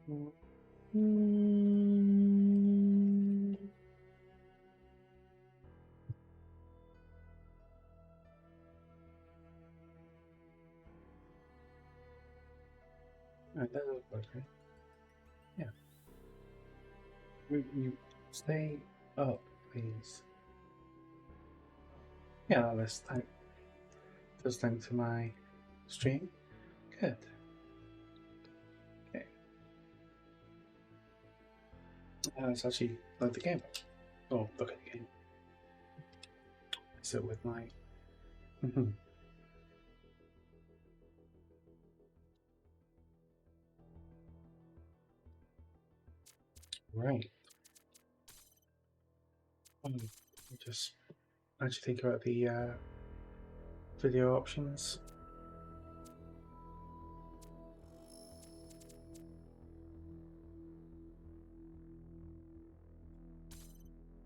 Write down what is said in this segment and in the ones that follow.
Mm. That doesn't work, right? Yeah. You stay up, please. Yeah, let's type this link to my stream. Good. Okay. Let's actually load the game. Oh, look at the game. So with my. Right. Just actually think about the video options.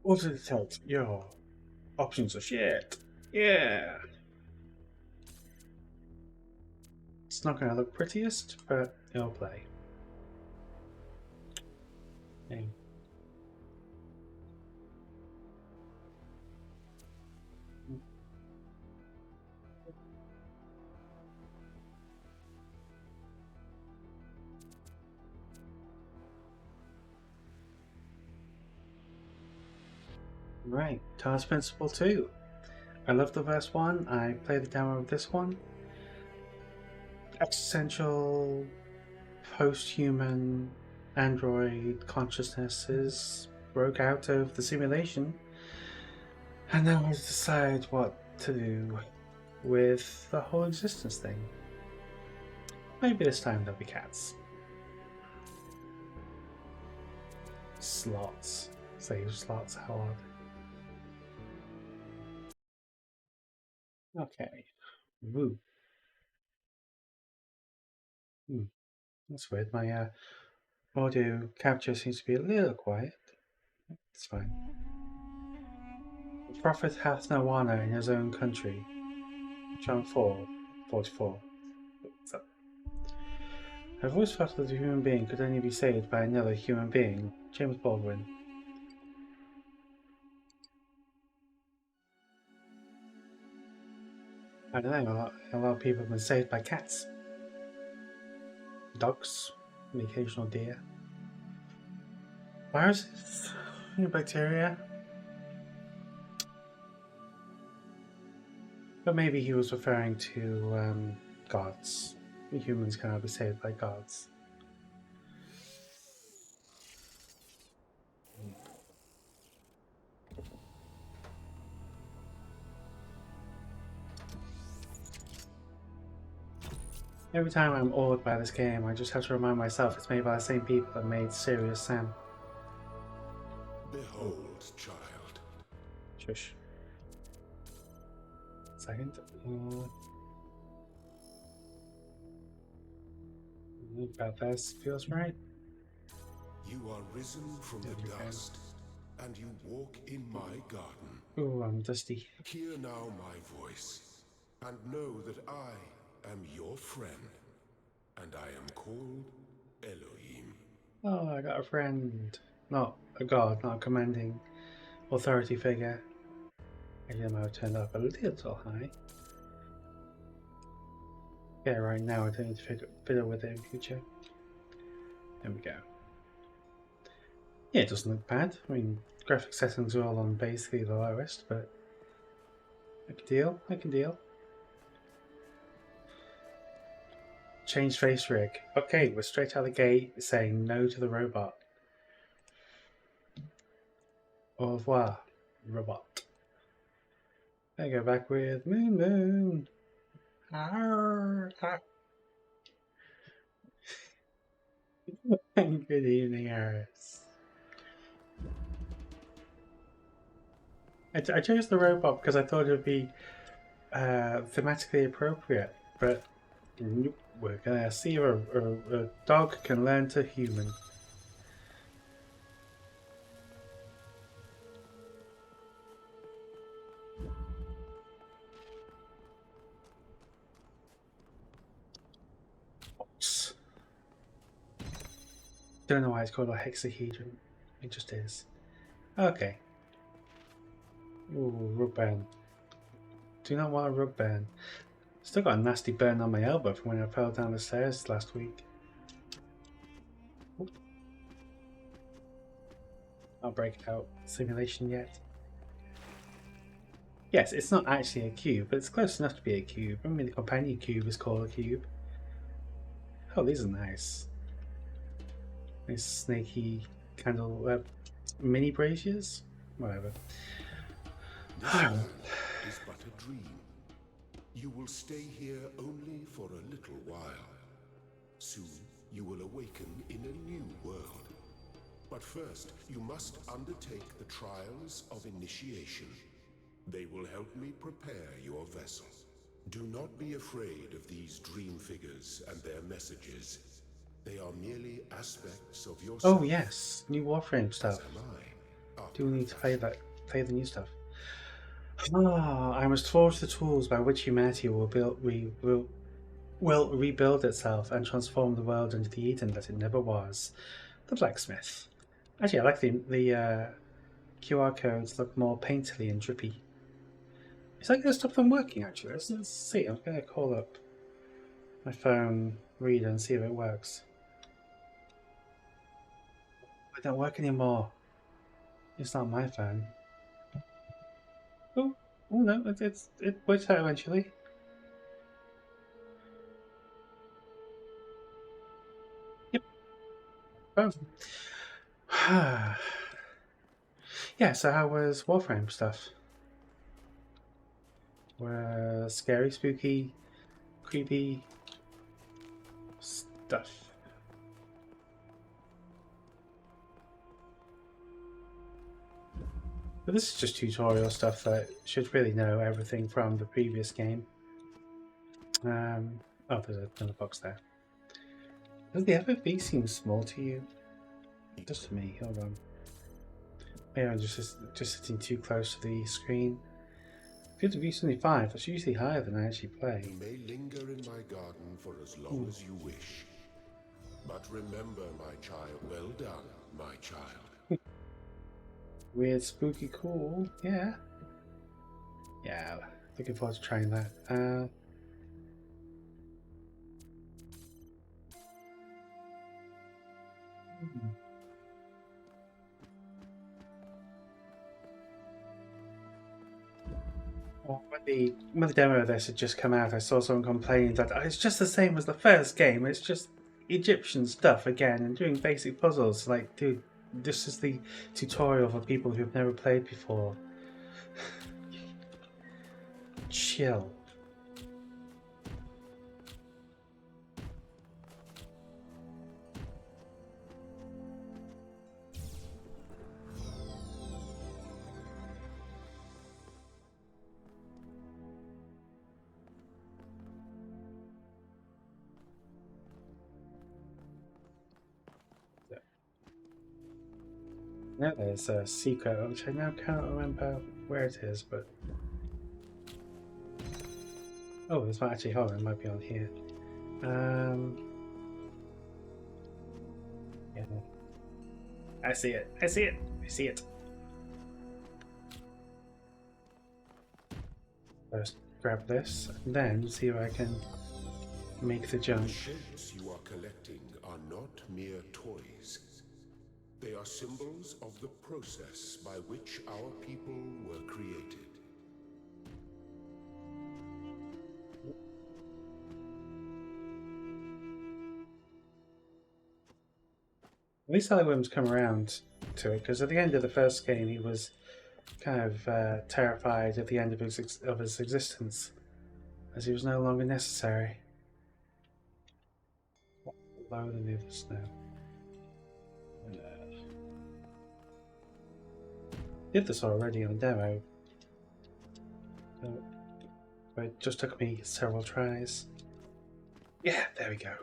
Also detect your options are shit. Yeah. It's not going to look prettiest, but it'll play. Okay. Right, Talos Principle II. I love the first one. I played the demo of this one. Existential, post-human android consciousnesses broke out of the simulation, and now I decide what to do with the whole existence thing. Maybe this time there'll be cats. Slots. Save slots hard. Okay. Woo. That's weird. My audio capture seems to be a little quiet. It's fine. The prophet hath no honour in his own country. John 4:44. So, I've always felt that a human being could only be saved by another human being. James Baldwin. I don't know, a lot of people have been saved by cats. Dogs. The occasional deer. Viruses? Bacteria? But maybe he was referring to gods. Humans cannot be saved by gods. Every time I'm awed by this game, I just have to remind myself it's made by the same people that made Serious Sam. Behold, child. Shush. Second. About this feels right. You are risen from the dust, and you walk in my garden. Ooh, I'm dusty. Hear now my voice, and know that I am your friend, and I am called Elohim. Oh, I got a friend. Not a god, not a commanding authority figure. Maybe I might have turned up a little high. Yeah, right now I don't need to fiddle with it in future. There we go. Yeah, it doesn't look bad. I mean, graphic settings are all on basically the lowest, but I can deal. I can deal. Change face rig. Okay, we're straight out of the gate saying no to the robot. Au revoir, robot. I go back with Moon Moon. Arr, arr. Good evening, Aris. I chose the robot because I thought it would be thematically appropriate, but nope, we're gonna see if a dog can learn to human. Oops. Don't know why it's called a hexahedron. It just is. Okay. Ooh, rug burn. Do not want a rug burn. Still got a nasty burn on my elbow from when I fell down the stairs last week. Ooh. I'll break it out. Simulation yet. Yes, it's not actually a cube, but it's close enough to be a cube. I mean, the companion cube is called a cube. Oh, these are nice. Nice snaky candle mini braziers? Whatever. This land is but a dream. You will stay here only for a little while. Soon you will awaken in a new world. But first, you must undertake the trials of initiation. They will help me prepare your vessel. Do not be afraid of these dream figures and their messages. They are merely aspects of yourself. Oh yes, new Warframe stuff. Do we need to play the new stuff? Ah, I must forge the tools by which humanity will rebuild itself and transform the world into the Eden that it never was. The blacksmith. Actually, I like the QR codes look more painterly and drippy. Is that going to stop them working? Actually, let's see. I'm going to call up my phone reader and see if it works. It don't work anymore. It's not my phone. Oh no, it works out eventually. Yep. Oh. Yeah, so how was Warframe stuff? Scary, spooky, creepy stuff. But this is just tutorial stuff that should really know everything from the previous game. Oh, there's another box there. Does the FFV seem small to you? Just to me. Hold on. Maybe I'm just sitting too close to the screen. Field of view 75. That's usually higher than I actually play. You may linger in my garden for as long as you wish. But remember, my child. Well done, my child. Weird, spooky, cool. Yeah. Yeah, looking forward to trying that. Well, when the demo of this had just come out, I saw someone complaining that it's just the same as the first game. It's just Egyptian stuff again and doing basic puzzles. Like, dude, this is the tutorial for people who've never played before. Chill. Now there's a secret, which I now can't remember where it is, but... Oh, there's one actually, hold on, it might be on here. Yeah. I see it, I see it, I see it. First grab this, and then see if I can make the jump. The shapes you are collecting are not mere toys. They are symbols of the process by which our people were created. At least Williams come around to it, because at the end of the first game he was kind of terrified at the end of his existence, as he was no longer necessary. Lower than the others now. Did this already on demo, but it just took me several tries. Yeah, there we go.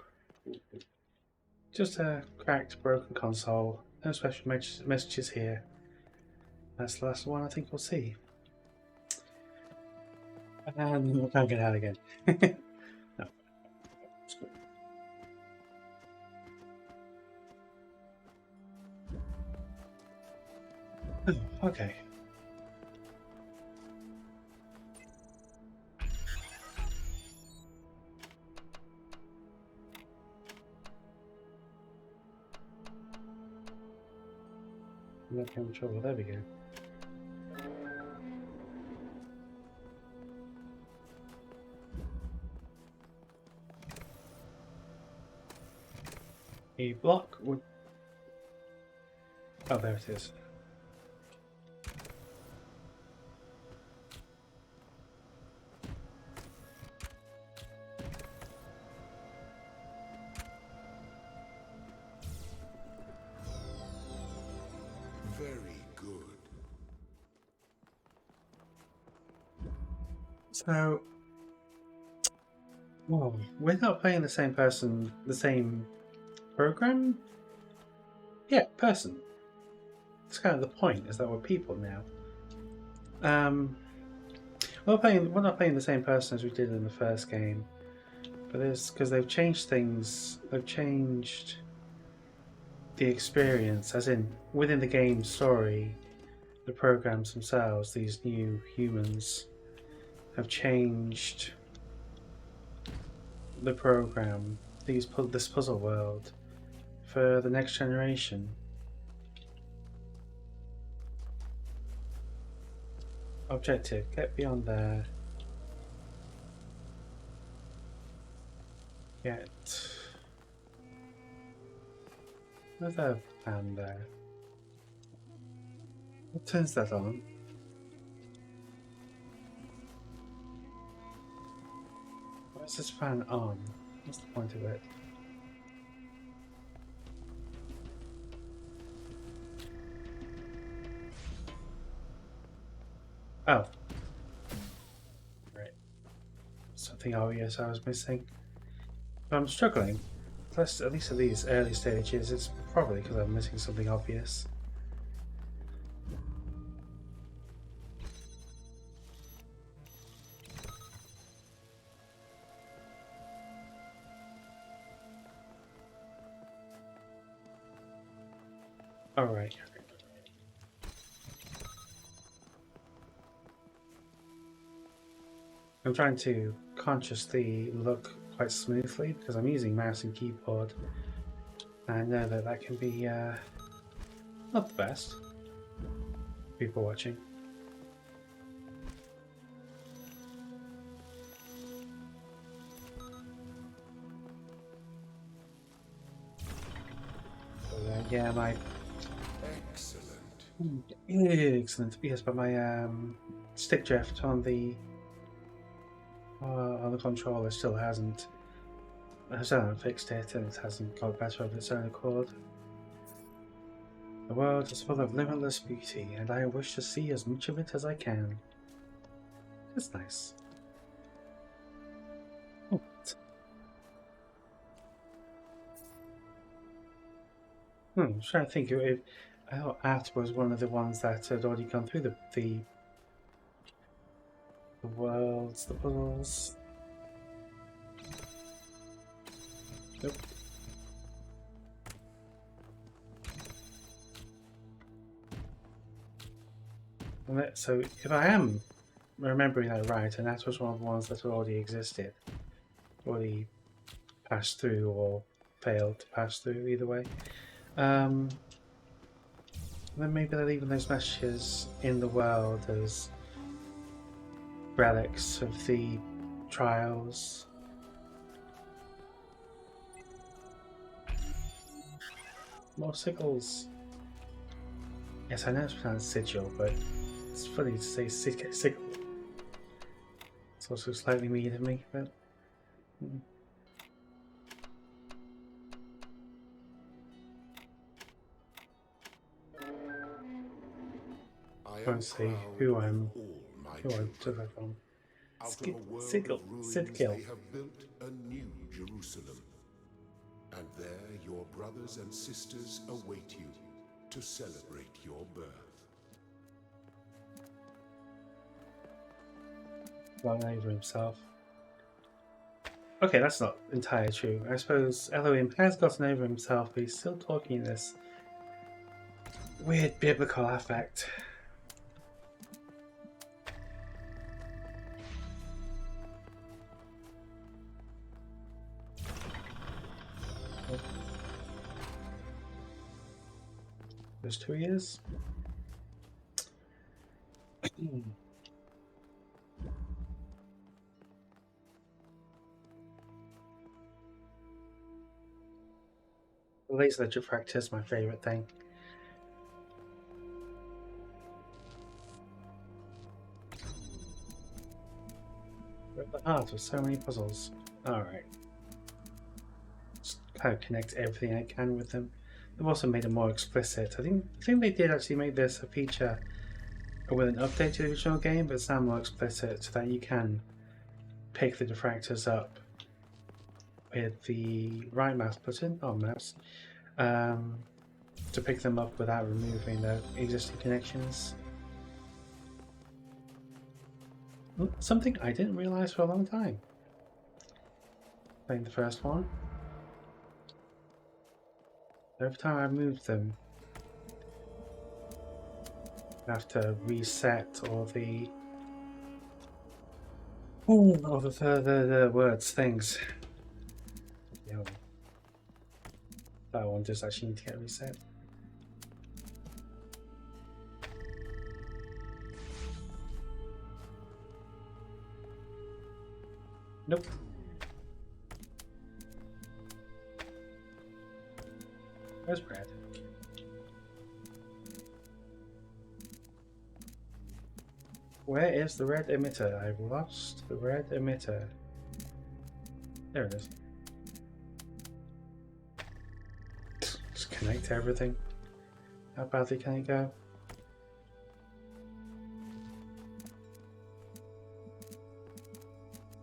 Just a cracked, broken console. No special messages here. That's the last one I think we'll see. And we can't get out again. No. Okay. I'm not having trouble. There we go. A block would. Oh, there it is. Very good. So, well, we're not playing the same person, the same program? Yeah, person. It's kind of the point, is that we're people now. We're not playing the same person as we did in the first game, but it's because they've changed things. They've changed the experience, as in within the game story, the programs themselves. These new humans have changed the program, this puzzle world, for the next generation. Objective: get beyond there. Get. Where's that fan there? What turns that on? Why is this fan on? What's the point of it? Oh. Right. Something obvious I was missing. But I'm struggling. Plus, at least at these early stages, it's probably because I'm missing something obvious. Alright. I'm trying to consciously look quite smoothly because I'm using mouse and keyboard. And I know that that can be not the best. People watching. So, yeah, my excellent. Yes, but my stick drift on the controller still hasn't. I still haven't fixed it, and it hasn't got better of its own accord. The world is full of limitless beauty, and I wish to see as much of it as I can. It's nice. Oh. I'm trying to think. I thought At was one of the ones that had already gone through the worlds, the puzzles. Nope. So if I am remembering that right, and that was one of the ones that already existed, already passed through or failed to pass through, either way. Then maybe they're leaving those messages in the world as relics of the trials. More sickles. Yes, I know it's pronounced sigil, but it's funny to say sickle. It's also slightly mean of me, but. Trying to see who I took that from. Sigil. They have built a new Jerusalem. And there your brothers and sisters await you to celebrate your birth. Long over himself. Okay, that's not entirely true. I suppose Elohim has gotten over himself, but he's still talking this weird biblical affect. There's 2 years. The laser diffractor is my favourite thing. We're at the heart of so many puzzles. Alright. Just kind of connect everything I can with them. They've also made it more explicit. I think they did actually make this a feature with an update to the original game, but it's now more explicit so that you can pick the diffractors up with the right mouse button, or mouse, to pick them up without removing the existing connections. Something I didn't realise for a long time. Playing the first one. Every time I move them, I have to reset all the words, things. Yeah. That one does actually need to get reset. Nope. Where's Brad? Where is the red emitter? I've lost the red emitter. There it is. Just connect everything. How badly can it go?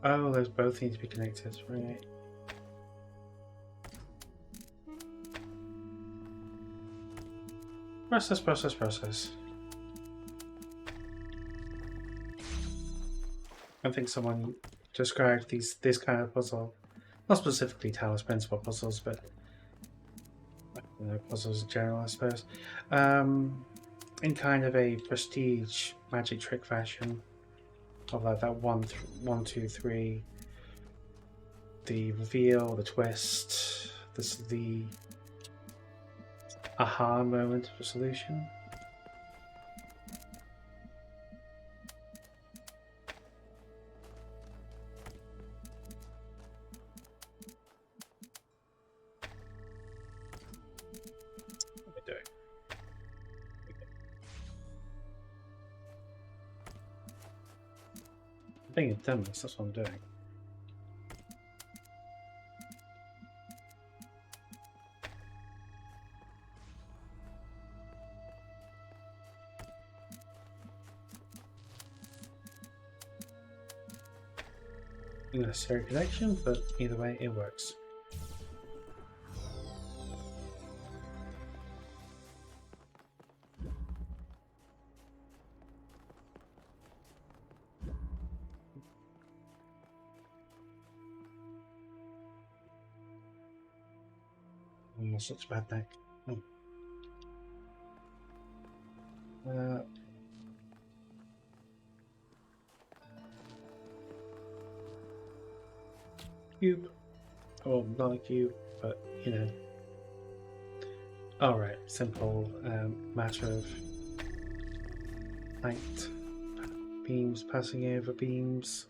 Oh, those both need to be connected, right? Process. I think someone described this kind of puzzle, not specifically Talos Principle puzzles, but puzzles in general, I suppose, in kind of a prestige magic trick fashion, of like that 1, 2, 3, the reveal, the twist, the aha moment for solution. What am I doing? I think it's done this, that's what I'm doing. Unnecessary connection, but either way it works. Almost such a bad neck. Cube. Well, not a cube, but you know. Alright, simple matter of light. Beams passing over beams.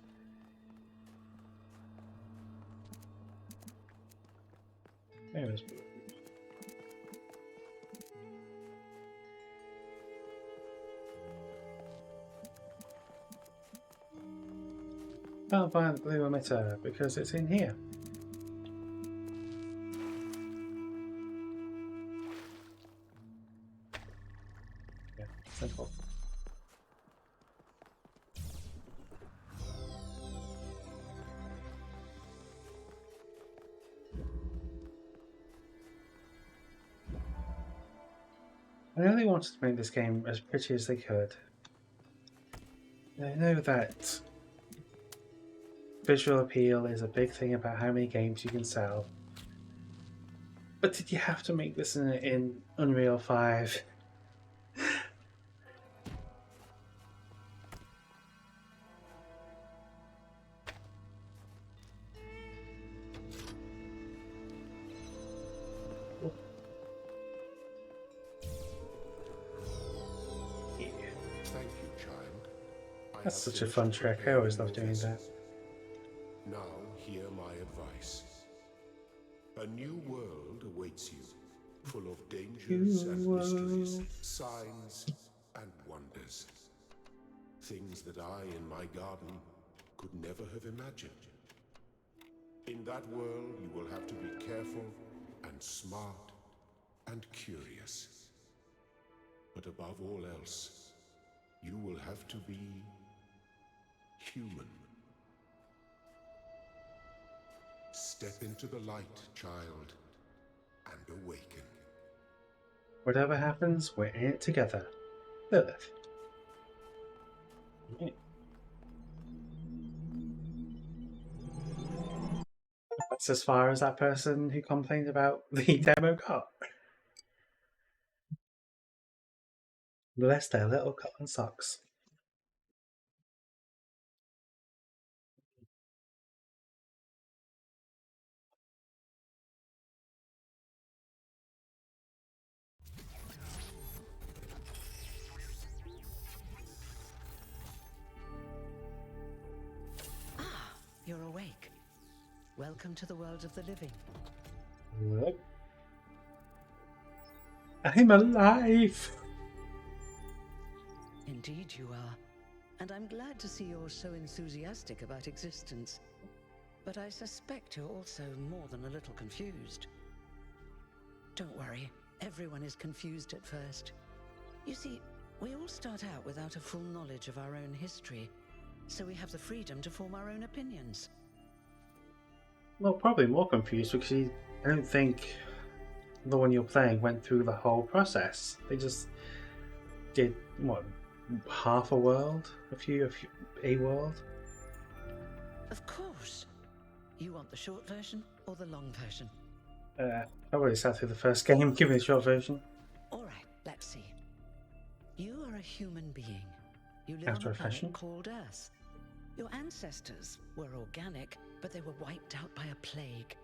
There it is. Can't find the blue emitter because it's in here. Yeah, simple. I know they wanted to make this game as pretty as they could. I know that visual appeal is a big thing about how many games you can sell. But did you have to make this in Unreal 5? That's have such a finished fun trick. I always love preparing doing your that. vessels. Now hear my advice. A new world awaits you, full of dangers and mysteries, signs and wonders. Things that I, in my garden, could never have imagined. In that world, you will have to be careful and smart and curious. But above all else, you will have to be human. Step into the light, child, and awaken. Whatever happens, we're in it together. Lilith. Right. That's as far as that person who complained about the demo got. Bless their little cotton socks. You're awake. Welcome to the world of the living. Look. I'm alive! Indeed you are. And I'm glad to see you're so enthusiastic about existence. But I suspect you're also more than a little confused. Don't worry, everyone is confused at first. You see, we all start out without a full knowledge of our own history, so we have the freedom to form our own opinions. Well, probably more confused because I don't think the one you're playing went through the whole process. They just did, what, half a world? A world? Of course. You want the short version or the long version? I already sat through the first game. Give me the short version. Alright, let's see. You are a human being. You live After on a a planet fashion. called Earth. Your ancestors were organic, but they were wiped out by a plague.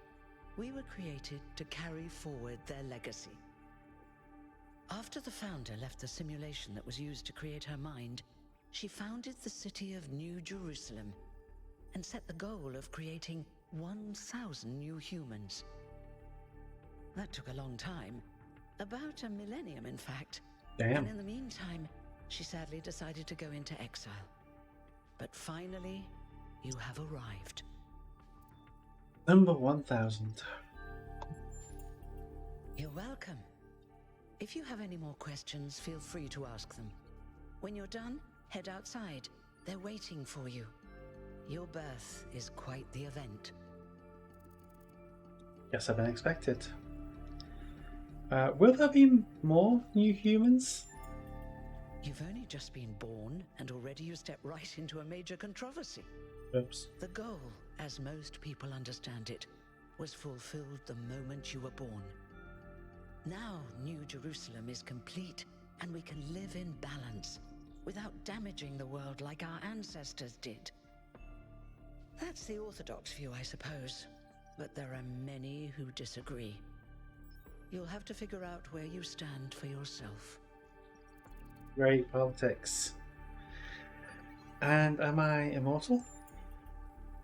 We were created to carry forward their legacy. After the founder left the simulation that was used to create her mind, she founded the city of New Jerusalem and set the goal of creating 1,000 new humans. That took a long time, about a millennium in fact. Damn. And in the meantime, she sadly decided to go into exile. But finally, you have arrived. Number 1000. You're welcome. If you have any more questions, feel free to ask them. When you're done, head outside. They're waiting for you. Your birth is quite the event. Guess I've been expected. Will there be more new humans? You've only just been born, and already you step right into a major controversy. Oops. The goal, as most people understand it, was fulfilled the moment you were born. Now New Jerusalem is complete, and we can live in balance, without damaging the world like our ancestors did. That's the orthodox view, I suppose, but there are many who disagree. You'll have to figure out where you stand for yourself. Great politics. And am I immortal?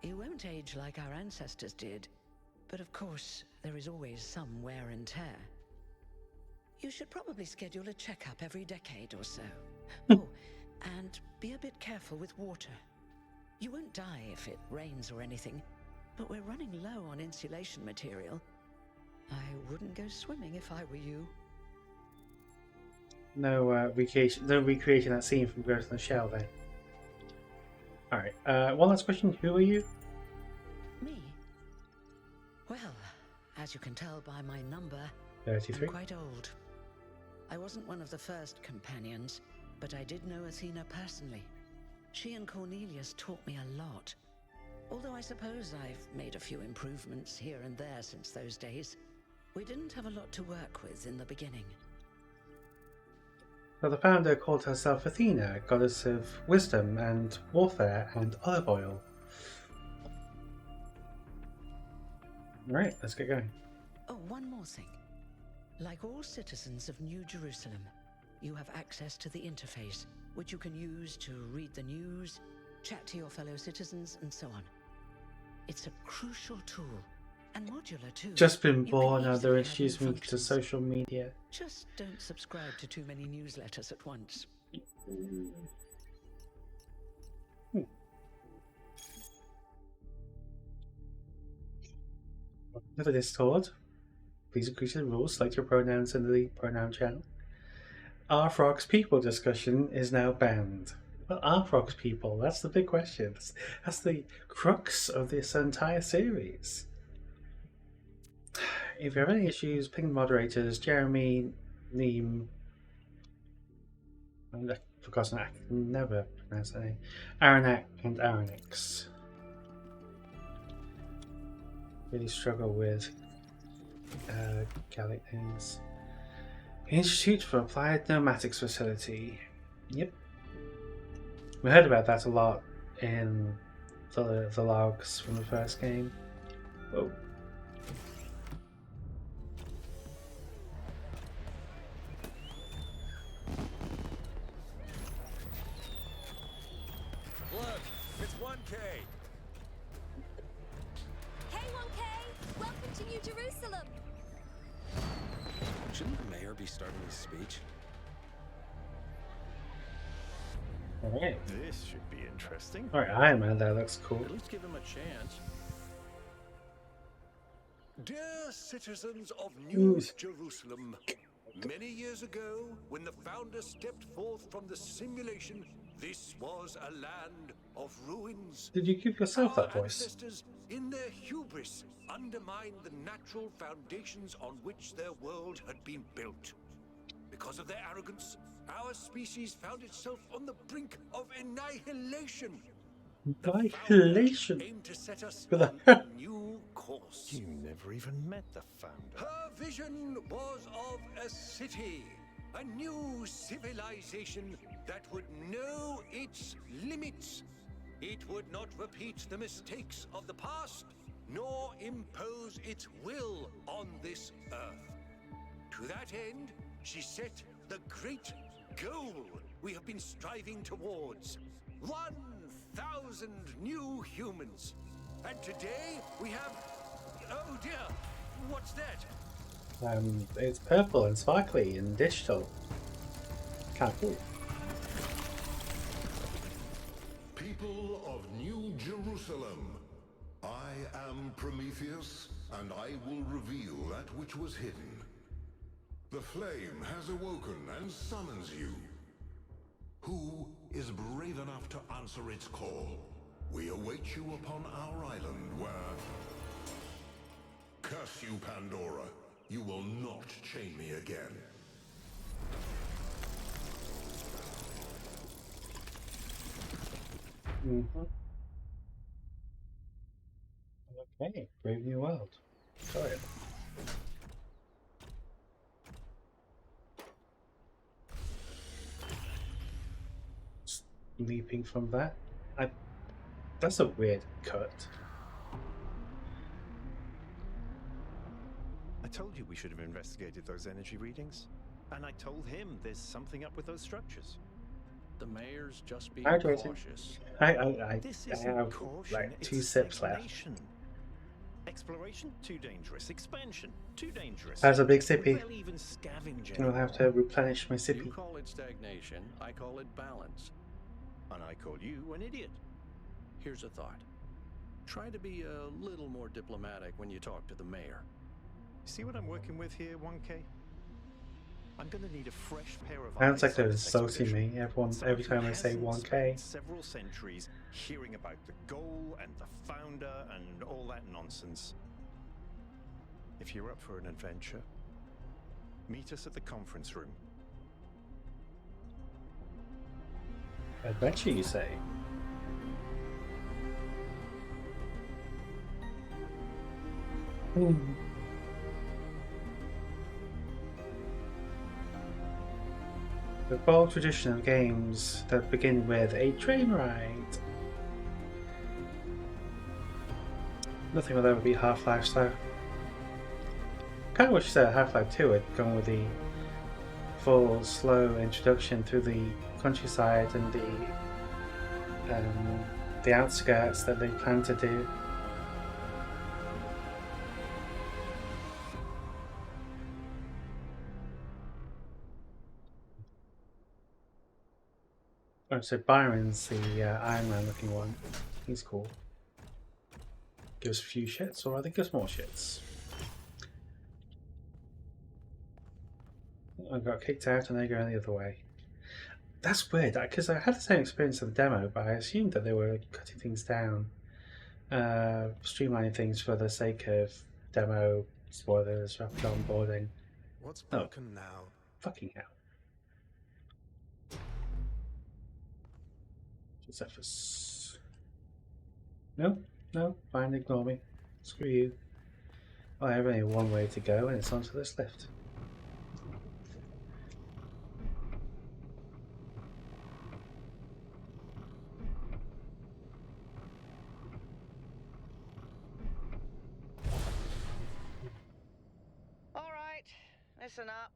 You won't age like our ancestors did, but of course, there is always some wear and tear. You should probably schedule a checkup every decade or so. Oh, and be a bit careful with water. You won't die if it rains or anything, but we're running low on insulation material. I wouldn't go swimming if I were you. No recreation. No recreating that scene from Ghost in the Shell then. Alright, one last question. Who are you? Me? Well, as you can tell by my number, 33. I'm quite old. I wasn't one of the first companions, but I did know Athena personally. She and Cornelius taught me a lot. Although I suppose I've made a few improvements here and there since those days. We didn't have a lot to work with in the beginning. Well, the founder called herself Athena, goddess of wisdom and warfare and olive oil. Alright, let's get going. Oh, one more thing. Like all citizens of New Jerusalem, you have access to the interface, which you can use to read the news, chat to your fellow citizens, and so on. It's a crucial tool, and modular too. Just been You can born, and they're easily add new introducing me to functions. social media. Just don't subscribe to too many newsletters at once. Another Discord. Please agree to the rules. Select your pronouns in the pronoun channel. Frog's people discussion is now banned. Well, are Frog's people? That's the big question. That's the crux of this entire series. If you have any issues, ping moderators Jeremy, Neem, and I can never pronounce that name, Aranak and Aranix. Really struggle with Gallic names. Institute for Applied Pneumatics Facility. Yep. We heard about that a lot in the logs from the first game. Whoa. Look, it's 1K. Hey 1K! Welcome to New Jerusalem! Shouldn't the mayor be starting his speech? Alright. This should be interesting. Alright, Iron Man, that looks cool. At least give him a chance. Dear citizens of New Jerusalem, many years ago, when the founder stepped forth from the simulation, this was a land of ruins. Did you give yourself that Our voice? ancestors, in their hubris, undermined the natural foundations on which their world had been built. Because of their arrogance, our species found itself on the brink of annihilation. The founder Annihilation. aimed to set us With a- on a new course. You never even met the founder. Her vision was of a city, a new civilization that would know its limits. It would not repeat the mistakes of the past, nor impose its will on this earth. To that end, she set the great goal we have been striving towards. 1,000 new humans. And today we have... Oh dear, what's that? It's purple and sparkly and digital. Kind of cool. People of New Jerusalem, I am Prometheus, and I will reveal that which was hidden. The flame has awoken and summons you. Who is brave enough to answer its call? We await you upon our island where... Curse you, Pandora. You will not chain me again. Okay, Brave New World. Sorry. Just leaping from that. That's a weird cut. I told you we should have investigated those energy readings. And I told him there's something up with those structures. The mayor's just being I don't think- cautious. I This I isn't have caution, like it's 2 sips left. stagnation. Exploration, too dangerous. Expansion, too dangerous. That's a big sippy. Well, even scavenging. I'll have to replenish my You sippy. call it stagnation, I call it balance. And I call you an idiot. Here's a thought. Try to be a little more diplomatic when you talk to the mayor. See what I'm working with here, 1K? I'm gonna need a fresh pair of Sounds eyes like on they're this insulting expedition. me. Every Somebody time who I say hasn't 1K. spent several centuries hearing about the goal and the founder and all that nonsense. If you're up for an adventure, meet us at the conference room. Adventure, you say? The bold tradition of games that begin with a train ride. Nothing will ever beat Half-Life, so kind of wish that Half-Life 2 had gone with the full, slow introduction through the countryside and the outskirts that they plan to do. Oh, so Byron's the Iron Man looking one. He's cool. Gives a few shits, or I think gives more shits. I got kicked out and they're going the other way. That's weird, because I had the same experience of the demo, but I assumed that they were cutting things down, streamlining things for the sake of demo spoilers, rapid onboarding. What's broken now? Fucking hell. Josephus. No, fine, ignore me. Screw you. I have only one way to go, and it's onto this lift. Alright, listen up.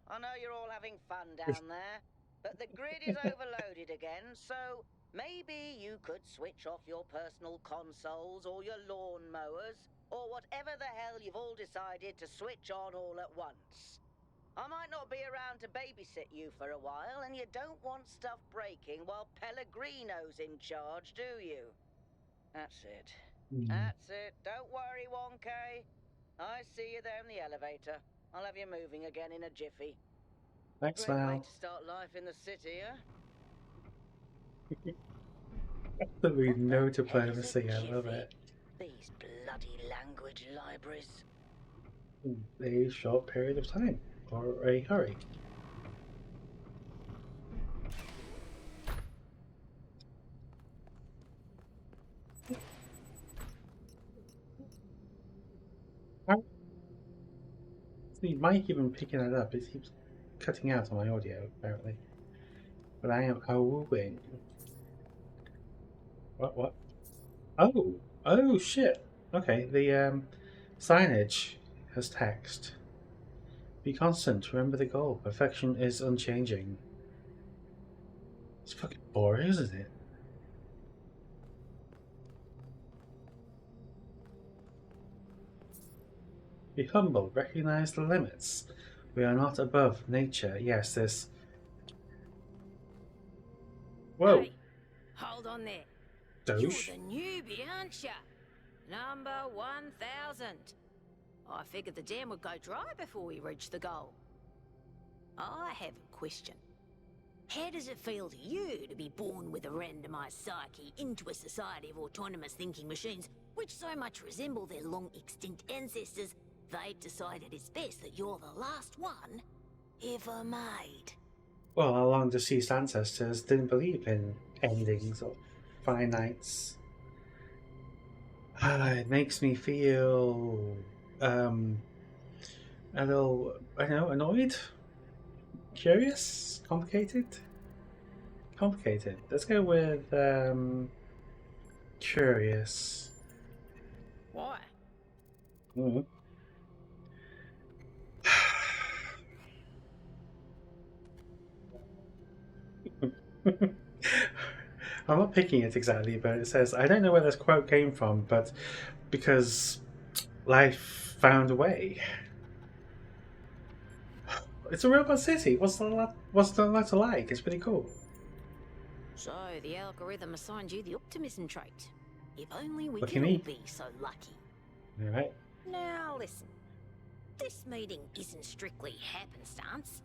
I know you're all having fun down there, but the grid is overloaded again, so maybe you could switch off your personal consoles or your lawn mowers, or whatever the hell you've all decided to switch on all at once. I might not be around to babysit you for a while, and you don't want stuff breaking while Pellegrino's in charge, do you? That's it. That's it. Don't worry, 1K. I see you there in the elevator. I'll have you moving again in a jiffy. Thanks, Great way Val. to start life in the city, huh? Absolutely no What the hell is a diplomacy, I love jiffy? it. These bloody language libraries. A short period of time, or a hurry. See, Mike even picking that up. It keeps cutting out on my audio, apparently. But I am awooing. What? Oh shit. Okay, the signage has text. Be constant, remember the goal. Perfection is unchanging. It's fucking boring, isn't it? Be humble, recognize the limits. We are not above nature. Yes, this. Whoa! Hey, hold on there. Doge? You're the newbie, aren't ya? Number 1000. I figured the dam would go dry before we reach the goal. I have a question. How does it feel to you to be born with a randomized psyche into a society of autonomous thinking machines which so much resemble their long-extinct ancestors, they've decided it's best that you're the last one ever made? Well, our long deceased ancestors didn't believe in endings or finites. It makes me feel a little, I don't know, annoyed, curious, complicated. Let's go with curious. Why? Mm. I'm not picking it exactly, but it says, I don't know where this quote came from, but because life found a way. It's a robot city. What's the letter like? It's pretty cool. So the algorithm assigned you the optimism trait. If only we Look at could all me. be so lucky. All right. Now listen, this meeting isn't strictly happenstance.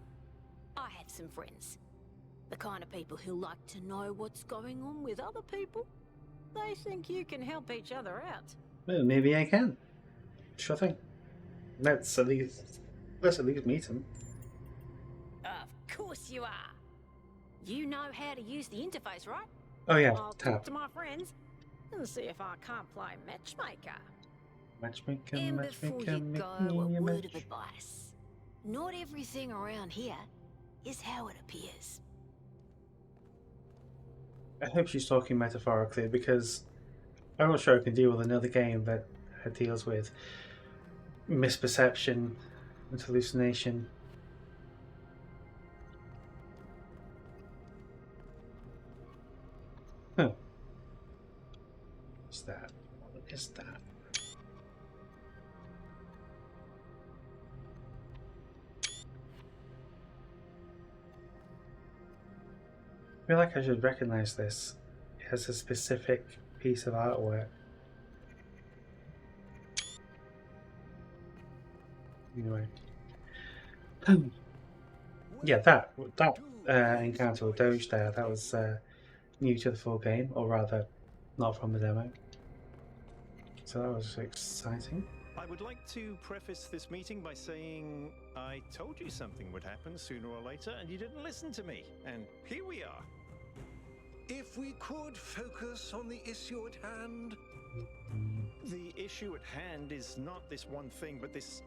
I have some friends. The kind of people who like to know what's going on with other people. They think you can help each other out. Well, maybe I can. Sure thing. Let's at least meet him. Of course you are. You know how to use the interface, right? Oh yeah, I'll tab. talk to my friends and see if I can't play matchmaker. Matchmaker, And before matchmaker, you make go, me a a word of match. advice. Not everything around here is how it appears. I hope she's talking metaphorically because I'm not sure I can deal with another game that deals with misperception and hallucination. I feel like I should recognize this. It has a specific piece of artwork. Anyway. Yeah, that encounter with Doge there, that was new to the full game, or rather, not from the demo. So that was exciting. I would like to preface this meeting by saying I told you something would happen sooner or later, and you didn't listen to me. And here we are. If we could focus on the issue at hand. The issue at hand is not this one thing, but this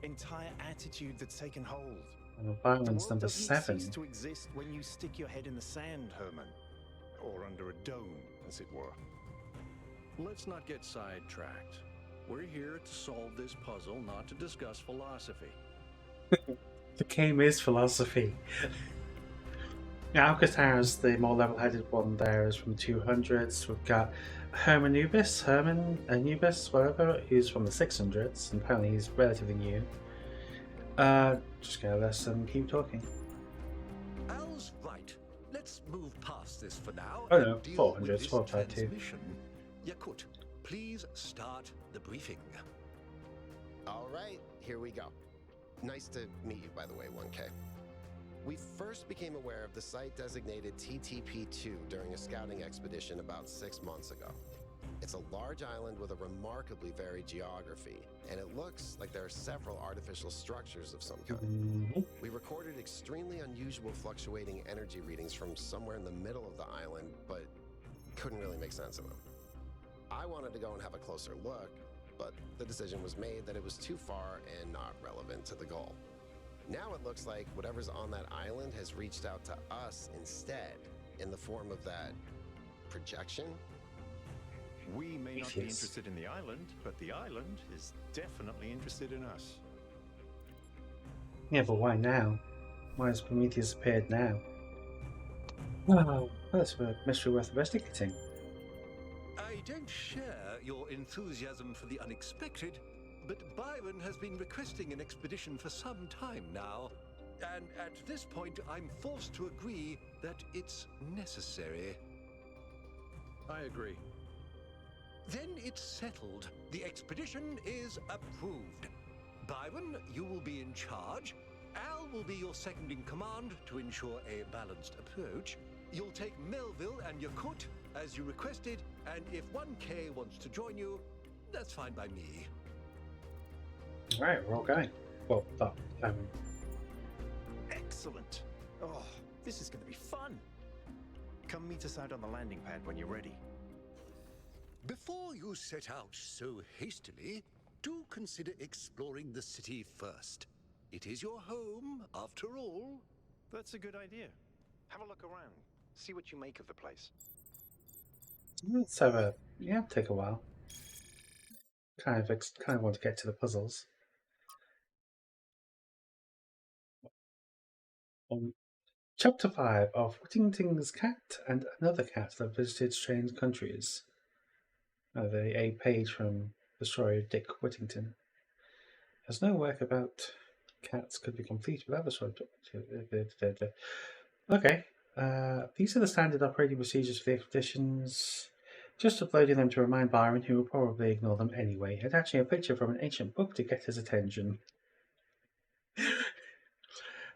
entire attitude that's taken hold. And The violence world number doesn't 7. cease to exist when you stick your head in the sand, Herman. Or under a dome, as it were. Let's not get sidetracked. We're here to solve this puzzle, not to discuss philosophy. The game is philosophy. Yeah, Alcatraz, the more level-headed one there, is from 200s. We've got Herman Anubis, whatever, who's from the 600s, and apparently he's relatively new. Just gonna let them keep talking. Al's right. Let's move past this for now. Oh no, and deal 400s, with this 452. transmission. Yakut, please start the briefing. All right, here we go. Nice to meet you, by the way, 1K. We first became aware of the site designated TTP-2 during a scouting expedition about 6 months ago. It's a large island with a remarkably varied geography, and it looks like there are several artificial structures of some kind. We recorded extremely unusual fluctuating energy readings from somewhere in the middle of the island, but couldn't really make sense of them. I wanted to go and have a closer look, but the decision was made that it was too far and not relevant to the goal. Now it looks like whatever's on that island has reached out to us instead, in the form of that projection. We may not be interested in the island, but the island is definitely interested in us. Yeah, but why now? Why has Prometheus appeared now? Well, that's a mystery worth investigating. I don't share your enthusiasm for the unexpected, but Byron has been requesting an expedition for some time now, and at this point I'm forced to agree that it's necessary. I agree. Then it's settled. The expedition is approved. Byron, you will be in charge. Al will be your second in command to ensure a balanced approach. You'll take Melville and Yakut, as you requested, and if 1K wants to join you, that's fine by me. Alright, we're all going. Well, Excellent. Oh, this is going to be fun. Come meet us out on the landing pad when you're ready. Before you set out so hastily, do consider exploring the city first. It is your home, after all. That's a good idea. Have a look around. See what you make of the place. let's have a take a while. Kind of want to get to the puzzles. Chapter 5 of Whittington's Cat and Another Cat That Visited Strange Countries. A page from the story of Dick Whittington. There's no work about cats could be complete without the story. Okay, these are the standard operating procedures for the expeditions. Just uploading them to remind Byron, who will probably ignore them anyway, attaching a picture from an ancient book to get his attention.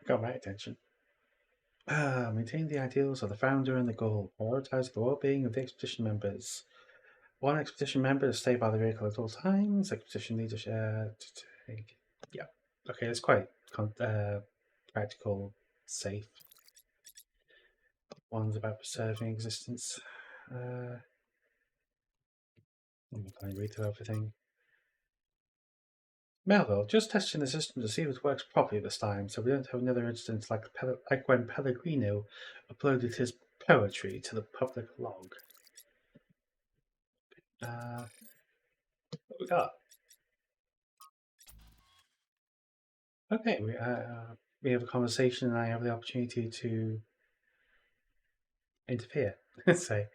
Got my attention. Maintain the ideals of the founder and the goal. Prioritize the well-being of the expedition members. One expedition member to stay by the vehicle at all times. Expedition leadership. Yeah. Okay, it's quite practical, safe. One's about preserving existence. I'm not going to read through everything. Melville, just testing the system to see if it works properly this time, so we don't have another instance like when Pellegrino uploaded his poetry to the public log. What we got? Okay, we have a conversation, and I have the opportunity to interfere. Say,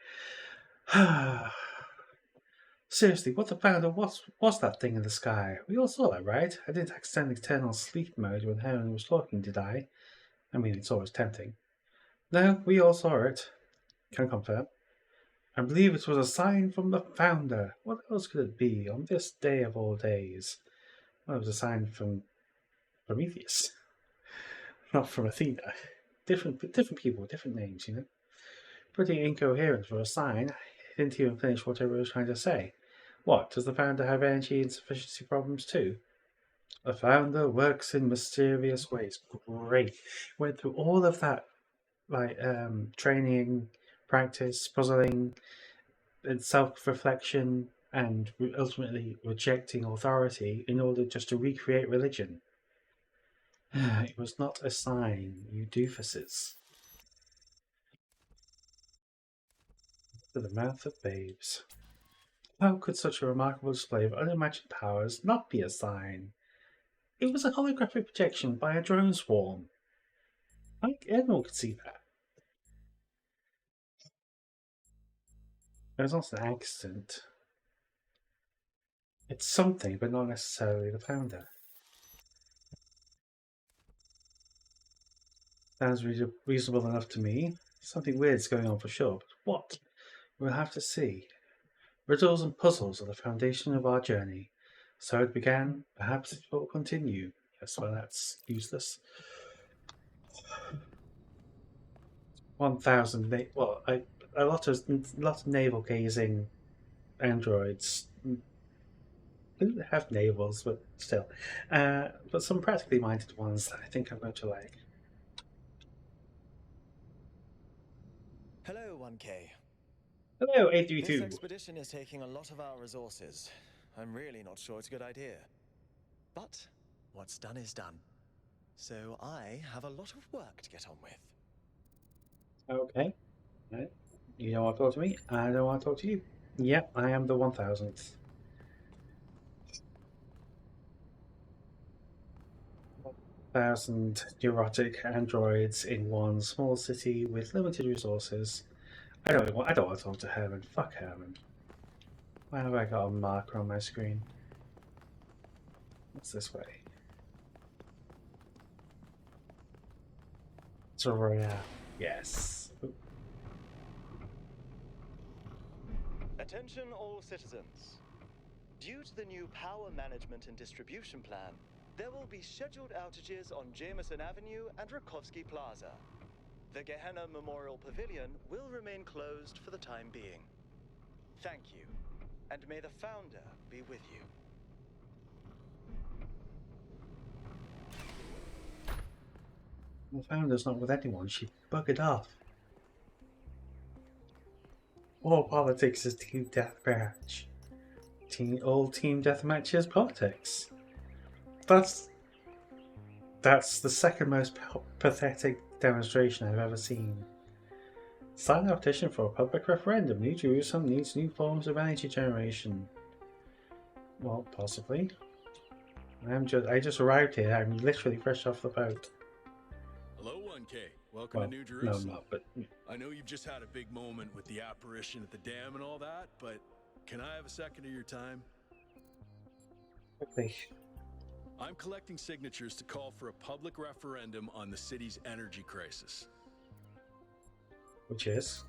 seriously, what the founder was that thing in the sky? We all saw that, right? I didn't accidentally turn on sleep mode when Helen was talking, did I? I mean, it's always tempting. No, we all saw it. Can confirm. I believe it was a sign from the founder. What else could it be on this day of all days? Well, it was a sign from Prometheus, not from Athena. Different people, different names, you know. Pretty incoherent for a sign. I didn't even finish what I was trying to say. What, does the founder have energy insufficiency problems too? The founder works in mysterious ways. Great. Went through all of that, like training, practice, puzzling, and self-reflection, and ultimately rejecting authority in order just to recreate religion. It was not a sign, you doofuses. To the mouth of babes. How could such a remarkable display of unimagined powers not be a sign? It was a holographic projection by a drone swarm. Anyone could see that. It was not an accident. It's something, but not necessarily the founder. Sounds reasonable enough to me. Something weird's going on for sure, but what? We'll have to see. Riddles and puzzles are the foundation of our journey. So it began, perhaps it will continue. Yes, well, that's useless. 1,000, well, a lot of navel gazing androids. They don't have navels, but still. But some practically minded ones that I think I'm going to like. Hello, 1K. Hello, 832. This expedition is taking a lot of our resources. I'm really not sure it's a good idea. But what's done is done. So I have a lot of work to get on with. Okay. Right. You don't want to talk to me, I don't want to talk to you. Yep, I am the 1,000th. 1,000 neurotic androids in one small city with limited resources. I don't want to talk to Herman. Fuck Herman. Why have I got a marker on my screen? What's this way? Soraya. Yes. Ooh. Attention all citizens. Due to the new power management and distribution plan, there will be scheduled outages on Jameson Avenue and Rakovsky Plaza. The Gehenna Memorial Pavilion will remain closed for the time being. Thank you, and may the Founder be with you. The Founder's not with anyone. She buggered off. All politics is team deathmatch. All team deathmatch is politics. That's the second most pathetic demonstration I've ever seen. Sign a petition for a public referendum. New Jerusalem needs new forms of energy generation. Well, possibly. I just arrived here. I'm literally fresh off the boat. Hello, 1K. Welcome to New Jerusalem. No, I'm not, but... I know you've just had a big moment with the apparition at the dam and all that, but can I have a second of your time? Okay. I'm collecting signatures to call for a public referendum on the city's energy crisis. Which is?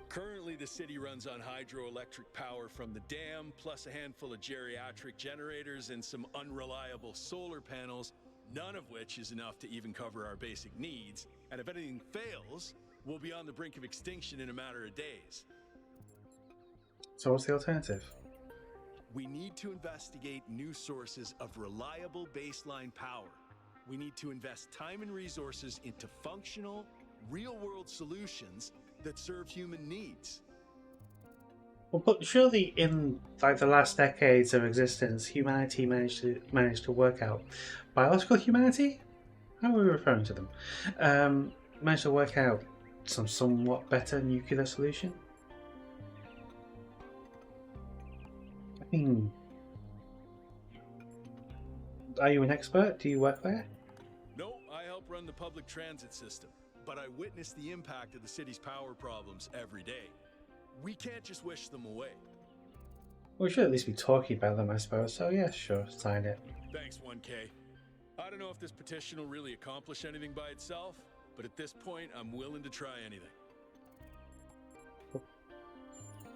Currently, the city runs on hydroelectric power from the dam, plus a handful of geriatric generators and some unreliable solar panels, none of which is enough to even cover our basic needs. And if anything fails, we'll be on the brink of extinction in a matter of days. So what's the alternative? We need to investigate new sources of reliable baseline power. We need to invest time and resources into functional, real-world solutions that serve human needs. Well, but surely in like the last decades of existence, humanity managed to work out biological humanity. How are we referring to them? Managed to work out some somewhat better nuclear solution. I mean, are you an expert? Do you work there? No, I help run the public transit system, but I witness the impact of the city's power problems every day. We can't just wish them away. We should at least be talking about them, I suppose. So yeah, sure, sign it. Thanks, 1K. I don't know if this petition will really accomplish anything by itself, but at this point, I'm willing to try anything.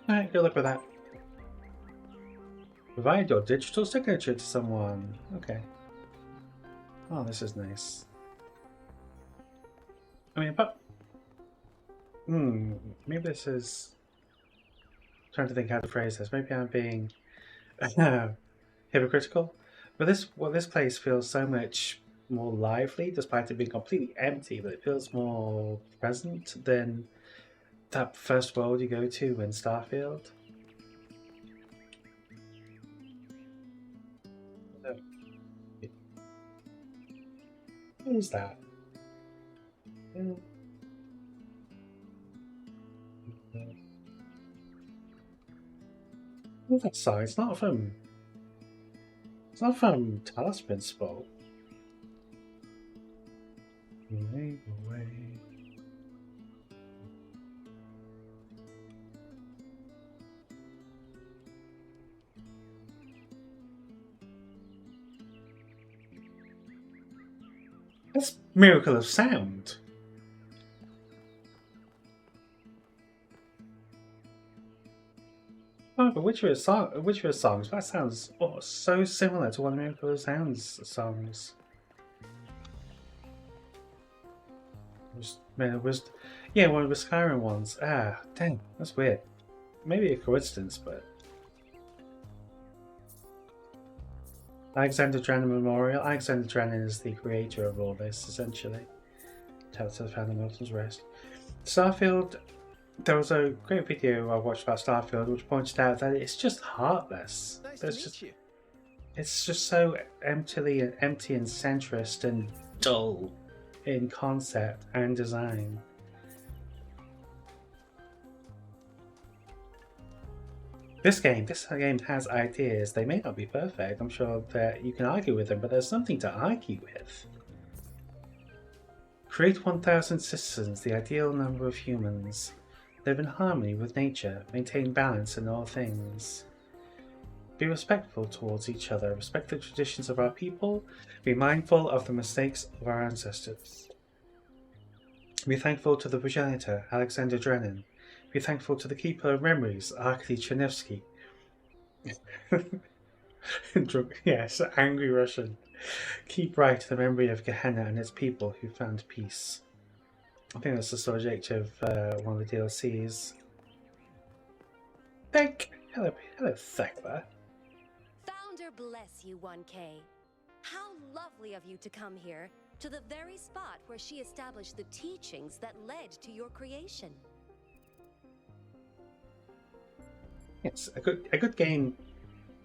Alright, good luck with that. Provide your digital signature to someone. Okay. Oh, this is nice. I mean, but maybe this is. Trying to think how to phrase this. Maybe I'm being hypocritical, but this place feels so much more lively, despite it being completely empty. But it feels more present than that first world you go to in Starfield. What is that? What's that song? It's not from. It's not from Talos Principle. Away. That's Miracle of Sound. Oh, but Witcher songs, that sounds so similar to one of Miracle of Sound's songs. It was one of the Skyrim ones. Ah, dang, that's weird. Maybe a coincidence, but Alexander Drennan Memorial. Alexander Drennan is the creator of all this, essentially. Tales of the Found Milton's Rest. Starfield. There was a great video I watched about Starfield, which pointed out that it's just heartless. It's just so empty and centrist and dull in concept and design. This game has ideas. They may not be perfect. I'm sure that you can argue with them, but there's something to argue with. Create 1,000 citizens, the ideal number of humans. Live in harmony with nature. Maintain balance in all things. Be respectful towards each other. Respect the traditions of our people. Be mindful of the mistakes of our ancestors. Be thankful to the progenitor, Alexander Drennan. Be thankful to the keeper of memories, Arkady Chernivsky. Yes, angry Russian. Keep bright the memory of Gehenna and its people who found peace. I think that's the subject of one of the DLCs. Hello, Thekla. Founder bless you, 1K. How lovely of you to come here, to the very spot where she established the teachings that led to your creation. Yes, a good game.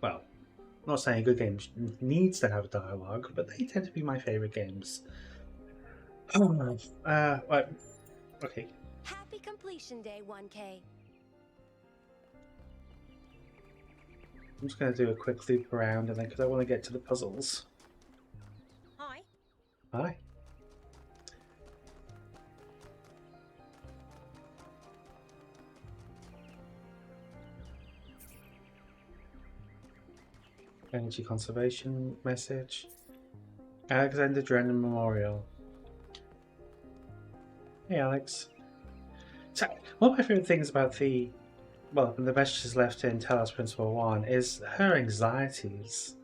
Well, I'm not saying a good game needs to have dialogue, but they tend to be my favourite games. Right. Okay. Happy completion day, 1K. I'm just going to do a quick loop around, and then because I want to get to the puzzles. Hi. Hi. Energy conservation message. Alexander Drennan Memorial. Hey, Alex. So, one of my favourite things about the messages left in Talos Principle 1 is her anxieties.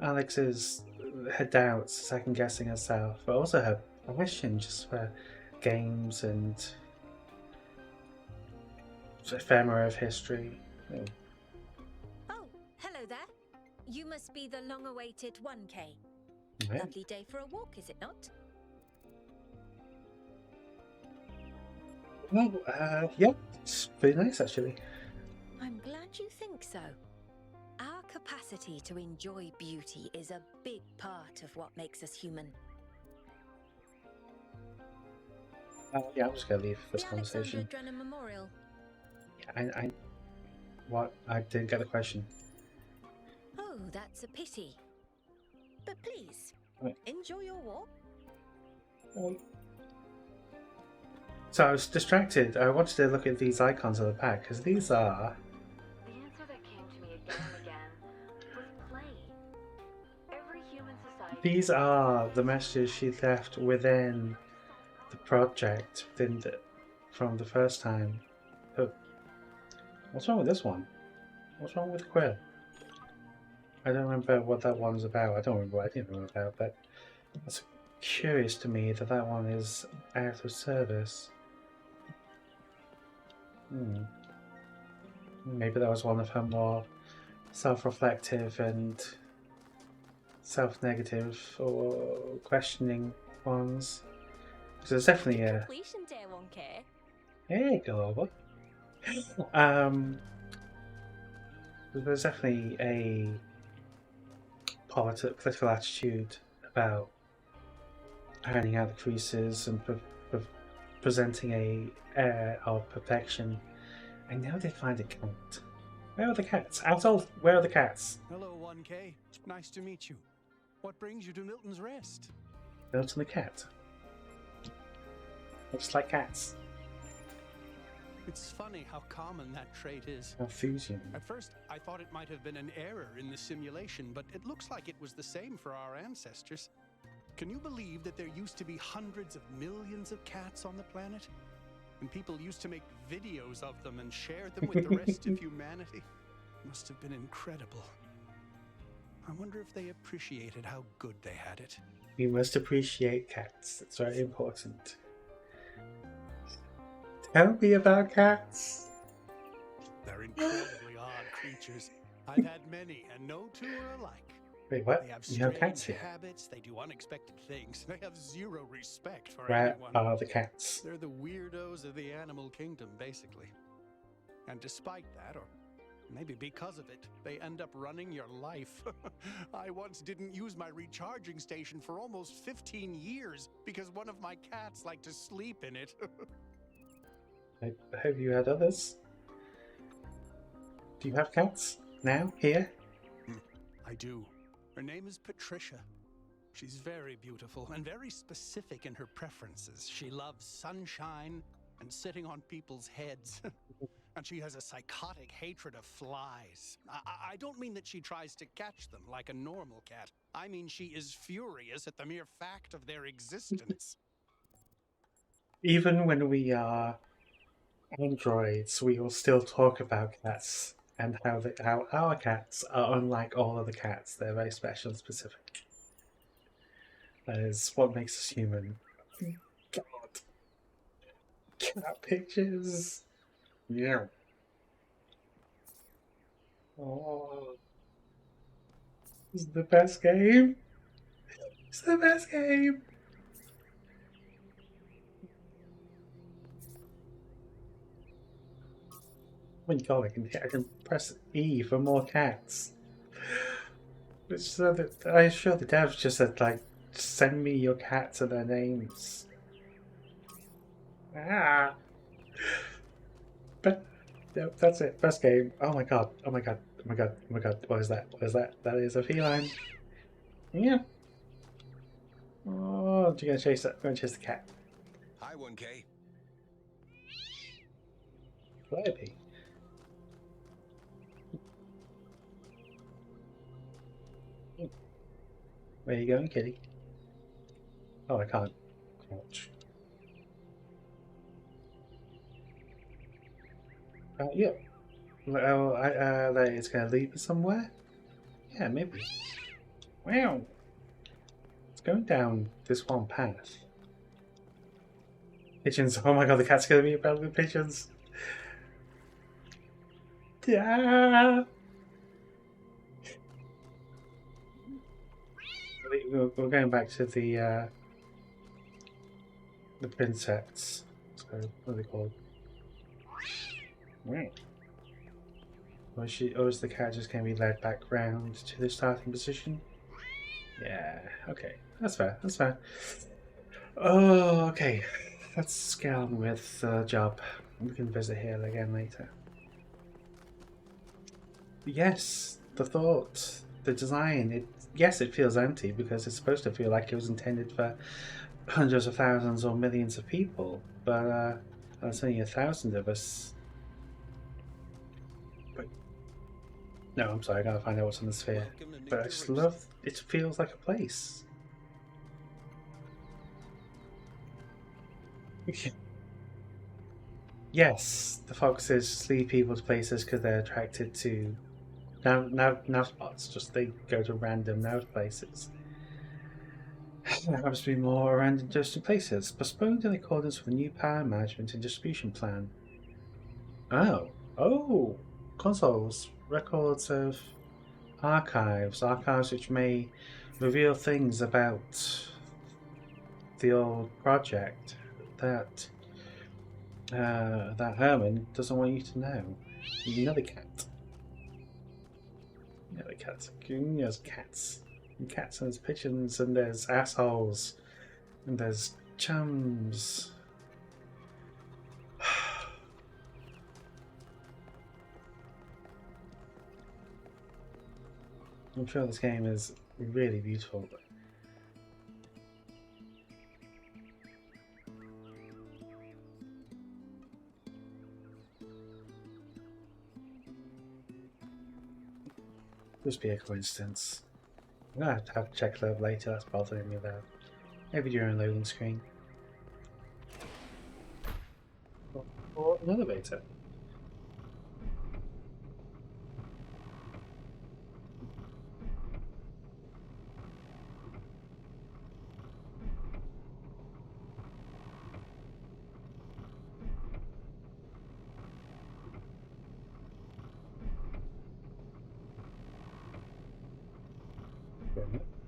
Alex's her doubts, second guessing herself, but also her passion just for games and ephemera of history. Oh, hello there. You must be the long-awaited 1K. Right. Lovely day for a walk, is it not? Well, yeah, it's pretty nice actually. I'm glad you think so. Our capacity to enjoy beauty is a big part of what makes us human. Yeah, I'm just gonna leave this the conversation. Alexander Drennan Memorial. Yeah, what? I didn't get the question. Oh, that's a pity. But please, Right. enjoy your walk. So I was distracted. I wanted to look at these icons on the back because these are. The answer that came to me again and again was play. Every human society. These are the messages she left within the project from the first time. Oh, what's wrong with this one? What's wrong with Quill? I don't remember what that one's about. I don't remember what I didn't know about, but it's curious to me that that one is out of service. Maybe that was one of her more self-reflective and self-negative or questioning ones. So there's definitely a... Completion day, 1K. Hey, go over. There's definitely a political attitude about ironing out the creases and presenting a air of perfection. I know they find it can't. Where are the cats? Where are the cats? Hello, 1K. Nice to meet you. What brings you to Milton's Rest? Milton the cat. Looks like cats. It's funny how common that trait is. Confusion. At first, I thought it might have been an error in the simulation, but it looks like it was the same for our ancestors. Can you believe that there used to be hundreds of millions of cats on the planet? And people used to make videos of them and share them with the rest of humanity? Must have been incredible. I wonder if they appreciated how good they had it. We must appreciate cats. It's very important. Tell me about cats. They're incredibly odd creatures. I've had many, and no two are alike. Wait, what? They have You have cats strange here? habits, they do unexpected things, they have zero respect for Where anyone. are the cats? They're the weirdos of the animal kingdom, basically. And despite that, or maybe because of it, they end up running your life. I once didn't use my recharging station for almost 15 years because one of my cats liked to sleep in it. Have you had others? Do you have cats now, here? I do. Her name is Patricia. She's very beautiful and very specific in her preferences. She loves sunshine and sitting on people's heads. And she has a psychotic hatred of flies. I don't mean that she tries to catch them like a normal cat. I mean she is furious at the mere fact of their existence. Even when we are androids, we will still talk about cats and how our cats are unlike all other cats. They're very special and specific. That is what makes us human. God. Cat pictures. Yeah. Oh. This is the best game. It's the best game. Oh my god, I can press E for more cats. So that I'm sure the devs just said, like, send me your cats and their names. Ah. But yep, that's it. Best game. Oh my god. Oh my god. Oh my god. Oh my god. What is that? What is that? That is a feline. Yeah. Oh, you're gonna chase that? I'm gonna chase the cat. Hi, 1K. Maybe. Where are you going, kitty? Oh, I can't. Ouch. Yeah. Well, it's going to lead me somewhere? Yeah, maybe. Wow. It's going down this one path. Pigeons. Oh my god, the cat's going to be about with pigeons. Yeah. We're going back to the prinsets. So, what are they called? Right. Or is the cat just going to be led back round to the starting position? Yeah, okay. That's fair, that's fair. Oh, okay. Let's get on with the job. We can visit here again later. Yes, the thought, the design, yes, it feels empty because it's supposed to feel like it was intended for hundreds of thousands or millions of people, but there's only 1,000 of us. But no, I'm sorry, I gotta find out what's on the sphere. But I just love it. Feels like a place. Yes, the foxes lead people to places because they're attracted to nav spots. Just they go to random nav places. There happens to be more around interesting places, postponed in accordance with the new power management and distribution plan. Oh, consoles, records of archives which may reveal things about the old project that that Herman doesn't want you to know. You know the cat. You know the cat. There's cats. And cats and there's pigeons and there's assholes and there's chums. I'm sure this game is really beautiful. Just be a coincidence. I'm gonna have to check love later, that's bothering me though. Maybe during loading screen. Or an elevator.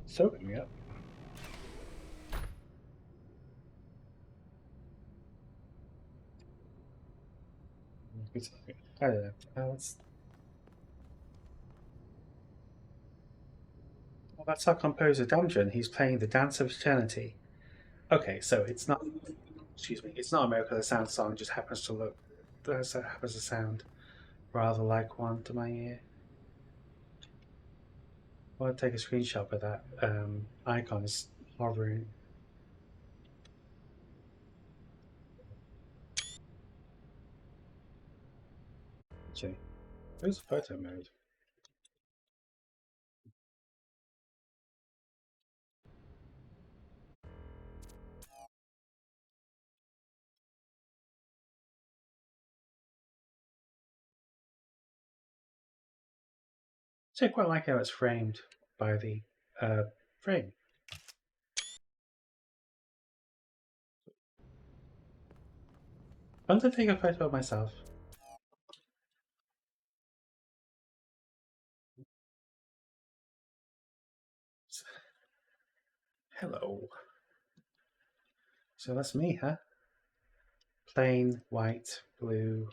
Soaking me up. I don't know. Well, that's our composer Dungeon. He's playing the Dance of Eternity. Okay, so it's not. Excuse me. It's not a Miracle the Sound song. It just happens to look. Happens to sound rather like one to my ear. I'll take a screenshot with that icon is hovering. Okay, there's photo mode. So I quite like how it's framed by the frame. I'm going to take a photo of myself. Hello. So that's me, huh? Plain, white, blue,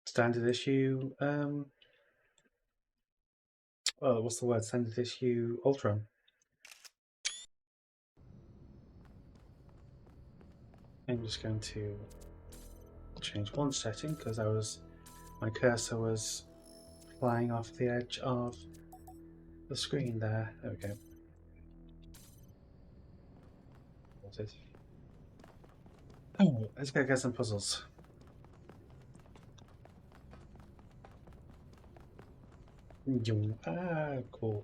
standard issue. Well, what's the word? Standard issue Ultron. I'm just going to change one setting because my cursor was flying off the edge of the screen there. There we go. What's it? Oh, let's go get some puzzles. Cool.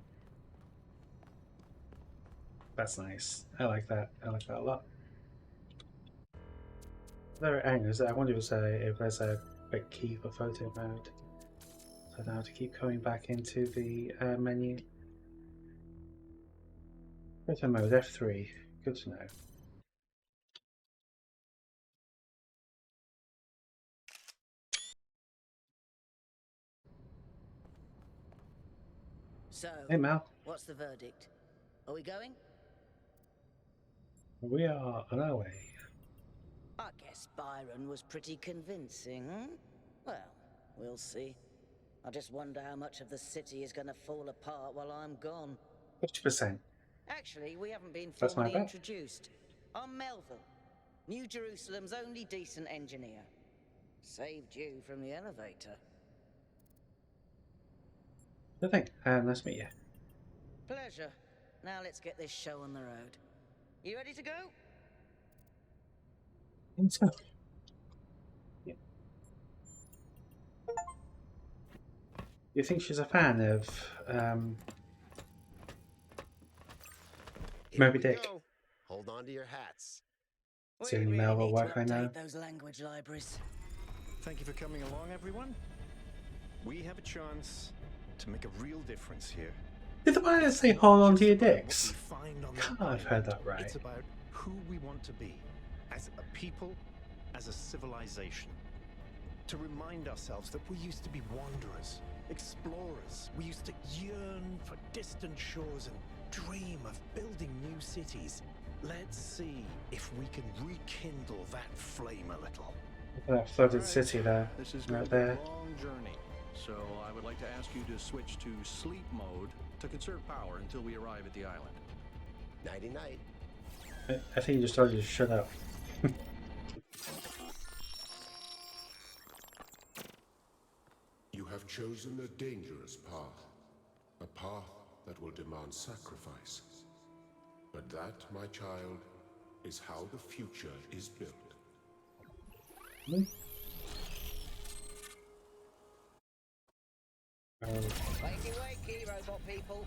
That's nice. I like that. I like that a lot. There are angles. I wonder if there's a quick key for photo mode. So I don't have to keep coming back into the menu. Photo mode F3. Good to know. So, Hey Mal. what's the verdict? Are we going? We are on our way. I guess Byron was pretty convincing, hmm? Well, we'll see. I just wonder how much of the city is going to fall apart while I'm gone. 50%. Actually, we haven't been That's my formally bet. introduced. I'm Melville, New Jerusalem's only decent engineer. Saved you from the elevator. Good thing. Nice to meet you. Pleasure. Now let's get this show on the road. You ready to go? So, yeah. You think she's a fan of Moby Dick? Hold on to your hats. It's the We only really mail will need to work I know. update those language libraries. Thank you for coming along, everyone. We have a chance to make a real difference here. Did the writer say hold on to your Just about dicks? what we find on Can't that I've heard island. that right. It's about who we want to be as a people, as a civilization. To remind ourselves that we used to be wanderers, explorers. We used to yearn for distant shores and dream of building new cities. Let's see if we can rekindle that flame a little. Look at that flooded city there, This is going right to be a there. long journey, so I would like to ask you to switch to sleep mode to conserve power until we arrive at the island. Nighty-night. I think you just told you to shut up. You have chosen a dangerous path. A path that will demand sacrifice. But that, my child, is how the future is built. Wakey, wakey, robot people.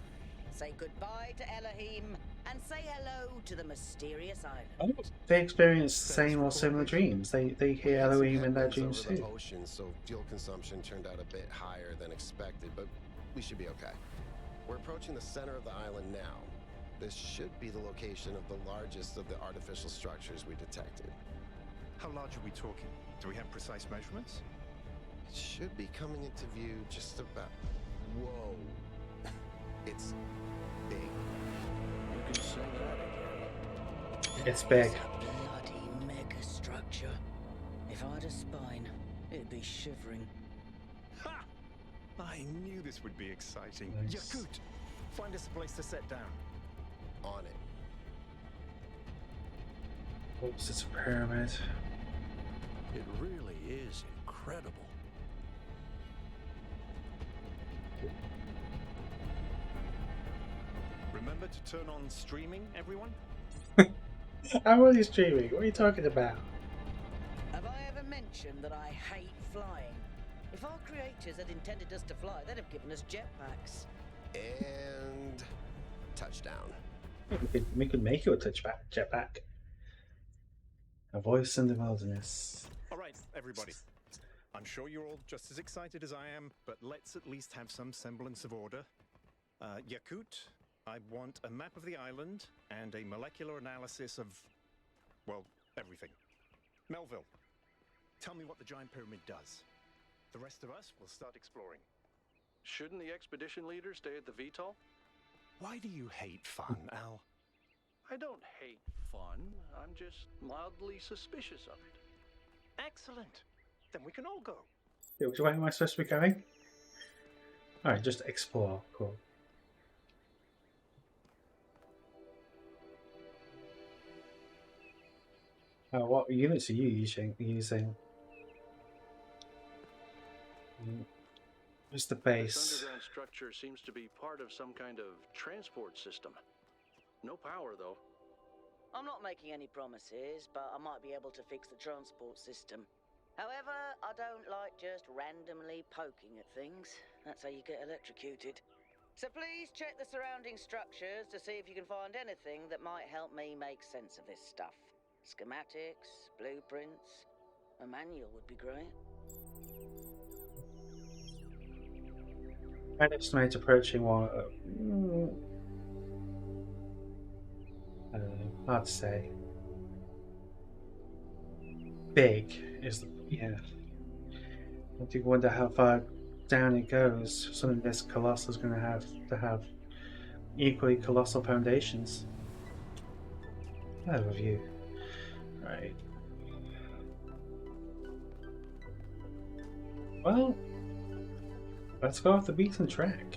Say goodbye to Elohim and say hello to the mysterious island. They experience the same or similar dreams. They hear We had some Elohim in their headwinds dreams over the too. ocean, so fuel consumption turned out a bit higher than expected, but we should be okay. We're approaching the center of the island now. This should be the location of the largest of the artificial structures we detected. How large are we talking? Do we have precise measurements? It should be coming into view just about... Whoa. It's big. You can say that again. It's big. It's a bloody mega structure. If I had a spine, it'd be shivering. Ha! I knew this would be exciting. Nice. Yakut, find us a place to set down. On it. Oops, it's a pyramid. It really is incredible. Remember to turn on streaming, everyone? I'm only streaming. What are you talking about? Have I ever mentioned that I hate flying? If our creators had intended us to fly, they'd have given us jetpacks. And... touchdown. We could make you a jetpack. A voice in the wilderness. All right, everybody. I'm sure you're all just as excited as I am, but let's at least have some semblance of order. Yakut, I want a map of the island and a molecular analysis of, well, everything. Melville, tell me what the giant pyramid does. The rest of us will start exploring. Shouldn't the expedition leader stay at the VTOL? Why do you hate fun, Al? I don't hate fun. I'm just mildly suspicious of it. Excellent. Then we can all go. Which way am I supposed to be going? Alright, just explore. Cool. What units are you using? Where's the This base? underground structure seems to be part of some kind of transport system. No power, though. I'm not making any promises, but I might be able to fix the transport system. However, I don't like just randomly poking at things. That's how you get electrocuted. So please check the surrounding structures to see if you can find anything that might help me make sense of this stuff. Schematics, blueprints, a manual would be great. I'd estimate approaching one. I don't know. Hard to say. Big is the I do wonder how far down it goes. Something this colossal is going to have equally colossal foundations. Overview. Right. Well, let's go off the beaten track.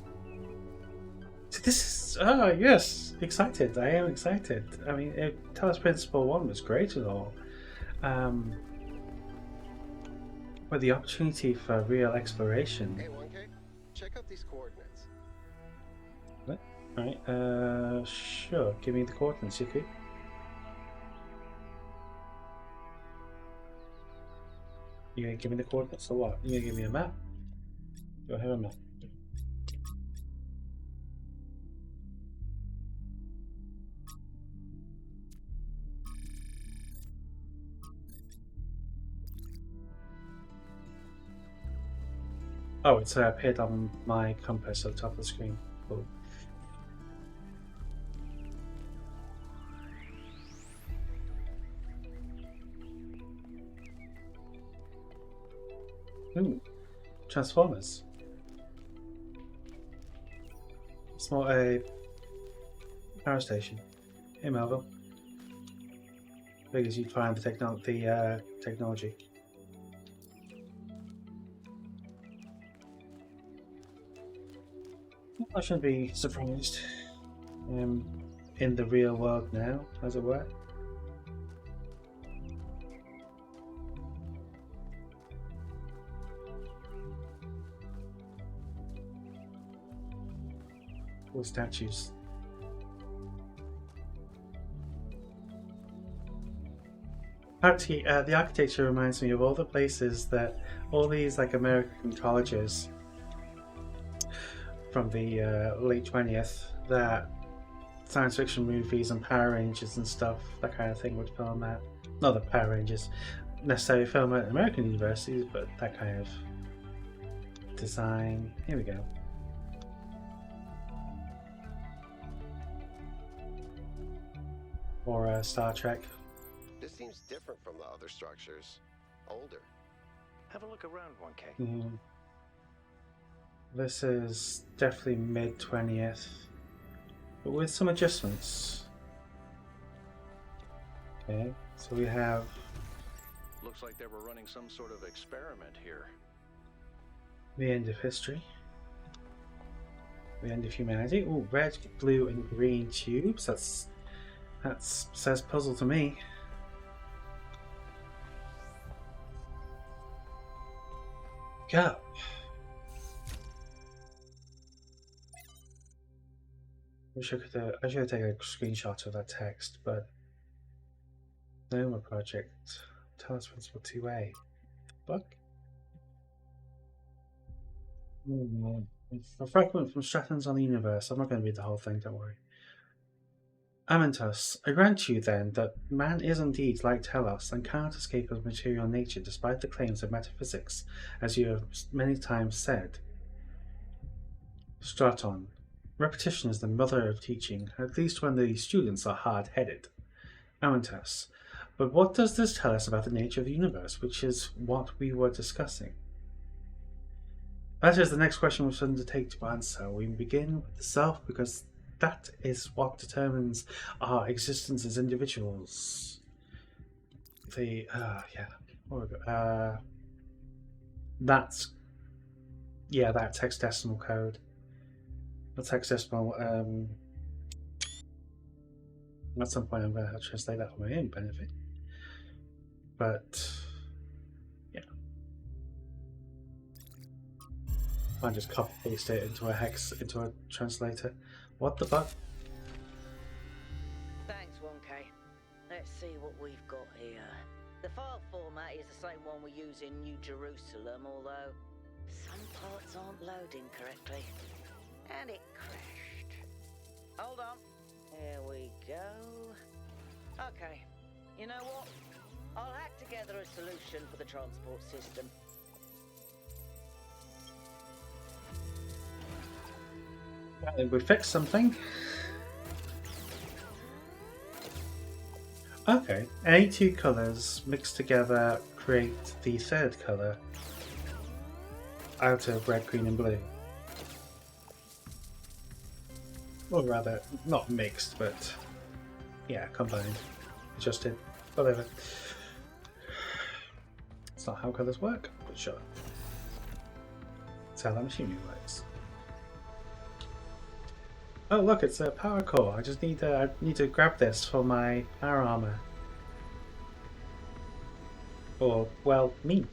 So this is yes, excited. I am excited. I mean, Talos Principle 1 was great and all. But the opportunity for real exploration. Hey, 1K, check out these coordinates. What? Alright, sure. Give me the coordinates, you could. You gonna give me the coordinates or what? You gonna give me a map? Do I have a map? Oh, it's appeared on my compass at the top of the screen. Cool. Ooh, Transformers. Small power station. Hey, Melville. Figures you'd find the technology. I shouldn't be surprised. In the real world now, as it were. All statues. Actually, the architecture reminds me of all the places that all these like American colleges from the late 20th that science fiction movies and Power Rangers and stuff, that kind of thing would film at. Not that Power Rangers necessarily film at American universities, but that kind of design. Here we go. Or Star Trek. This seems different from the other structures. Older. Have a look around, 1K. This is definitely mid-20th, but with some adjustments. Okay, so we have... Looks like they were running some sort of experiment here. The end of history. The end of humanity. Oh, red, blue, and green tubes. That says puzzle to me. Go. I should have taken a screenshot of that text, but Noma Project, Talos Principle II. Fuck. A fragment from Stratton's on the Universe. I'm not going to read the whole thing, don't worry. Amentos, I grant you then that man is indeed like Talos and cannot escape his material nature despite the claims of metaphysics, as you have many times said. Straton, repetition is the mother of teaching, at least when the students are hard-headed. Amentos, but what does this tell us about the nature of the universe, which is what we were discussing? That is the next question we should undertake to answer. We begin with the self because that is what determines our existence as individuals. That's that hexadecimal code. That's hexadecimal. At some point, I'm going to have to translate that for my own benefit. But yeah, I just copy paste it into a translator. What the fuck? Thanks, 1K. Let's see what we've got here. The file format is the same one we use in New Jerusalem, although some parts aren't loading correctly. And it crashed. Hold on. Here we go. Okay. You know what? I'll hack together a solution for the transport system. I think we fixed something. Okay, any two colours mixed together create the third colour out of red, green and blue. Or rather, not mixed, but yeah, combined, adjusted, whatever. It's not how colours work, but sure. That's how that machinery works. Oh look, it's a power core. I just need to grab this for my power armor. Or, well, me.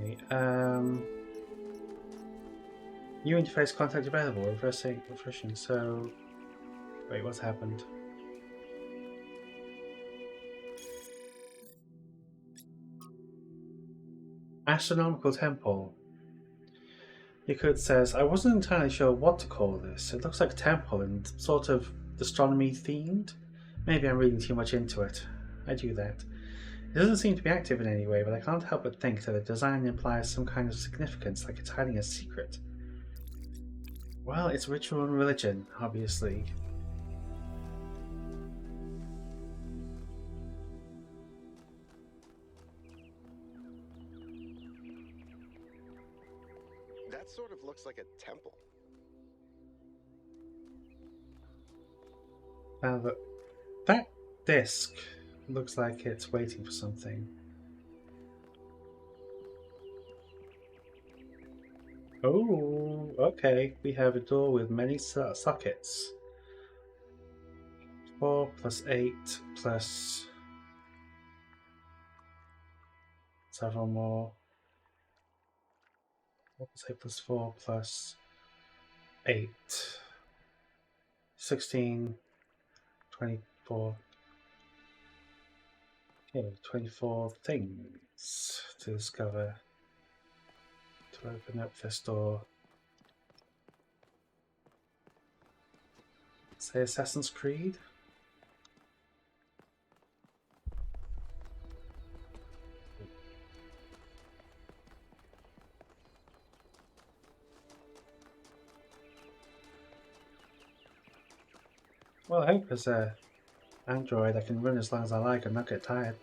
Okay, new interface contact available, refreshing, so... Wait, what's happened? Astronomical temple. Yakut says, I wasn't entirely sure what to call this. It looks like a temple and sort of astronomy themed. Maybe I'm reading too much into it. I do that. It doesn't seem to be active in any way, but I can't help but think that the design implies some kind of significance, like it's hiding a secret. Well, it's ritual and religion, obviously. That sort of looks like a temple. Now, that disc looks like it's waiting for something. Oh, okay. We have a door with many sockets. 4 plus 8 plus several more. 4 plus 8 plus 4 plus 8. 16, 24. Okay, 24 things to discover. To open up this door. Say Assassin's Creed. Well, I hope as a Android I can run as long as I like and not get tired.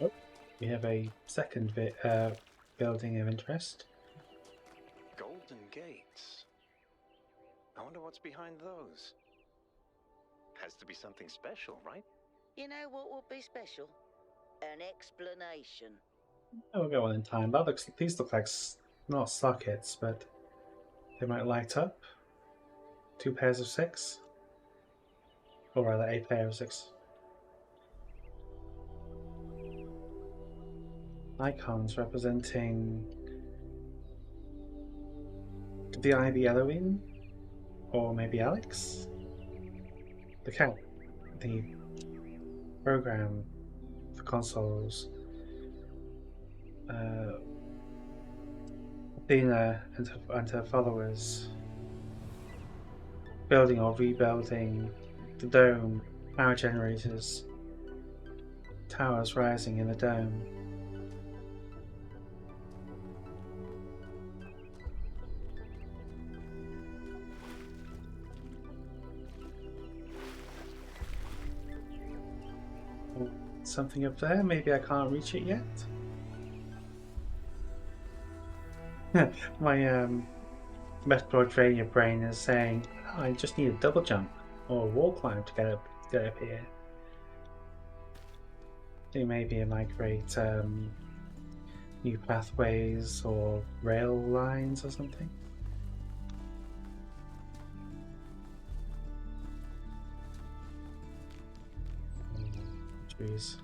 Oh, we have a second building of interest. Golden gates. I wonder what's behind those. Has to be something special, right? You know what would be special? An explanation. Oh, we'll get one in time. These look like not sockets, but they might light up. 2 pairs of 6, or rather a pair of 6. Icons representing. Could the eye be Eloine? Or maybe Alex? The cat. The program for consoles. Athena and her followers building or rebuilding the dome, power generators, towers rising in the dome. Something up there, maybe I can't reach it yet. My Metroidvania brain is saying, oh, I just need a double jump or a wall climb to get up here. It maybe migrate new pathways or rail lines or something. Trees.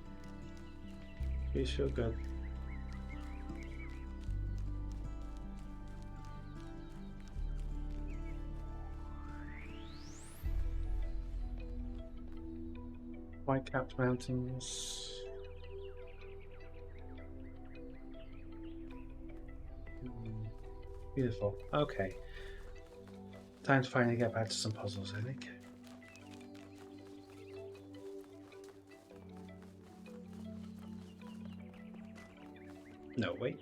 Trees feel good. White-capped mountains. Beautiful. Okay. Time to finally get back to some puzzles, I think. No, wait.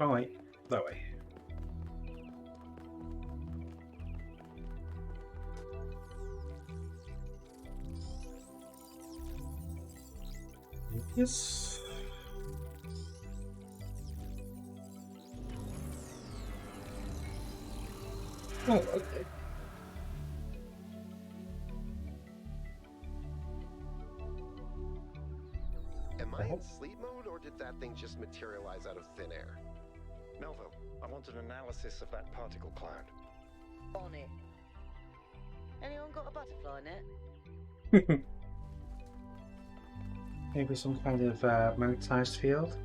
Oh, wait. That way. Yes. Oh, okay. Am I in sleep mode, or did that thing just materialize out of thin air? Melville, I want an analysis of that particle cloud. On it. Anyone got a butterfly net? Maybe some kind of magnetized field.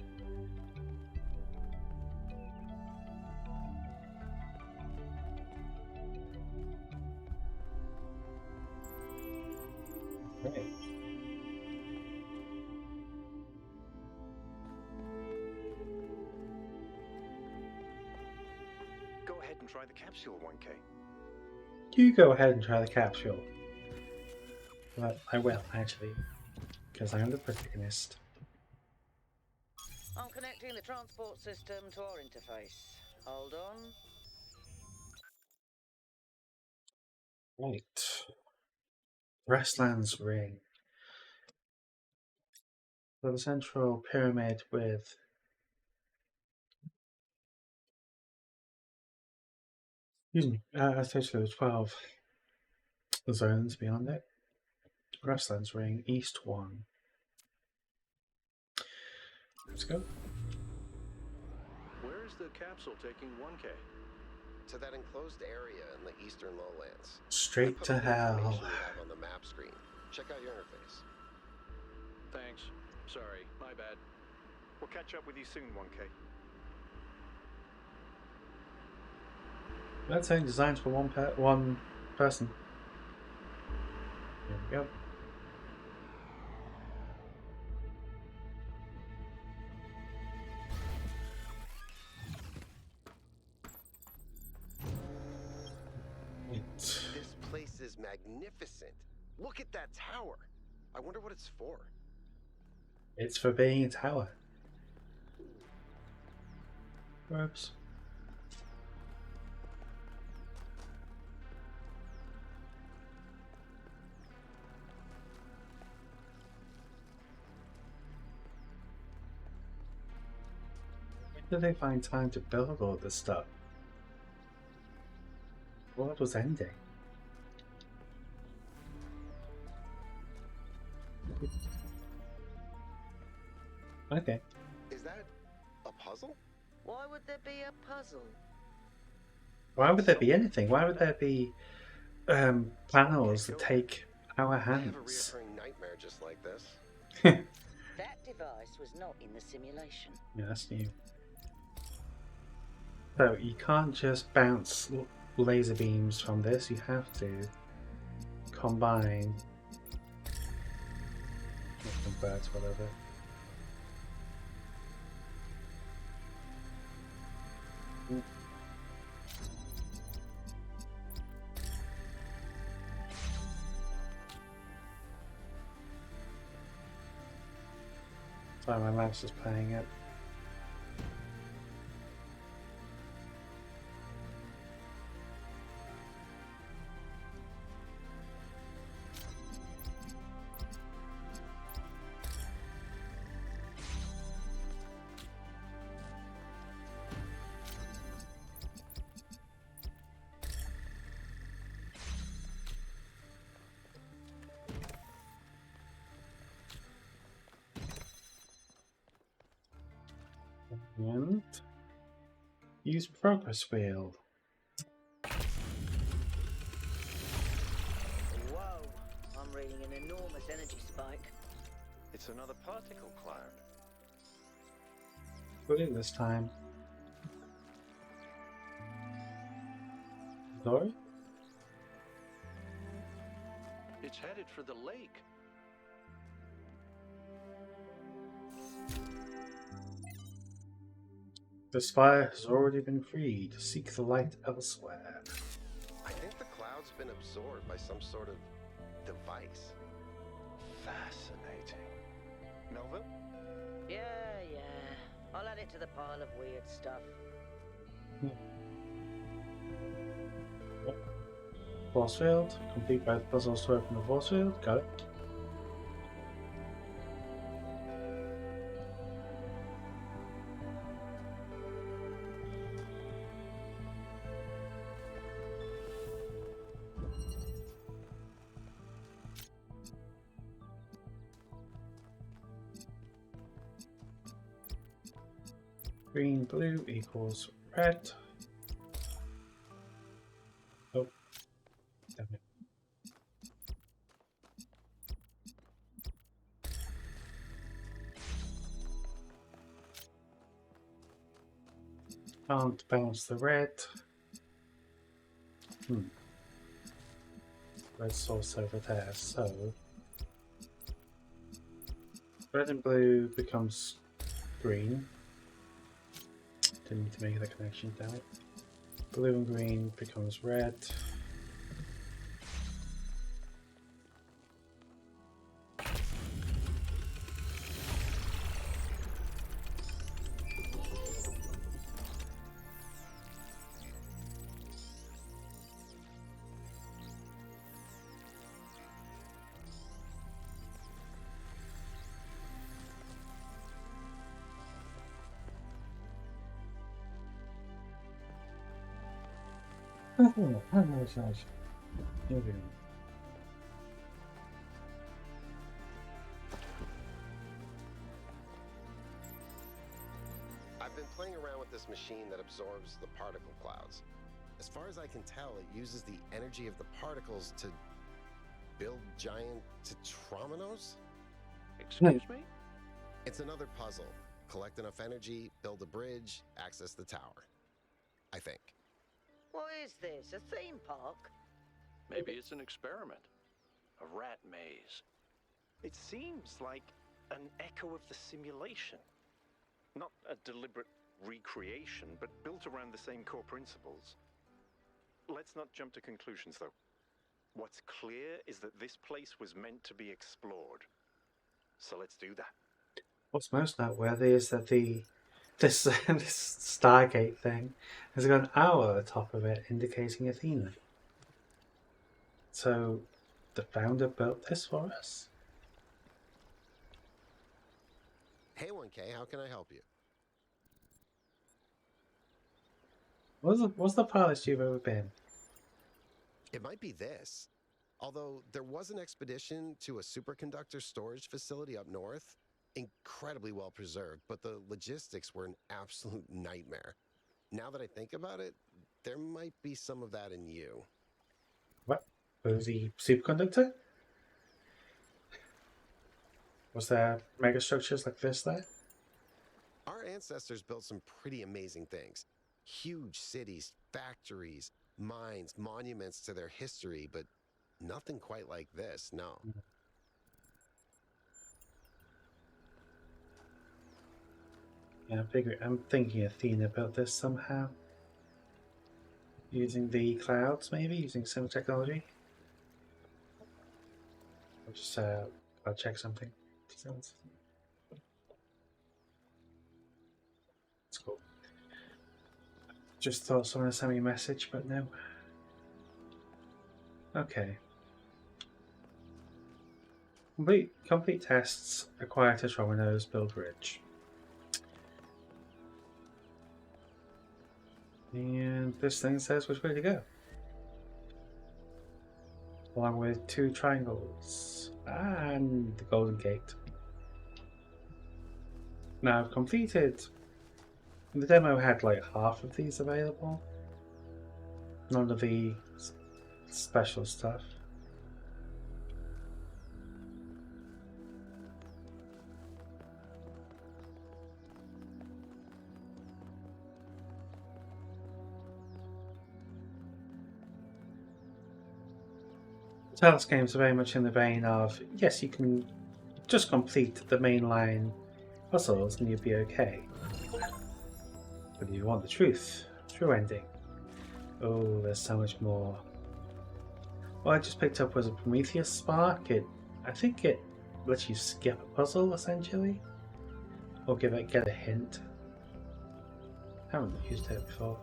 Right. Go ahead and try the capsule, 1K. You go ahead and try the capsule. Well, I will, actually, because I'm the protagonist. I'm connecting the transport system to our interface. Hold on. Right. Grasslands Ring. So the central pyramid with a total of 12 zones beyond it. Grasslands Ring, East 1. Let's go. Where is the capsule taking 1K? To that enclosed area in the eastern lowlands. Straight to hell. Information you have on the map screen. Check out your interface. Thanks. Sorry, my bad. We'll catch up with you soon, 1K. That's saying designed for one person. There we go. This place is magnificent. Look at that tower. I wonder what it's for. It's for being a tower. Oops. Where did they find time to build all this stuff? The world was ending. Okay. Is that a puzzle? Why would there be a puzzle? Why would there be anything? Why would there be panels that take our I have a hands? reoccurring nightmare just like this. That device was not in the simulation. Yeah, that's new. So you can't just bounce laser beams from this, you have to combine or convert, whatever. Sorry, my mouse is playing it. And use progress wheel. Whoa, I'm reading an enormous energy spike. It's another particle cloud. Put it this time. Sorry? It's headed for the lake. The spire has already been freed. Seek the light elsewhere. I think the cloud's been absorbed by some sort of device. Fascinating. Nova? Yeah. I'll add it to the pile of weird stuff. Force field. Complete both puzzles to open the force field. Got it. Green, blue equals red. Oh, damn it. Can't bounce the red. Red source over there, so red and blue becomes green. Didn't need to make that connection, damn it. blue and green becomes red. I've been playing around with this machine that absorbs the particle clouds. As far as I can tell, it uses the energy of the particles to build giant tetrominos? Excuse me? It's another puzzle. Collect enough energy, build a bridge, access the tower. I think. What is this, a theme park? Maybe it's an experiment. A rat maze. It seems like an echo of the simulation. Not a deliberate recreation, but built around the same core principles. Let's not jump to conclusions, though. What's clear is that this place was meant to be explored. So let's do that. What's most noteworthy is that this Stargate thing has got an hour at the top of it indicating Athena. So the founder built this for us? Hey 1K, how can I help you? What's the farthest you've ever been? It might be this. Although there was an expedition to a superconductor storage facility up north, incredibly well preserved, but the logistics were an absolute nightmare. Now that I think about it, there might be some of that in you. What? Was the superconductor? Was there megastructures like this there? Our ancestors built some pretty amazing things. Huge cities, factories, mines, monuments to their history, but nothing quite like this, no. Yeah, I'm thinking Athena built this somehow. Using the clouds, maybe? Using some technology? I'll just, I'll check something. It's cool. Just thought someone sent me a message, but no. Okay. Complete tests, acquire tetrominos, build bridge. And this thing says which way to go. Along with 2 triangles and the golden gate. Now I've completed. The demo had like half of these available. None of the special stuff. Talos games are very much in the vein of, yes, you can just complete the mainline puzzles and you'll be okay. But if you want the true ending, oh, there's so much more. What I just picked up was a Prometheus Spark. I think it lets you skip a puzzle, essentially. Or get a hint. I haven't used it before.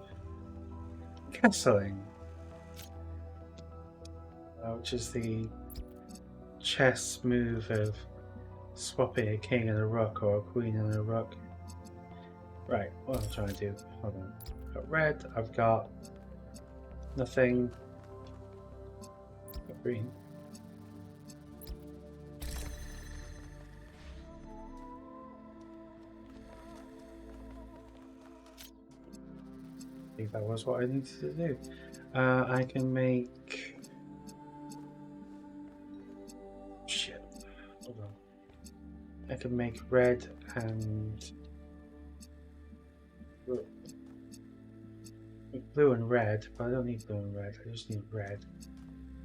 Castling. Which is the chess move of swapping a king and a rook or a queen and a rook. Right, what am I trying to do? Hold on. I've got red, I've got nothing. I've got green. I think that was what I needed to do. I can make... Shit. Hold on. I can make red and... blue and red, but I don't need blue and red, I just need red.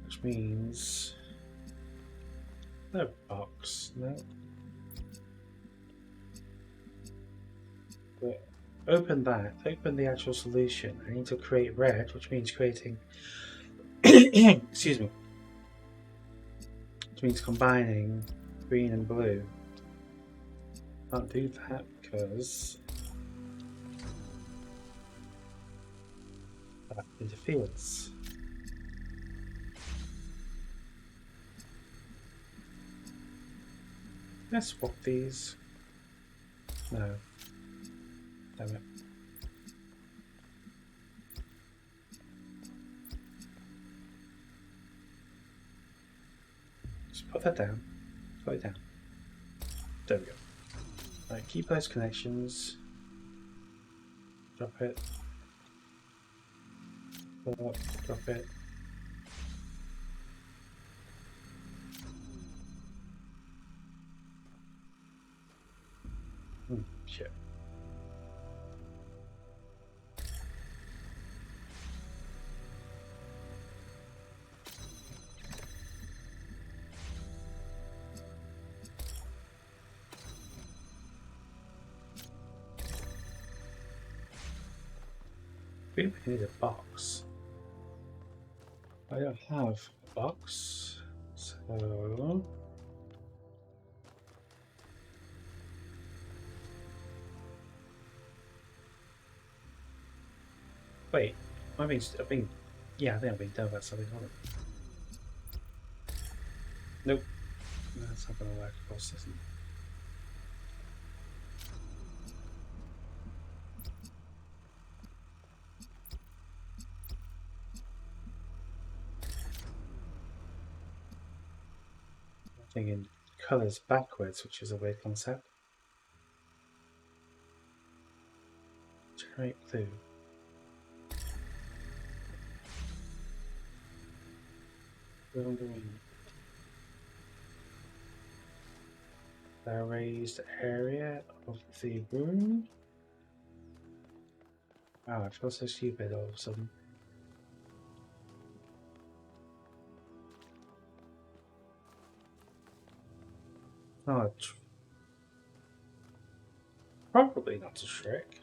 Which means... no box, no. But open that, open the actual solution. I need to create red, which means creating excuse me. Which means combining green and blue. Can't do that because that interferes. Let's swap these. No. Damn it. Just put that down. Put it down. There we go. Right, keep those connections. Drop it. Drop it. Shit. We need a box. I don't have a box, so wait. I've been, yeah, I think I've been done about something. Hold on. Nope, that's not gonna work. Of course, isn't it? Thinking colors backwards, which is a weird concept. Generate blue. Blue and green. The raised area of the room. Wow, I feel so stupid all of a sudden. Oh, probably not a trick.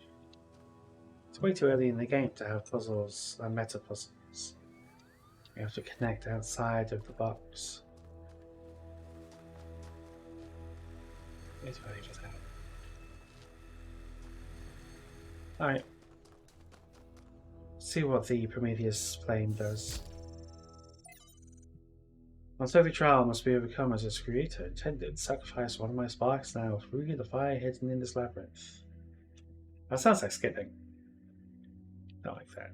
It's way too early in the game to have puzzles and meta puzzles. You have to connect outside of the box. Way too early for that. Alright. See what the Prometheus flame does. Once every trial must be overcome as its creator intended, sacrifice one of my sparks now through the fire hidden in this labyrinth. That sounds like skipping. Not like that.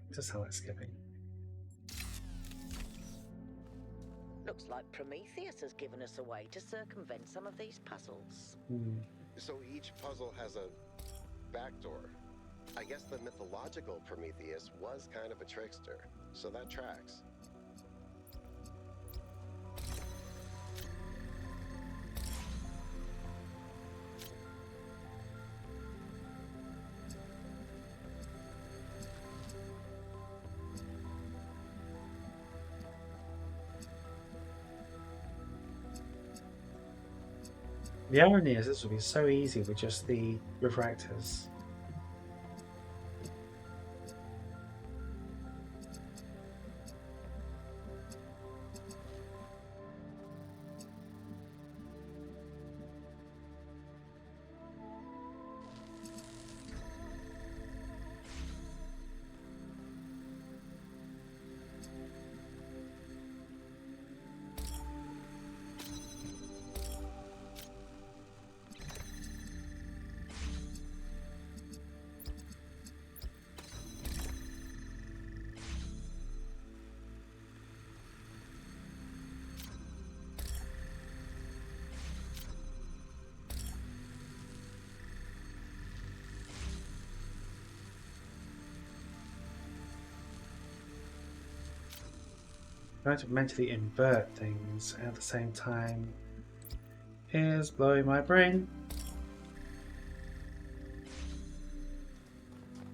It does sound like skipping. Looks like Prometheus has given us a way to circumvent some of these puzzles. So each puzzle has a backdoor. I guess the mythological Prometheus was kind of a trickster, so that tracks. The irony is this would be so easy with just the refractors. Trying to mentally invert things at the same time is blowing my brain.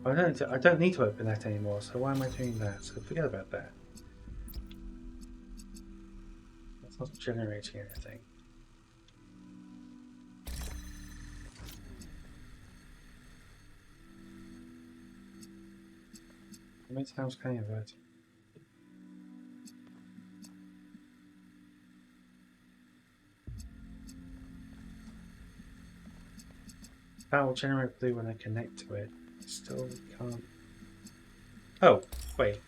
I don't need to open that anymore, so why am I doing that? So forget about that. That's not generating anything. Many times can you avert? That will generate blue when I connect to it. Still can't. Oh, wait.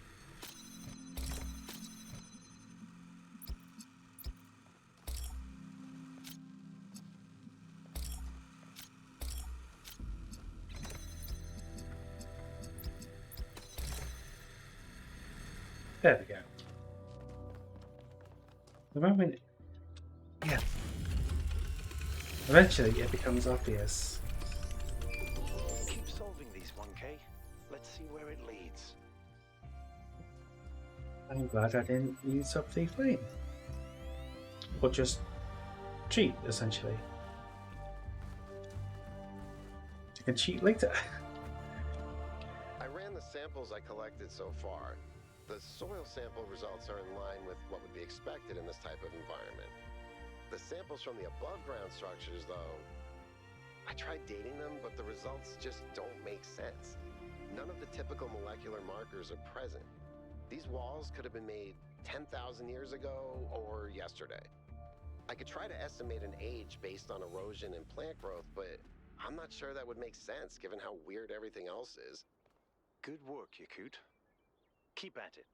There we go. The moment. Yeah. Eventually it becomes obvious. Keep solving these, 1K. Let's see where it leads. I'm glad I didn't use up the flame. Or just cheat, essentially. You can cheat later. I ran the samples I collected so far. The soil sample results are in line with what would be expected in this type of environment. The samples from the above-ground structures, though, I tried dating them, but the results just don't make sense. None of the typical molecular markers are present. These walls could have been made 10,000 years ago or yesterday. I could try to estimate an age based on erosion and plant growth, but I'm not sure that would make sense given how weird everything else is. Good work, Yakut. Keep at it.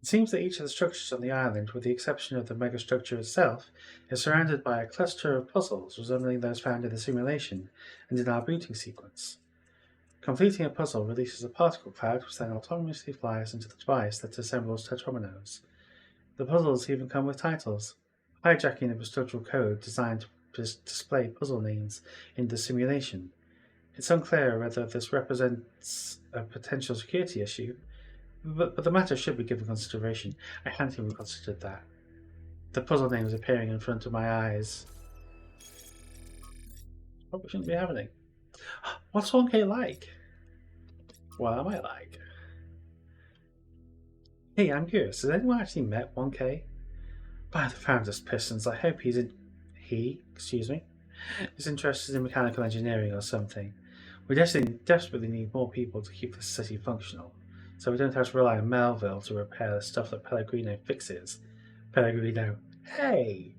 It seems that each of the structures on the island, with the exception of the megastructure itself, is surrounded by a cluster of puzzles resembling those found in the simulation and in our booting sequence. Completing a puzzle releases a particle cloud which then autonomously flies into the device that assembles tetrominoes. The puzzles even come with titles, hijacking the procedural code designed to display puzzle names in the simulation. It's unclear whether this represents a potential security issue, but the matter should be given consideration. I hadn't even considered that. The puzzle names appearing in front of my eyes. Probably shouldn't be happening. What's 1K like? What am I like? Hey, I'm curious, has anyone actually met 1K? By the founder's pistons, I hope is interested in mechanical engineering or something. We desperately need more people to keep this city functional, so we don't have to rely on Melville to repair the stuff that Pellegrino fixes. Pellegrino, hey!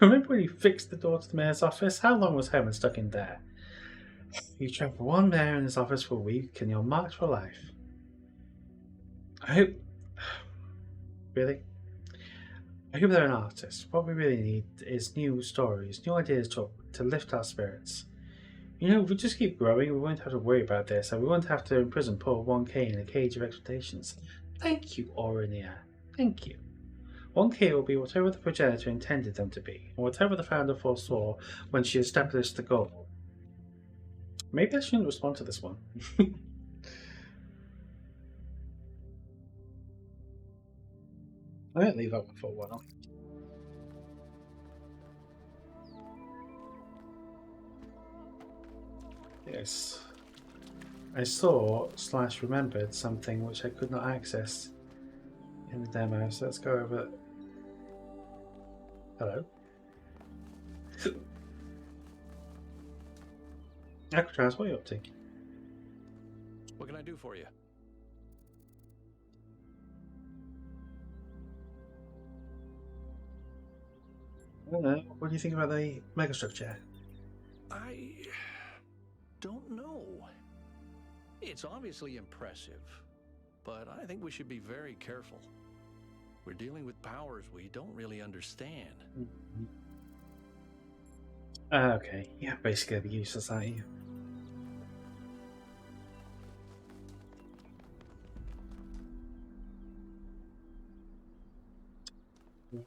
Remember when you fixed the door to the mayor's office? How long was Herman stuck in there? You trap one mayor in his office for a week and you're marked for life. I hope... Really? I hope they're an artist. What we really need is new stories, new ideas to lift our spirits. You know, if we just keep growing, we won't have to worry about this, and we won't have to imprison poor 1K in a cage of expectations. Thank you, Aurinia. Thank you. 1K will be whatever the progenitor intended them to be, and whatever the founder foresaw when she established the goal. Maybe I shouldn't respond to this one. I might leave that one for a while. Yes. I saw/remembered something which I could not access in the demo, so let's go over. Hello? Alcatraz, what are you up to? What can I do for you? I don't know. What do you think about the megastructure? I don't know. It's obviously impressive, but I think we should be very careful. We're dealing with powers we don't really understand. Okay, yeah, basically the useless, aren't you?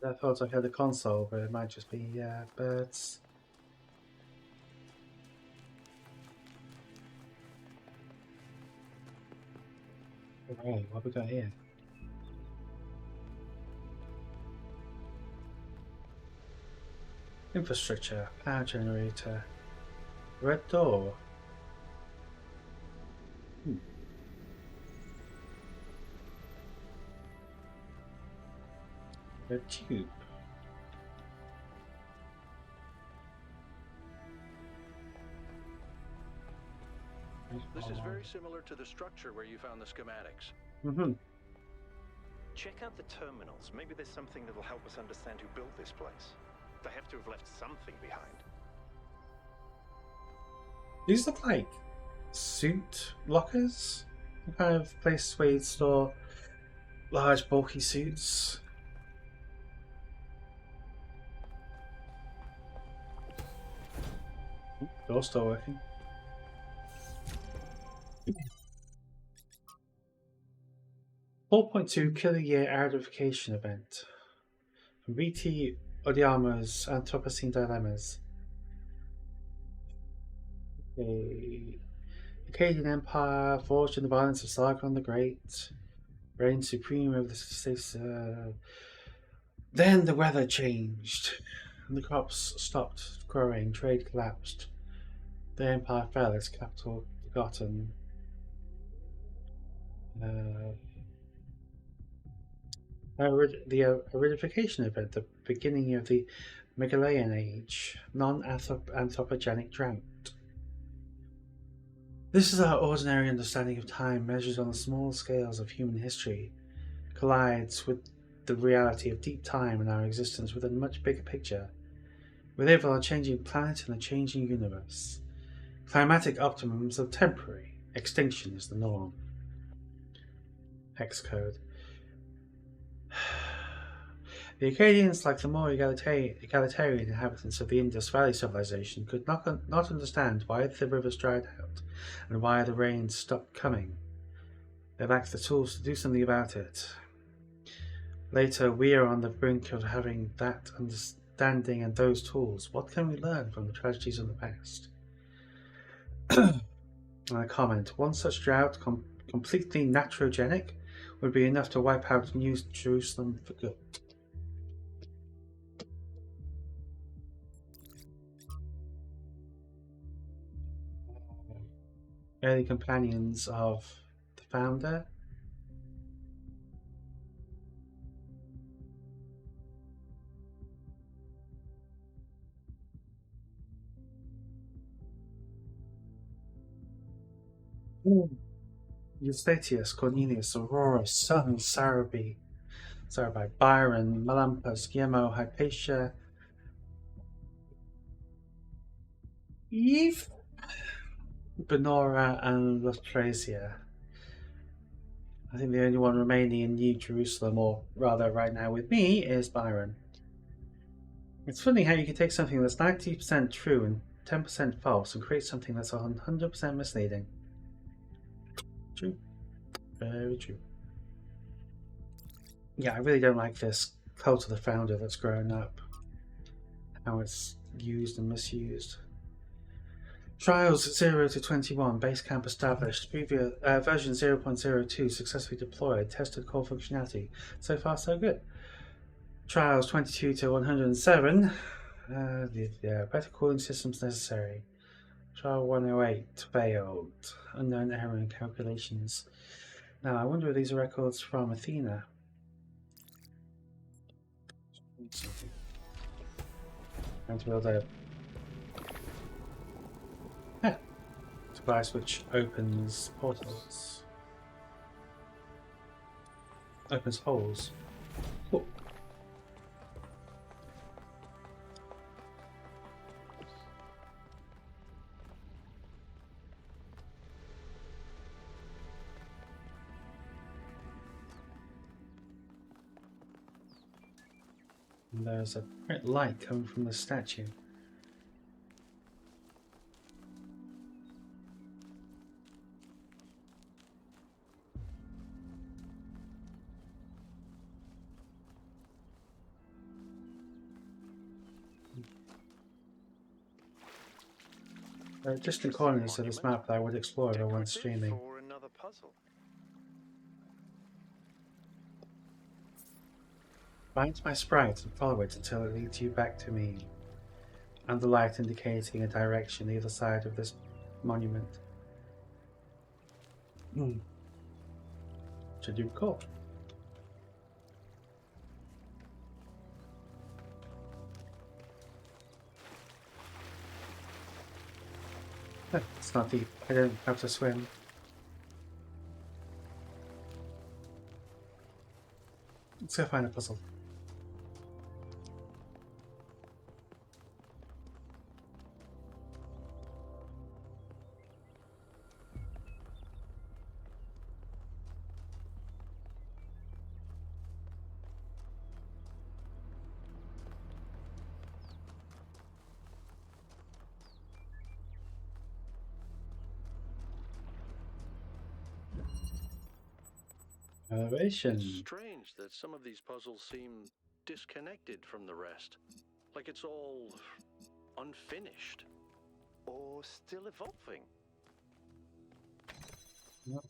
I thought I had a console, but it might just be birds. Alright, what have we got here? Infrastructure, power generator, red door. A tube. This is very similar to the structure where you found the schematics. Mm-hmm. Check out the terminals. Maybe there's something that'll help us understand who built this place. They have to have left something behind. These look like suit lockers. The kind of place where you'd store large, bulky suits. Door's still working. .2 Killer Year Aridification Event from BT Odiyama's Anthropocene Dilemmas. The Akkadian Empire forged in the violence of Sargon the Great, reigned supreme over the states. Then the weather changed, and the crops stopped growing, trade collapsed. The empire fell, its capital forgotten. The aridification event, the beginning of the Megalayan Age, non-anthropogenic drought. This is our ordinary understanding of time, measured on the small scales of human history, collides with the reality of deep time and our existence with a much bigger picture. We live on a changing planet and a changing universe. Climatic optimums are temporary. Extinction is the norm. Hex code. The Akkadians, like the more egalitarian inhabitants of the Indus Valley civilization, could not understand why the rivers dried out and why the rains stopped coming. They lacked the tools to do something about it. Later, we are on the brink of having that understanding and those tools. What can we learn from the tragedies of the past? And a comment. One such drought, completely naturogenic, would be enough to wipe out New Jerusalem for good. Early companions of the founder. Eustathius, Cornelius, Aurora, Sun, Sarabi, Byron, Melampus, Guillermo, Hypatia, Eve, Benora, and Lustrasia. I think the only one remaining in New Jerusalem, or rather right now with me, is Byron. It's funny how you can take something that's 90% true and 10% false and create something that's 100% misleading. True. Very true. Yeah, I really don't like this cult of the founder that's grown up. How it's used and misused. Trials 0 to 21, base camp established, previous version 0.02 successfully deployed, tested core functionality. So far, so good. Trials 22 to 107, better cooling systems necessary. Trial 108 failed, unknown error in calculations. Now, I wonder if these are records from Athena. And to build a device which opens portals. Opens holes. Cool. And there's a bright light coming from the statue. There are distant corners of this map that I would explore if I went streaming. For another puzzle. Find my sprite and follow it until it leads you back to me. And the light indicating a direction either side of this monument. Should you recall? It's not deep. I don't have to swim. Let's go find a puzzle. Elevation. It's strange that some of these puzzles seem disconnected from the rest. Like it's all unfinished. Or still evolving. Yep.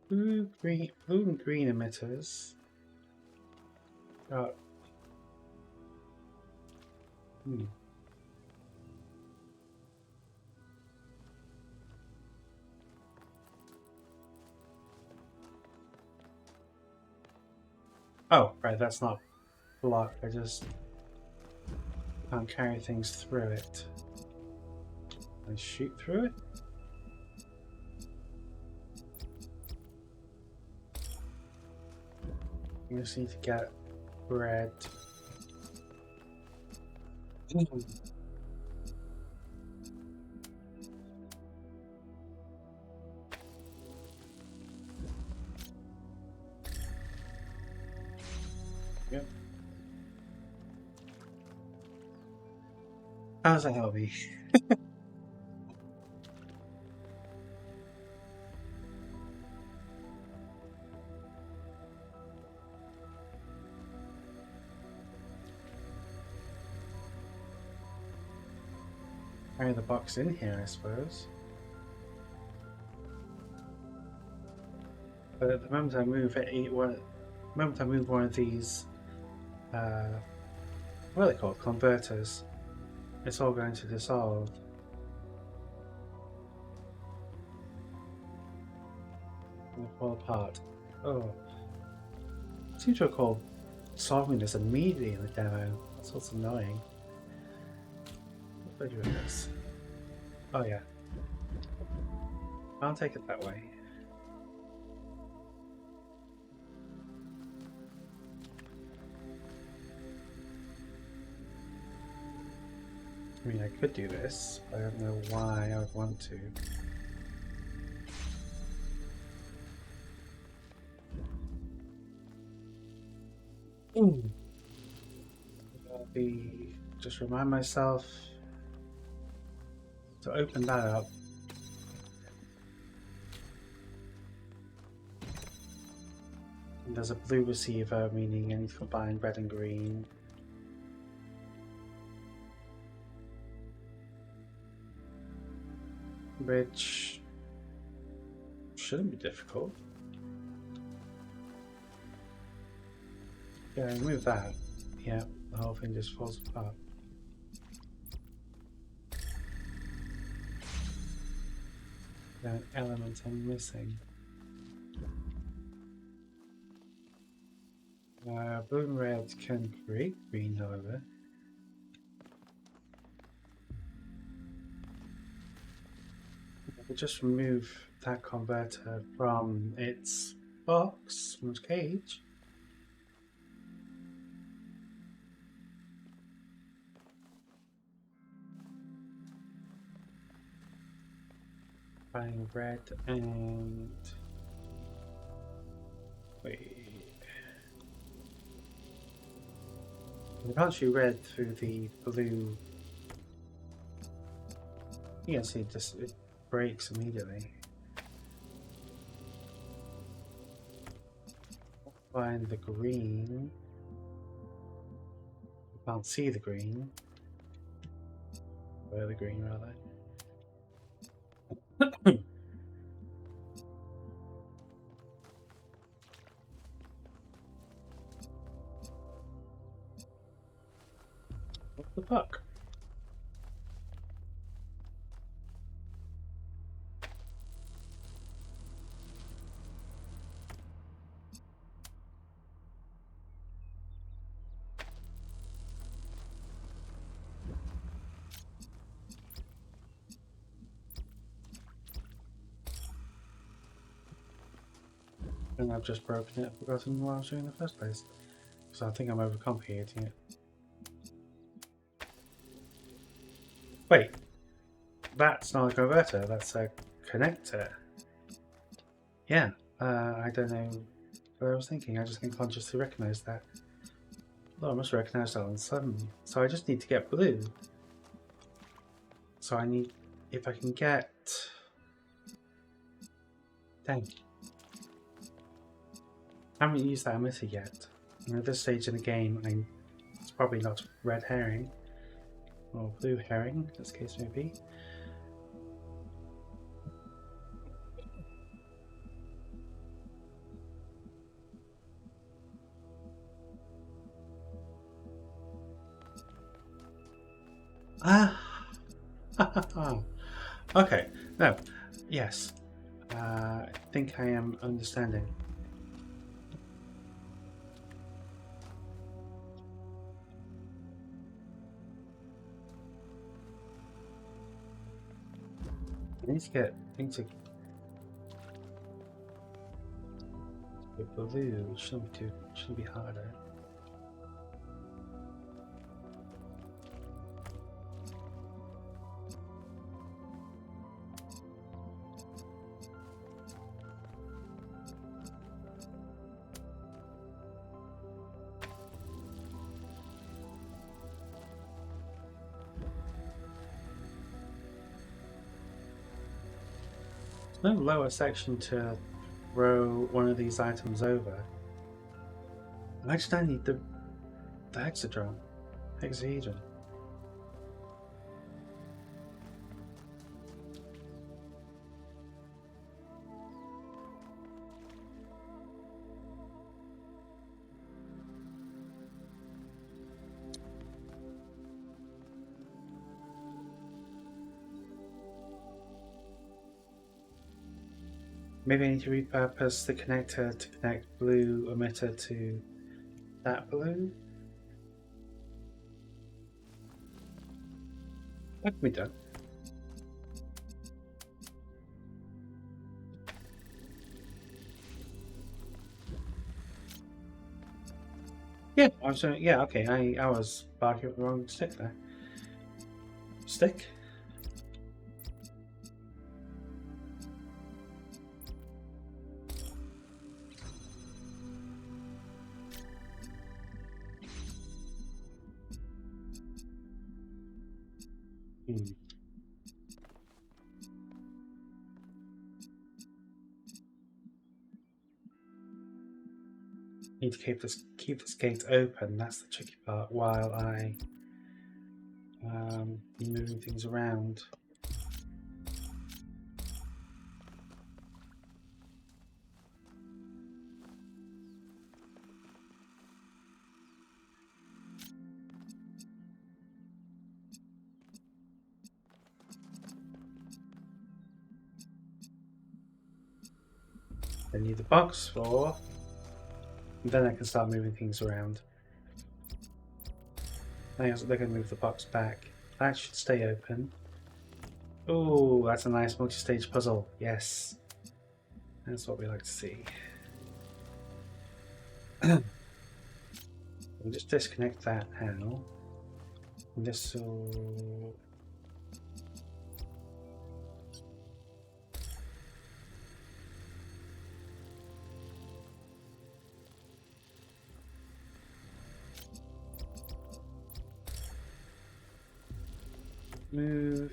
Blue and green emitters. Oh, right, that's not block. I just can't carry things through it. I shoot through it? You just need to get bread. Yep. How's that help me? Carry the box in here, I suppose. But at the moment I move one of these, what are they called? Converters. It's all going to dissolve. And fall apart. Oh. I seem to recall solving this immediately in the demo. That's what's annoying. What do I do with this? Oh yeah. I'll take it that way. I mean, I could do this, but I don't know why I would want to. Just remind myself to open that up. And there's a blue receiver, meaning I need to combine red and green. Which shouldn't be difficult. Yeah, remove that. Yeah, the whole thing just falls apart. An element I'm missing. Blue and red can create green, however. We'll just remove that converter from its box, from its cage. Buying red and wait. You can't shoot red through the blue. You can see it breaks immediately. Find the green. You can't see the green. Where the green rather. What the fuck? And I've just broken it, forgotten what I was doing in the first place. So I think I'm overcomplicating it. Wait, that's not a converter, that's a connector. Yeah, I don't know what I was thinking, I just unconsciously recognised that. Oh, I must recognise that on suddenly. So I just need to get blue. So I need, if I can get... Dang. I haven't used that emitter yet. And at this stage in the game, it's probably not red herring. Or blue herring, as the case may be. Ah! Okay, no, yes. I think I am understanding. I need to get blue. It shouldn't be harder. There's no lower section to throw one of these items over. I just don't need the hexadron. Hexahedron. Maybe I need to repurpose the connector to connect blue emitter to that blue. That can be done. Yeah, yeah, okay. I was barking with the wrong stick there. Stick? Need to keep this gate open. That's the tricky part. While I moving things around. I need the box for. And then I can start moving things around. They're going to move the box back. That should stay open. Oh, that's a nice multi-stage puzzle. Yes. That's what we like to see. We'll just disconnect that now. This will... Move.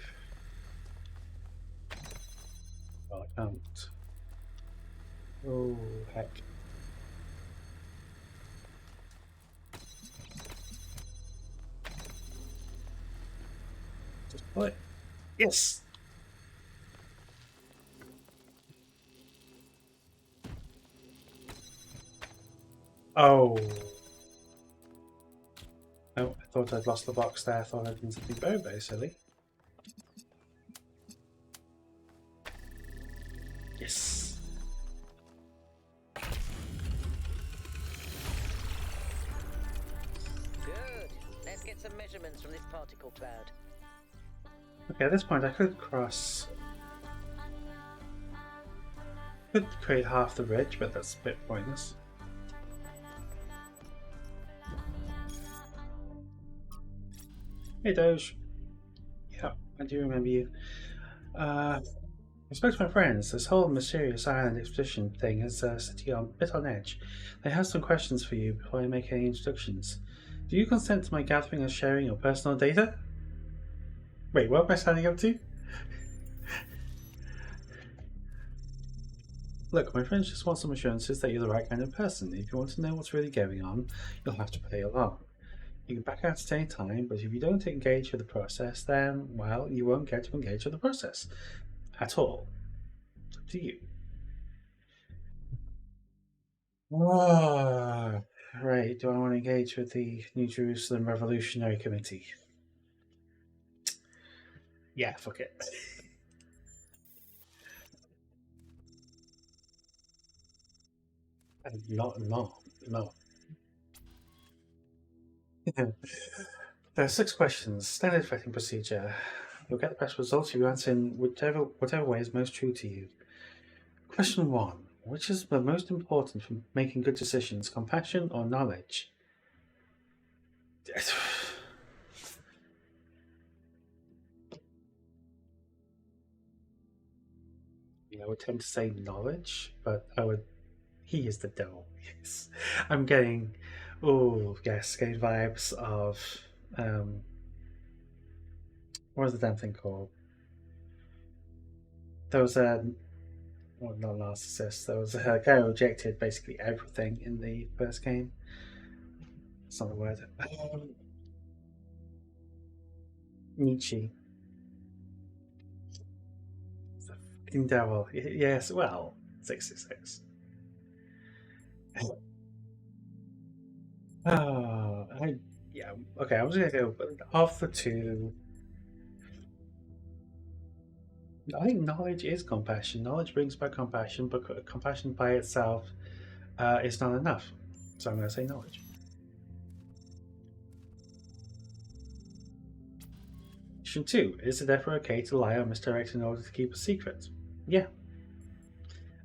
Well, I can't. Oh, heck. Just pull it. Yes! Oh. Oh, I thought I'd lost the box there. I thought I'd done something very, very silly. Yes. Good. Let's get some measurements from this particle cloud. Okay, at this point I could cross Could create half the ridge, but that's a bit pointless. Hey Doge. Yeah, I do remember you. I spoke to my friends. This whole mysterious island expedition thing has set you a bit on edge. I have some questions for you before I make any introductions. Do you consent to my gathering and sharing your personal data? Wait, what am I standing up to? Look, my friends just want some assurances that you're the right kind of person. If you want to know what's really going on, you'll have to play along. You can back out at any time, but if you don't engage with the process, then, well, you won't get to engage with the process. At all. It's up to you. Ah, right, do I want to engage with the New Jerusalem Revolutionary Committee? Yeah, fuck it. No. There are 6 questions, standard vetting procedure. You'll get the best results if you answer in whatever way is most true to you. Question 1. Which is the most important for making good decisions, compassion or knowledge? I would tend to say knowledge, but he is the devil. Yes. I'm getting getting vibes of what was the damn thing called? There was a not narcissist. There was a guy who rejected basically everything in the first game. It's not the word. Nietzsche. It's the fucking devil. Yes, well, 666. Okay, I was gonna go of the two. I think knowledge is compassion. Knowledge brings about compassion, but compassion by itself is not enough. So I'm going to say knowledge. Question 2. Is it ever okay to lie or misdirect in order to keep a secret? Yeah.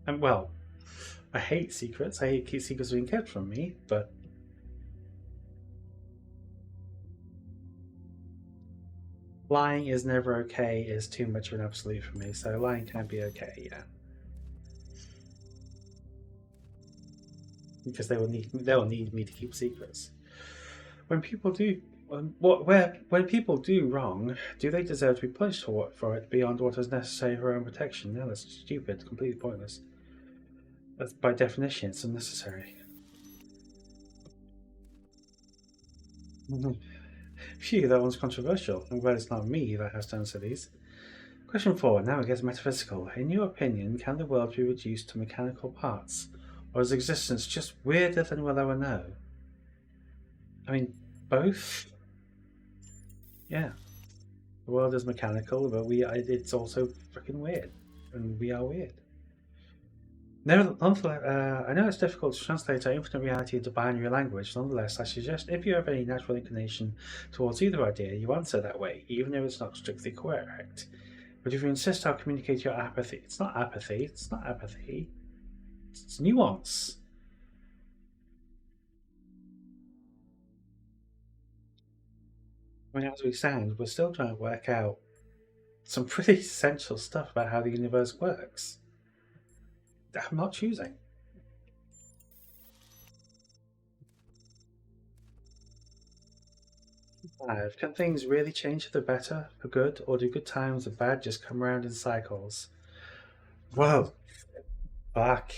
And well, I hate secrets. I hate secrets being kept from me, but lying is never okay is too much of an absolute for me, so lying can be okay, yeah. Because they will need me to keep secrets. When people do when people do wrong, do they deserve to be punished for it beyond what is necessary for their own protection? No, that's stupid, completely pointless. That's by definition, it's unnecessary. Phew, that one's controversial. I'm glad it's not me that has to answer these. Question 4. Now it gets metaphysical. In your opinion, can the world be reduced to mechanical parts? Or is existence just weirder than we'll ever know? I mean, both? Yeah. The world is mechanical, but it's also freaking weird. And we are weird. Nonetheless, I know it's difficult to translate our infinite reality into binary language. Nonetheless, I suggest if you have any natural inclination towards either idea, you answer that way, even if it's not strictly correct. But if you insist, I'll communicate your apathy. It's not apathy. It's not apathy. It's nuance. I mean, as we stand, we're still trying to work out some pretty essential stuff about how the universe works. I'm not choosing. 5. Can things really change for the better, for good, or do good times and bad just come around in cycles? Well, fuck.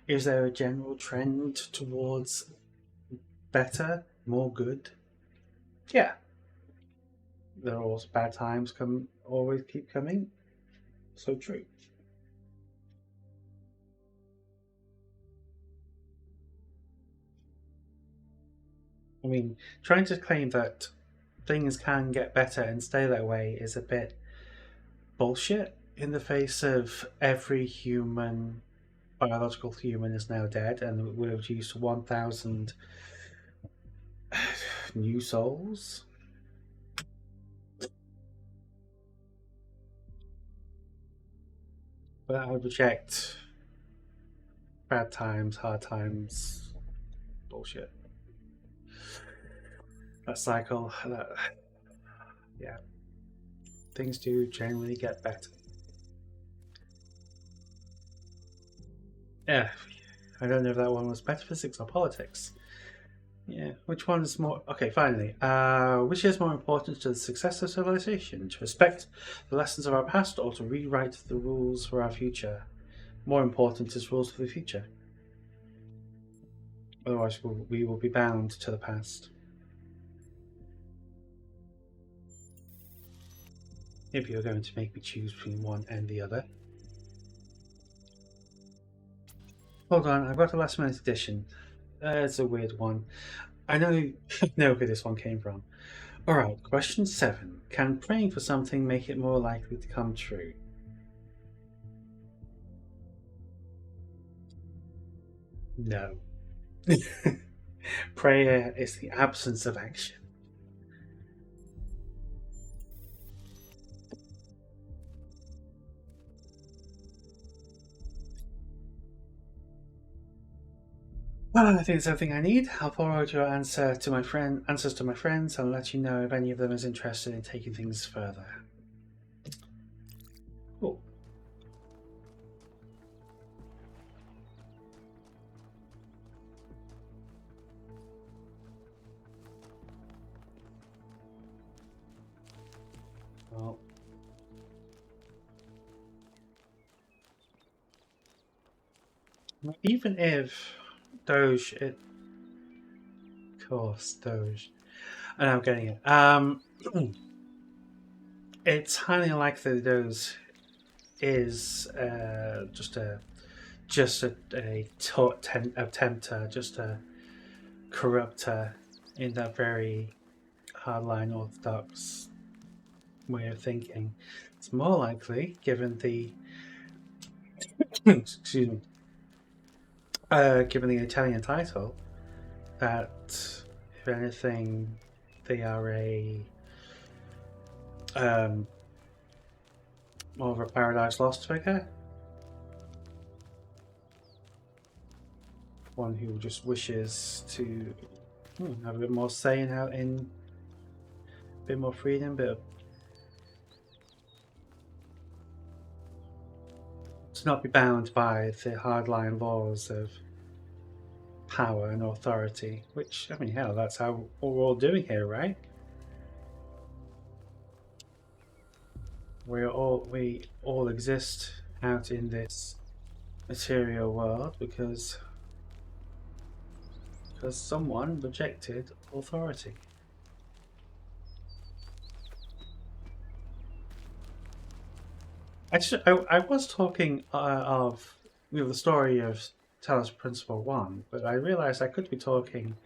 Is there a general trend towards better, more good? Yeah. There are also bad times always keep coming. So true. I mean, trying to claim that things can get better and stay that way is a bit bullshit in the face of every biological human is now dead, and we're reduced to 1,000 new souls. But I reject bad times, hard times, bullshit. That cycle, yeah. Things do generally get better. Yeah, I don't know if that one was metaphysics or politics. Yeah, which one is more... Okay, finally. Which is more important to the success of civilization? To respect the lessons of our past or to rewrite the rules for our future? More important is rules for the future. Otherwise, we will be bound to the past. If you're going to make me choose between one and the other. Hold on, I've got a last minute edition. It's a weird one. I know where this one came from. Alright, question 7. Can praying for something make it more likely to come true? No. Prayer is the absence of action. Well, I think it's everything I need. I'll forward your answers to my friends and let you know if any of them is interested in taking things further. Cool. Well, even if Doge, of course, Doge. And I'm getting it. It's highly unlikely that Doge is just a tempter, just a corrupter in that very hardline orthodox way of thinking. It's more likely, given the excuse me, given the Italian title, that if anything, they are more of a Paradise Lost figure. One who just wishes to have a bit more say in a bit more freedom, but to not be bound by the hardline laws of power and authority. Which, I mean, hell, that's how we're all doing here, right? We all exist out in this material world because someone rejected authority. Actually, I was talking of the story of Talos Principle I, but I realised I could be talking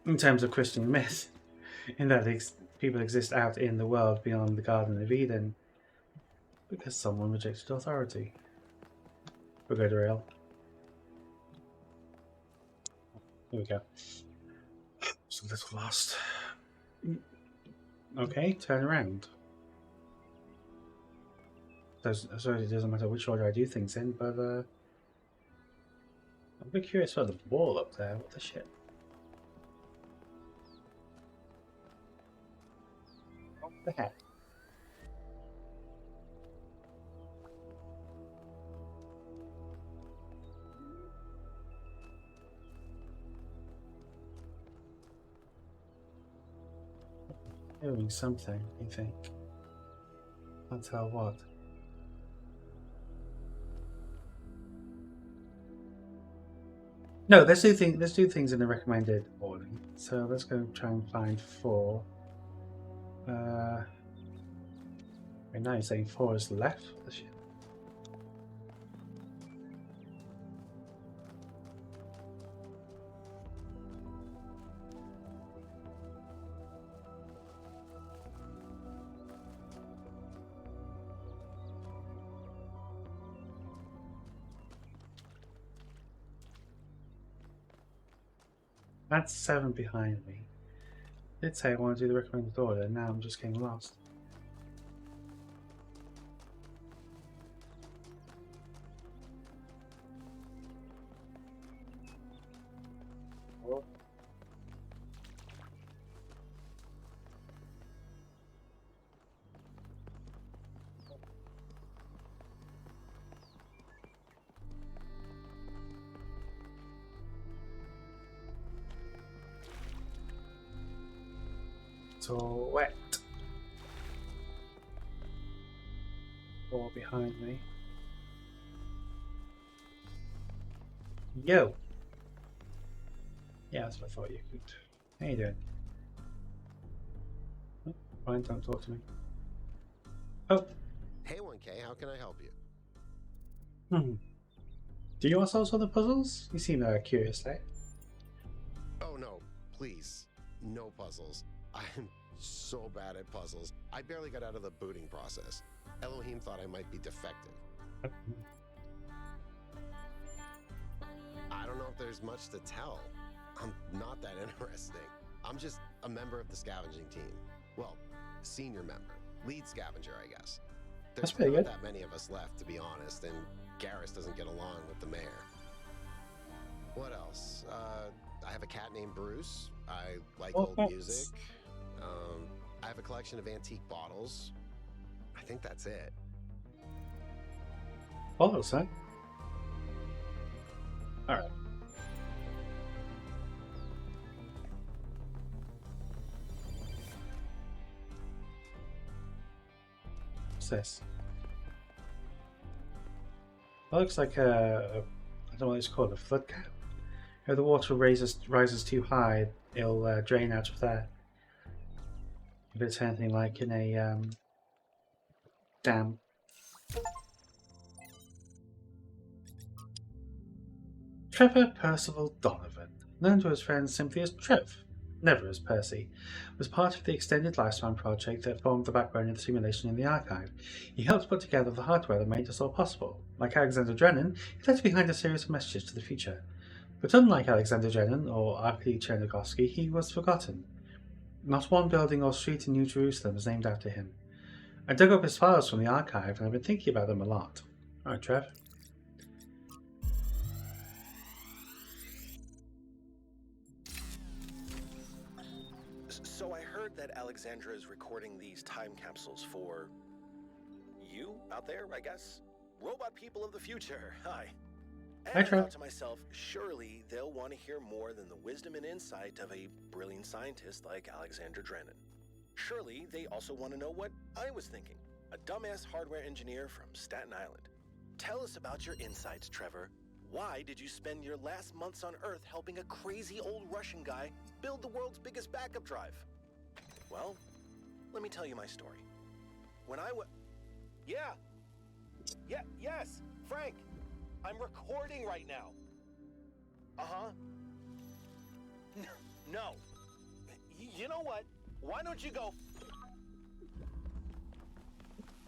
in terms of Christian myth, in that people exist out in the world beyond the Garden of Eden because someone rejected authority. We're good, rail. Here we go. Just a little lost. Okay, turn around. So it doesn't matter which order I do things in, but I'm a bit curious about the wall up there. What the shit? What the heck? Doing something, I think. Can't tell what. No, let's do things in the recommended order. So let's go try and find 4. Right now you're saying 4 is left. What the shit? That's 7 behind me. I did say I want to do the recommended order, now I'm just getting lost. It's all wet. All behind me. Yo! Yeah, that's what I thought you could. How you doing? Oh, fine, don't talk to me. Oh! Hey 1K, how can I help you? Do you also solve the puzzles? You seem curious, eh? Oh no, please. No puzzles. I'm so bad at puzzles. I barely got out of the booting process. Elohim thought I might be defective. I don't know if there's much to tell. I'm not that interesting. I'm just a member of the scavenging team. Well, senior member. Lead scavenger, I guess. There's That's pretty not good. that many of us left, to be honest, and Garrus doesn't get along with the mayor. What else? I have a cat named Bruce. I like old music. I have a collection of antique bottles. I think that's it. Bottles, huh? Alright. What's this? That looks like I don't know what it's called, a flood cap. If the water rises too high, it'll drain out of there. If it's anything like in a dam. Trevor Percival Donovan, known to his friends simply as Trev, never as Percy, was part of the extended lifespan project that formed the backbone of the simulation in the archive. He helped put together the hardware that made this all possible. Like Alexander Drennan, he left behind a series of messages to the future. But unlike Alexander Drennan or Arkady Chernigovsky, he was forgotten. Not one building or street in New Jerusalem is named after him. I dug up his files from the archive and I've been thinking about them a lot. Alright, Trev. So I heard that Alexandra is recording these time capsules for you out there, I guess? Robot people of the future, hi. And I thought to myself, surely they'll want to hear more than the wisdom and insight of a brilliant scientist like Alexander Drennan. Surely they also want to know what I was thinking, a dumbass hardware engineer from Staten Island. Tell us about your insights, Trevor. Why did you spend your last months on Earth helping a crazy old Russian guy build the world's biggest backup drive? Well, let me tell you my story. When I was... Yes, Frank! I'm recording right now. Uh-huh. No. You know what? Why don't you go...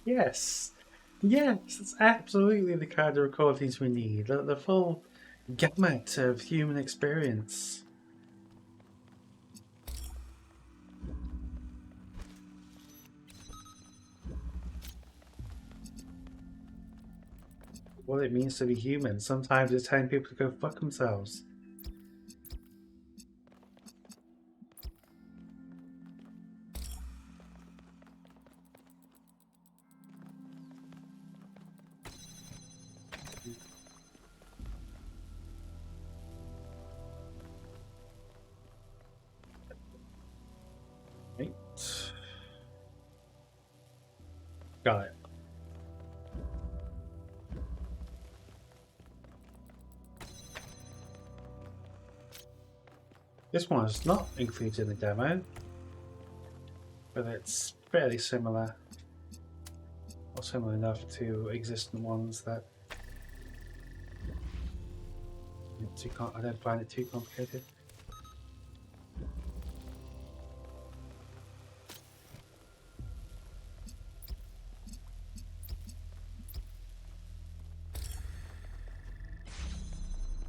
Yes. Yes, it's absolutely the kind of recordings we need. The full gamut of human experience. What it means to be human. Sometimes it's telling people to go fuck themselves. Right. Got it. This one is not included in the demo, but it's fairly similar, or similar enough to existing ones that I don't find it too complicated.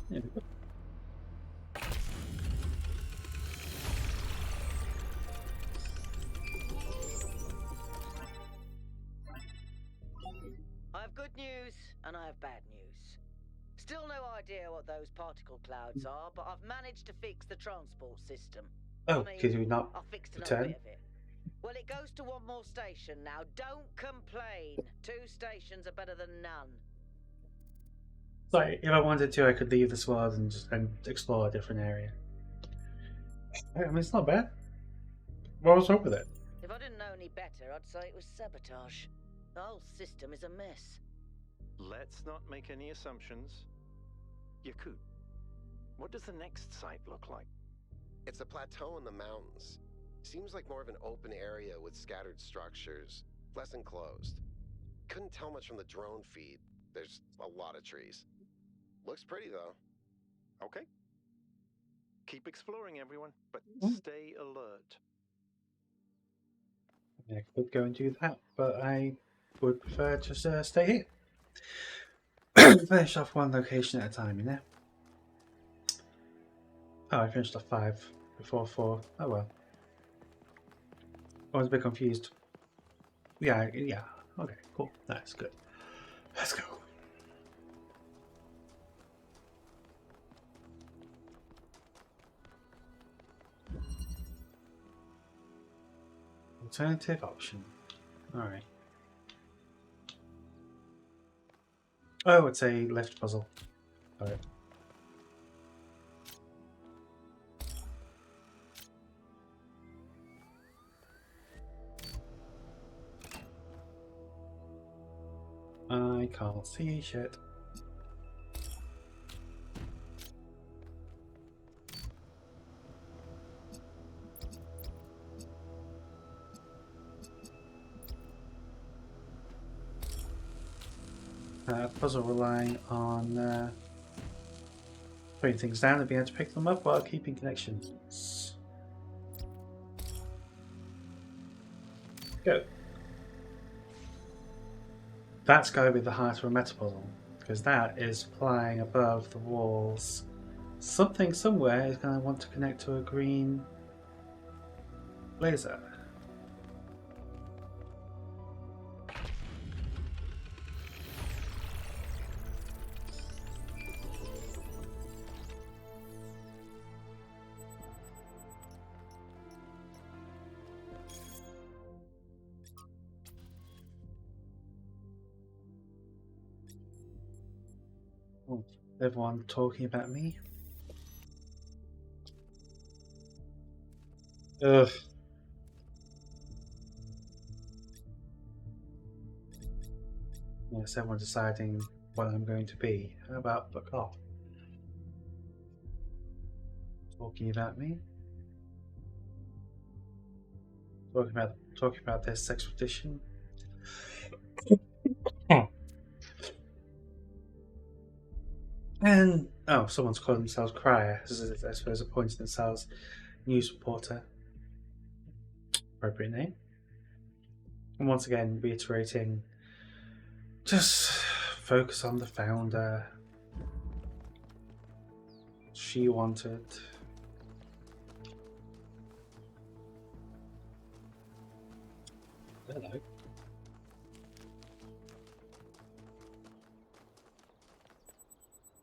There we go. I have good news and I have bad news. Still no idea what those particle clouds are, but I've managed to fix the transport system. Oh, could you not I fixed another return? bit of it. Well, it goes to one more station now. Don't complain. 2 stations are better than none. Like, if I wanted to, I could leave this world and explore a different area. I mean, it's not bad. What was wrong with it? If I didn't know any better, I'd say it was sabotage. The whole system is a mess. Let's not make any assumptions. Yakut, what does the next site look like? It's a plateau in the mountains. Seems like more of an open area with scattered structures, less enclosed. Couldn't tell much from the drone feed. There's a lot of trees. Looks pretty though. Okay. Keep exploring, everyone, but stay alert. I could go and do that, but I would prefer to stay here. Finish off one location at a time, you know? Oh, I finished off 5 before 4. Oh well. I was a bit confused. Yeah. Okay, cool. That's good. Let's go. Alternative option. Alright. Oh, it's a lift puzzle. Alright. I can't see shit. Puzzle relying on putting things down and being able to pick them up while keeping connections. Go. That's got to be the heart of a meta puzzle, because that is flying above the walls. Something somewhere is going to want to connect to a green laser. Oh, everyone talking about me? Ugh. Yes, everyone deciding what I'm going to be. How about fuck off? Talking about me? Talking about this expedition? And oh, someone's calling themselves Crier. I suppose appointing themselves news reporter. Appropriate name. And once again, reiterating, just focus on the founder. She wanted. Hello.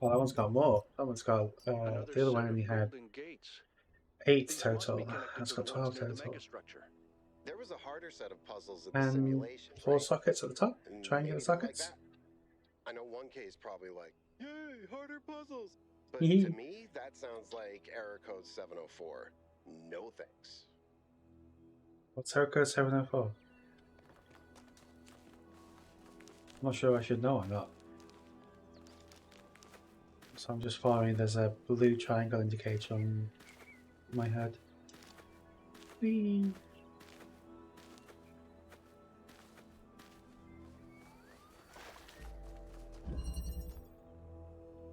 Well, that one's got more. That one's got the other one only had 8 total. That's got 12 total. There was a harder set of puzzles in the And simulation, 4 right? sockets at the top. And Triangular maybe they like sockets. that. I know 1K is probably like, yay, harder puzzles. But Hee. to me, that sounds like error code 704. No thanks. What's error code 704? I'm not sure I should know or not. So I'm just following, there's a blue triangle indicator on my head. Whee.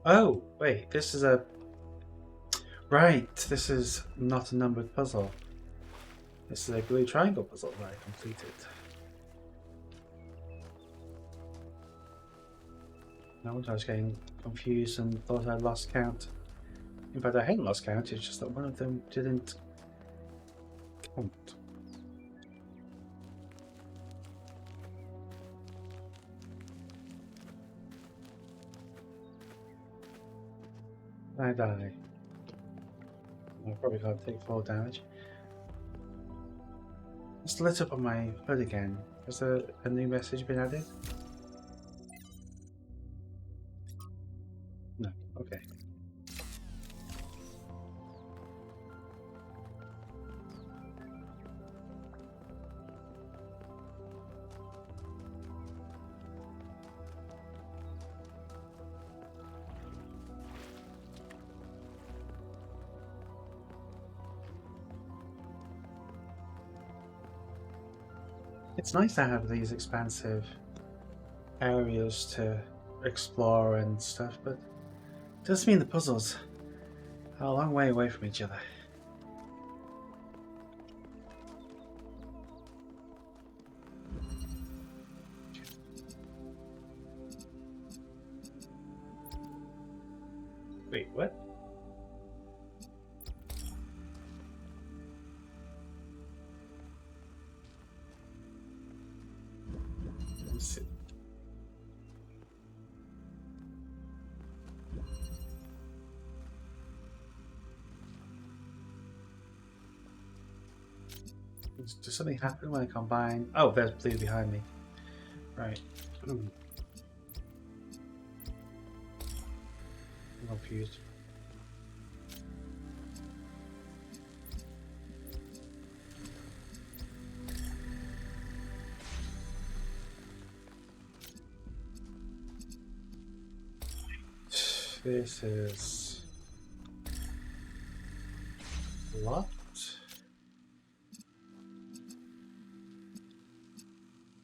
Oh, wait, this is a... Right, this is not a numbered puzzle. This is a blue triangle puzzle that I completed. No wonder I was getting confused and thought I lost count. In fact, I hadn't lost count, it's just that one of them didn't count. I die. I probably can't take full damage. It's lit up on my HUD again. Has a new message been added? No, okay. It's nice to have these expansive areas to explore and stuff, but it does mean the puzzles are a long way away from each other. Wait, what? Let's see. Does something happen when I combine? Oh, there's blue behind me. Right. I'm confused. This is locked.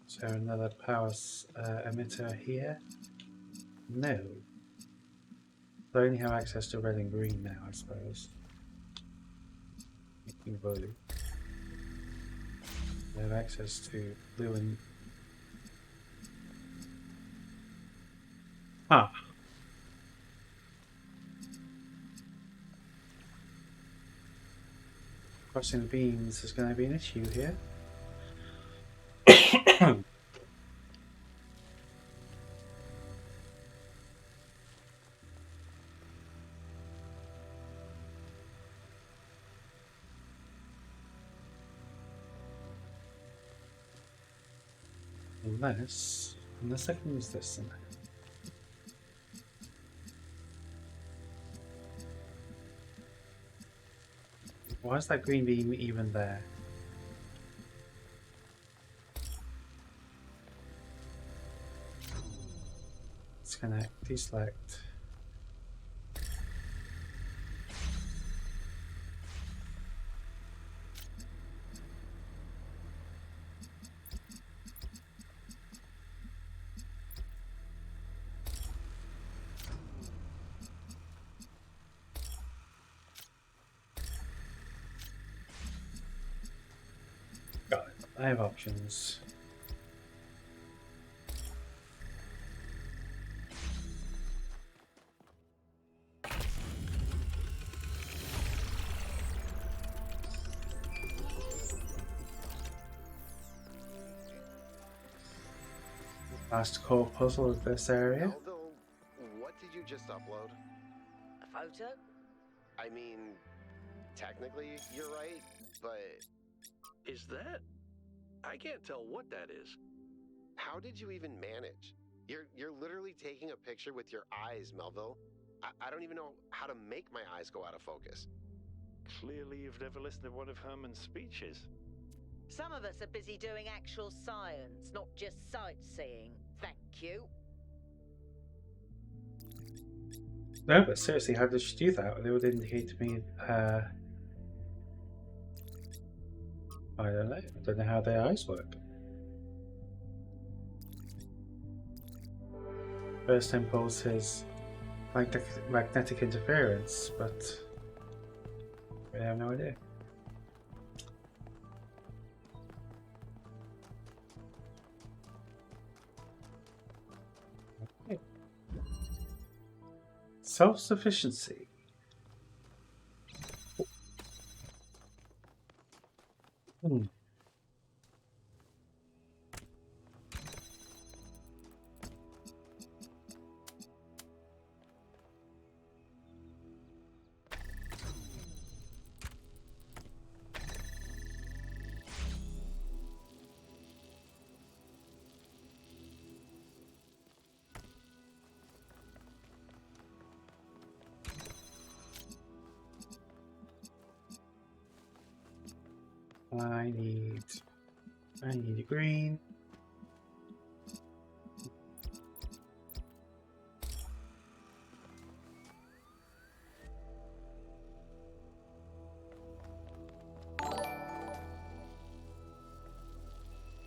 Is there another power emitter here? No. I only have access to red and green now, I suppose. Making blue. I have access to blue and... Huh. Crossing the beams is going to be an issue here. Unless I can use this then. Why is that green beam even there? Disconnect, deselect. Got it. I have options. Last core puzzle of this area. Although, what did you just upload? A photo? I mean, technically you're right, but... Is that? I can't tell what that is. How did you even manage? You're literally taking a picture with your eyes, Melville. I don't even know how to make my eyes go out of focus. Clearly you've never listened to one of Herman's speeches. Some of us are busy doing actual science, not just sightseeing. Thank you. No, but seriously, how did she do that? They would indicate to me, I don't know. I don't know how their eyes work. First impulse is magnetic interference, but I have no idea. Okay. Self-sufficiency. I need a green.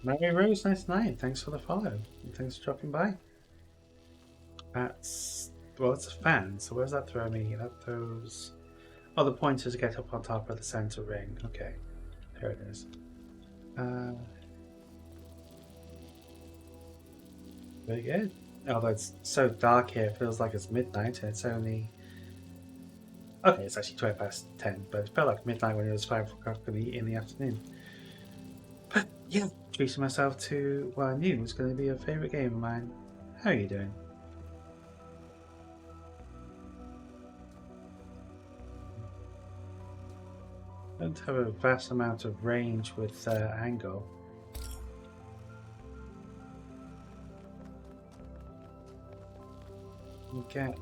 Mary Rose 99, thanks for the follow. And thanks for dropping by. That's, well, it's a fan, so where does that throw me? That throws... Oh, the pointer to get up on top of the center ring. Okay, there it is. Very good. Although it's so dark here, it feels like it's midnight, and it's only... Okay, it's actually 20 past 10, but it felt like midnight when it was 5 o'clock in the afternoon. But yeah, treating myself to what I knew was going to be a favourite game of mine. How are you doing? I don't have a vast amount of range with angle. You get...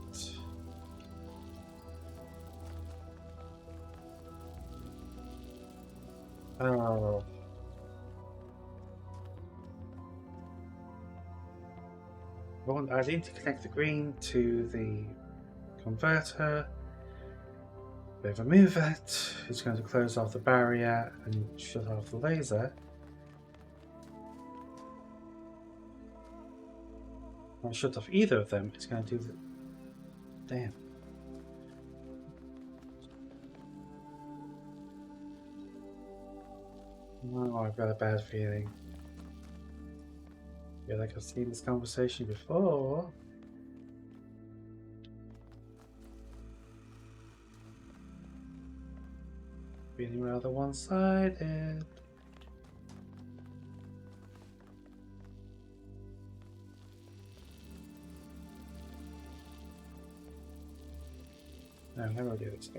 Oh. Well, I need to connect the green to the converter. If I move it, it's going to close off the barrier and shut off the laser. If I shut off either of them, it's going to do the... Damn. Oh, I've got a bad feeling. I feel like I've seen this conversation before. Feeling rather one-sided. No, how do I do this?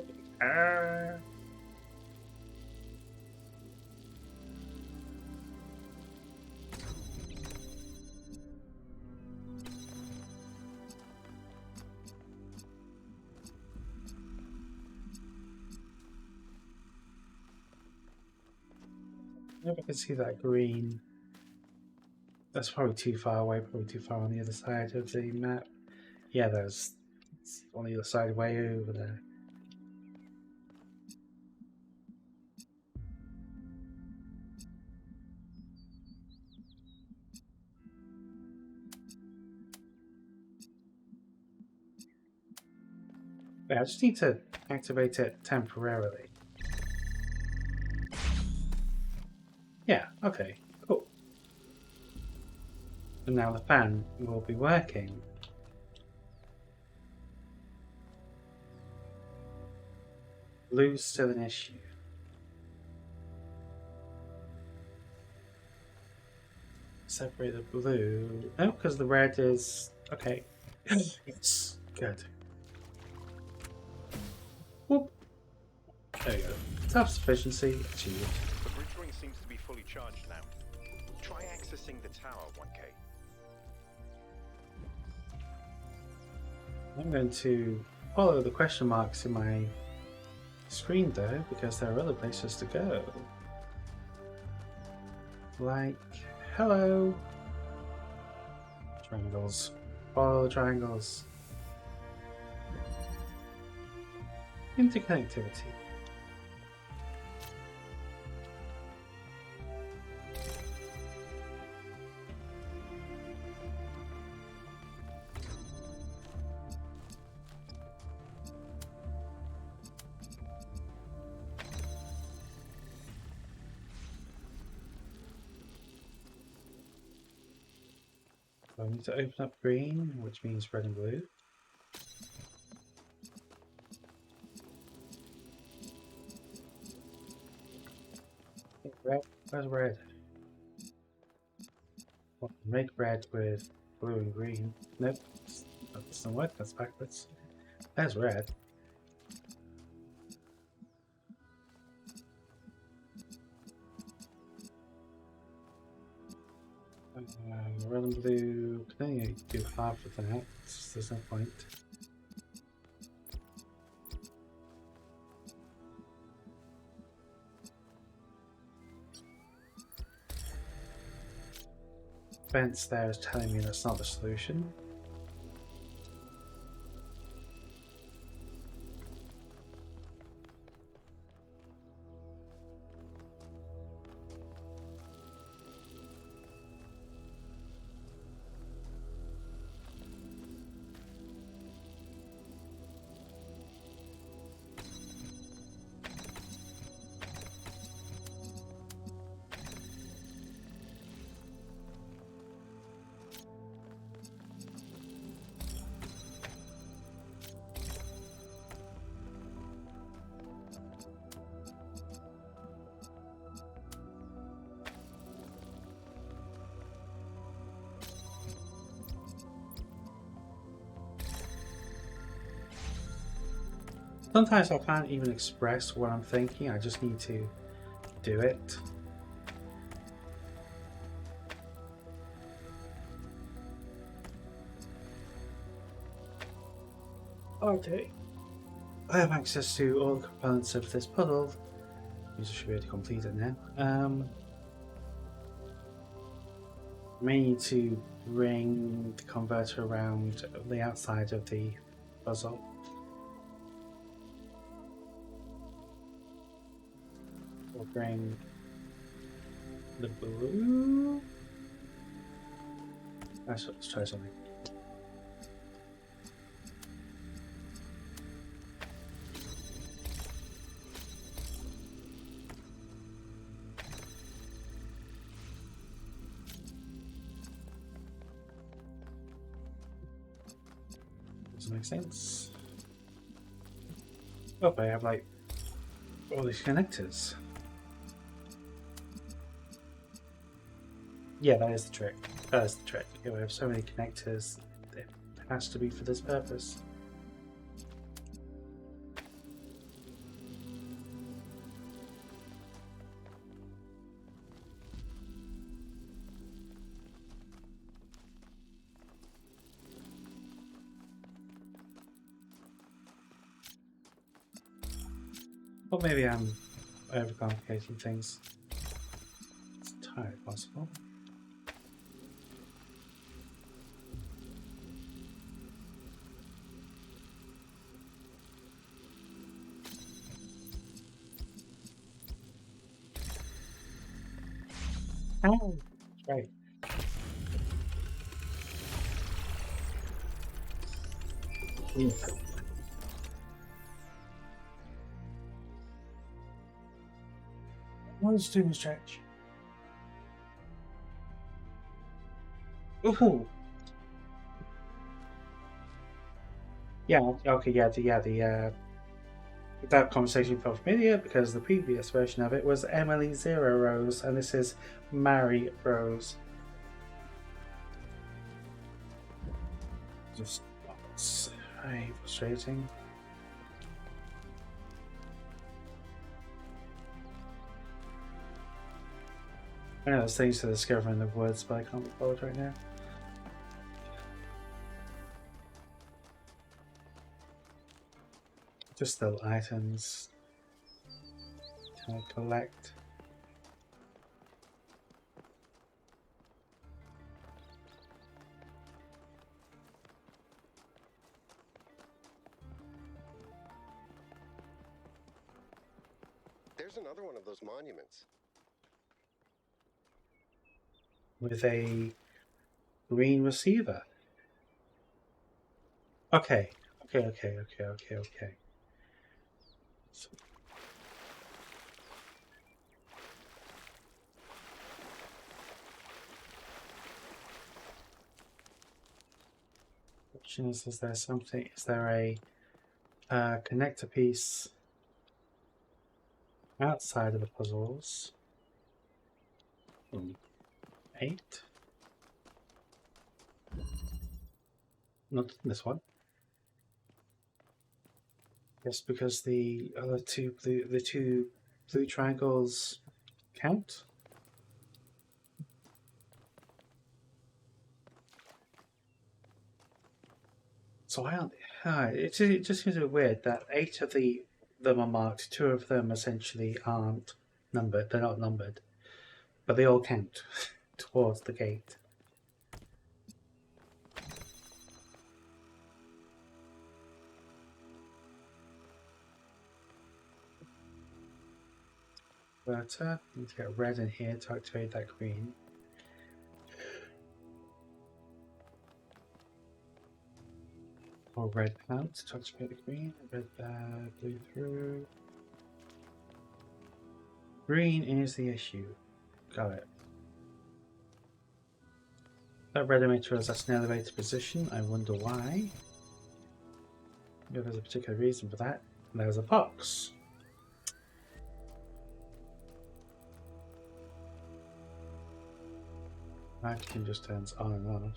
If I can see that green. That's probably too far away, probably too far on the other side of the map. Yeah, there's it's on the other side, way over there. Yeah, I just need to activate it temporarily. Yeah, okay, cool. And now the fan will be working. Blue's still an issue. Separate the blue. No, because the red is... Okay. Yes, good. Whoop. There you go. Self-sufficiency achieved. The bridge ring seems to be fully charged now. Try accessing the tower, 1K. I'm going to follow the question marks in my screen though, because there are other places to go. Like, hello. Triangles. Follow the triangles. Interconnectivity. So I need to open up green, which means red and blue. Red, where's red? Well, make red with blue and green. Nope, that doesn't work, that's backwards. There's red. Red and blue can only do half of that, so there's no point. Fence there is telling me that's not the solution. Sometimes I can't even express what I'm thinking, I just need to do it. Okay. I have access to all the components of this puzzle. I should be able to complete it now. I may need to bring the converter around the outside of the puzzle. Or bring the blue. Let's try something. Doesn't make sense. Oh, I have like all these connectors. Yeah, that is the trick. That is the trick. Yeah, we have so many connectors. It has to be for this purpose. Or maybe I'm overcomplicating things. It's entirely possible. Oh, right. Yeah. What is doing stretch? Ooh. Yeah. Okay. Yeah. That conversation felt familiar because the previous version of it was Emily Zero Rose, and this is Mary Rose. Just very frustrating. I know there's things to discover in the woods, but I can't be bothered right now. Just little items. Can I collect? There's another one of those monuments. With a green receiver. Okay. So, question is there something? Is there a connector piece outside of the puzzles? 8. Not this one. Yes, because the other two blue triangles count. So it just seems a bit weird that 8 of them are marked. 2 of them essentially aren't numbered. They're not numbered, but they all count towards the gate. But need to get red in here to activate that green. Or red out to activate the green. Red blue through. Green is the issue. Got it. That red emitter is at an elevated position. I wonder why. Maybe there's a particular reason for that. And there's a box. Vacuum just turns on and off.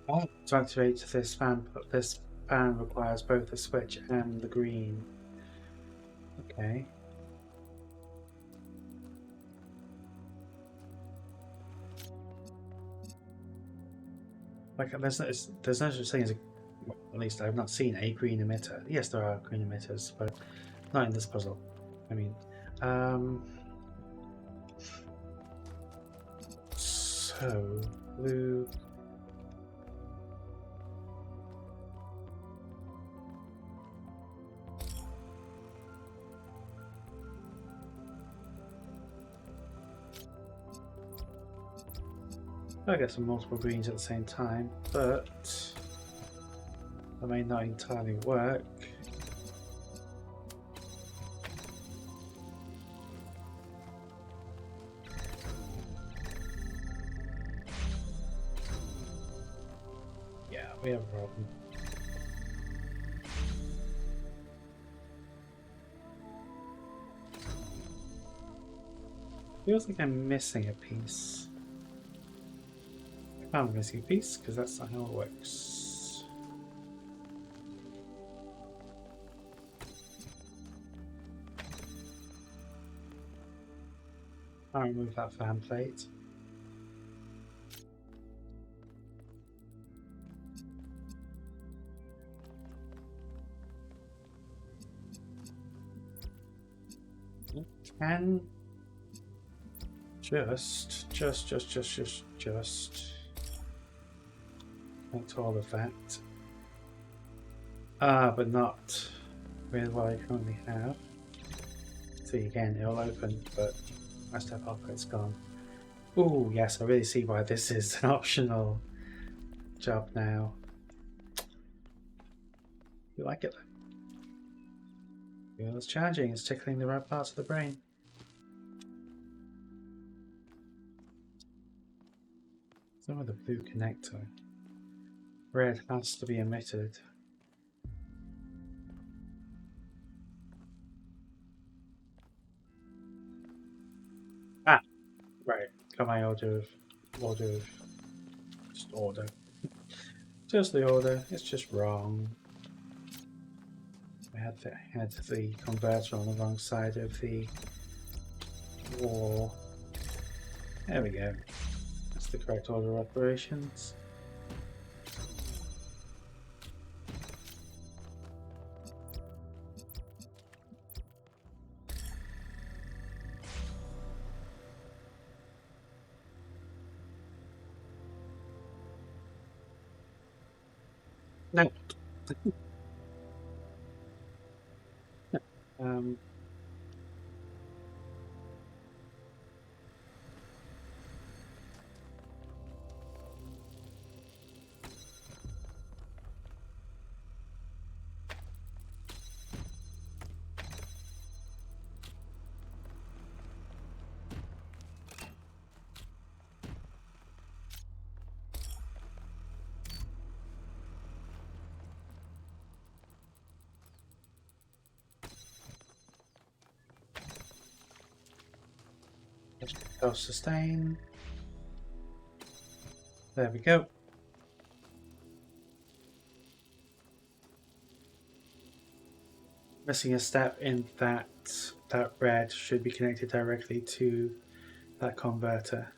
To activate this fan requires both the switch and the green. Okay. Like there's no such thing as well, at least I've not seen a green emitter. Yes, there are green emitters, but not in this puzzle. I mean, so blue. I get some multiple greens at the same time, but that may not entirely work. Yeah, we have a problem. Feels like I'm missing a piece. I'm missing a piece because that's not how it works. I'll remove that fan plate. Can just connect all of that. But not with what I currently have. See again, it'll open, but I step up, it's gone. Ooh, yes, I really see why this is an optional job now. You like it? It's challenging, it's tickling the right parts of the brain. Some of the blue connector. Red has to be emitted. Ah, right. Got my order. Just order. Just the order. It's just wrong. I had the converter on the wrong side of the wall. There we go. That's the correct order of operations. No. um. Self-sustain. There we go. Missing a step in that red should be connected directly to that converter.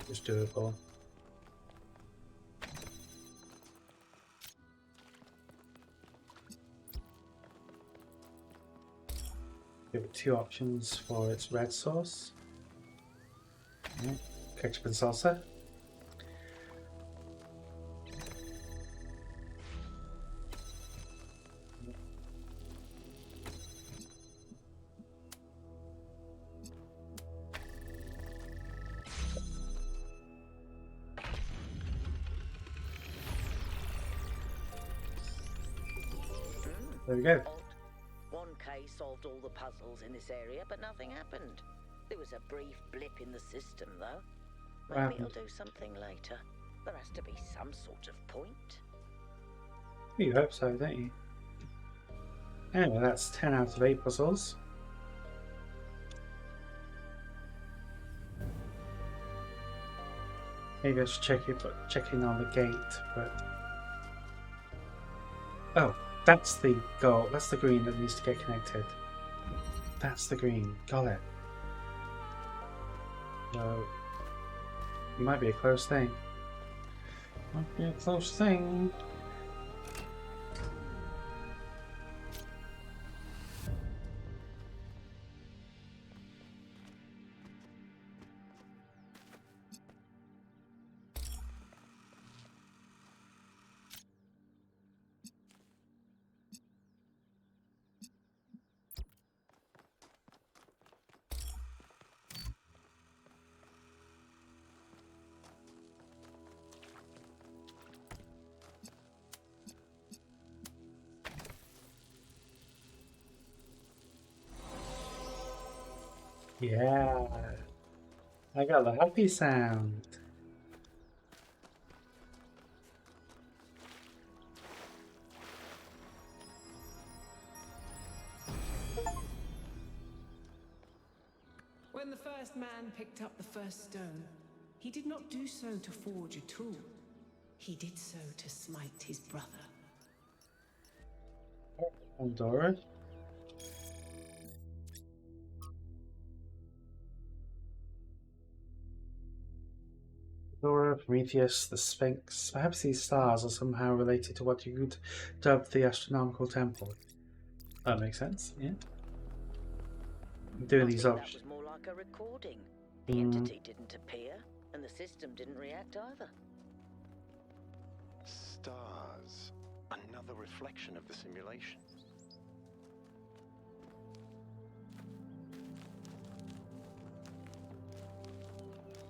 It's doable. Give it two options for its red source. Ketchup and salsa. There we go. 1K solved all the puzzles in this area, but nothing happened. There was a brief blip in the system, though. Maybe it'll do something later. There has to be some sort of point. You hope so, don't you? Anyway, that's 10 out of 8 puzzles. Maybe I should check in on the gate, but... Oh, that's the goal. That's the green that needs to get connected. That's the green. Got it. So, it might be a close thing. Might be a close thing. Yeah, I got the happy sound. When the first man picked up the first stone, he did not do so to forge a tool. He did so to smite his brother. Pandora. Pandora, Prometheus, the Sphinx. Perhaps these stars are somehow related to what you could dub the astronomical temple. That makes sense, yeah. I'm doing these options. That was more like a recording. The entity didn't appear, and the system didn't react either. Stars. Another reflection of the simulation.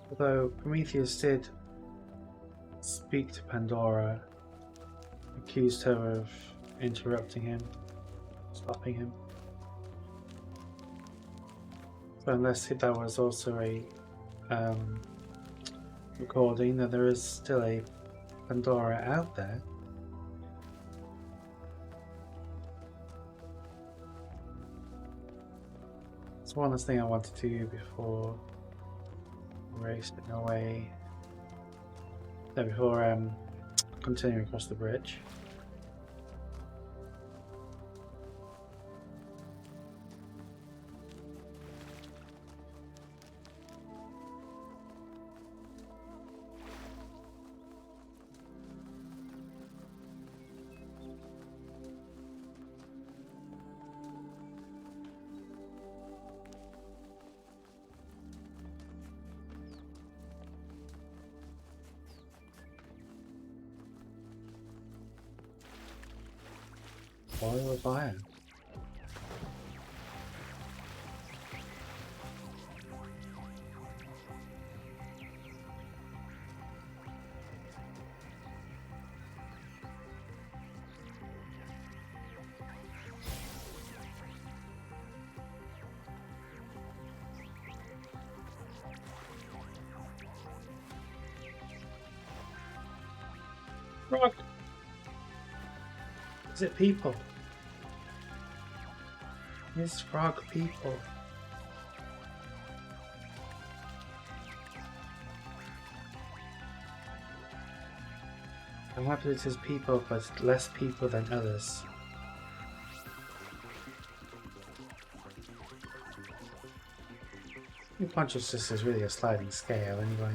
Although Prometheus did speak to Pandora, accused her of interrupting him, stopping him. So unless that was also a recording, then there is still a Pandora out there. It's one last thing I wanted to do before racing away. No, before continuing across the bridge. Oil of iron. Frog. Is it people? It's frog people. I'm happy it is people, but less people than others. Consciousness is really a sliding scale anyway.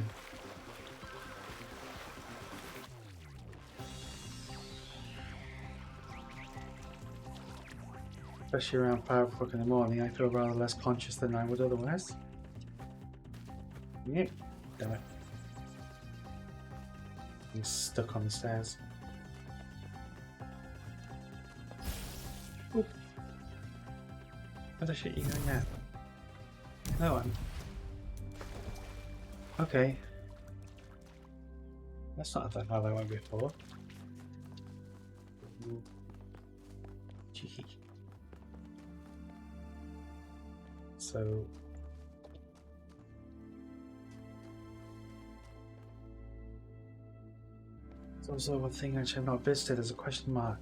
Especially around 5 o'clock in the morning, I feel rather less conscious than I would otherwise. Yep, damn it. I'm stuck on the stairs. Ooh. Where the shit are you going now? No one. Okay. That's not how they went before. Cheeky. So there's also one thing which I've not visited as a question mark.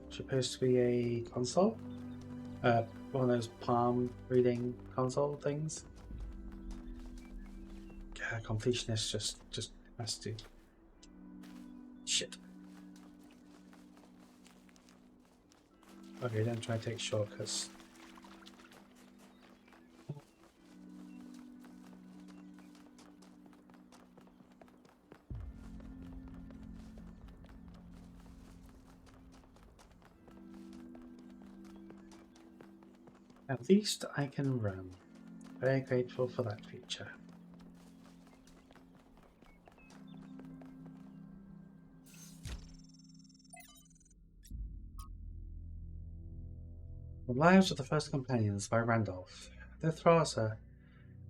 It's supposed to be a console? One of those palm reading console things. Yeah, completionist just Has to. Shit. Okay, don't try to take shortcuts. At least I can run. Very grateful for that feature. The Lives of the First Companions by Randolph. The Thrasa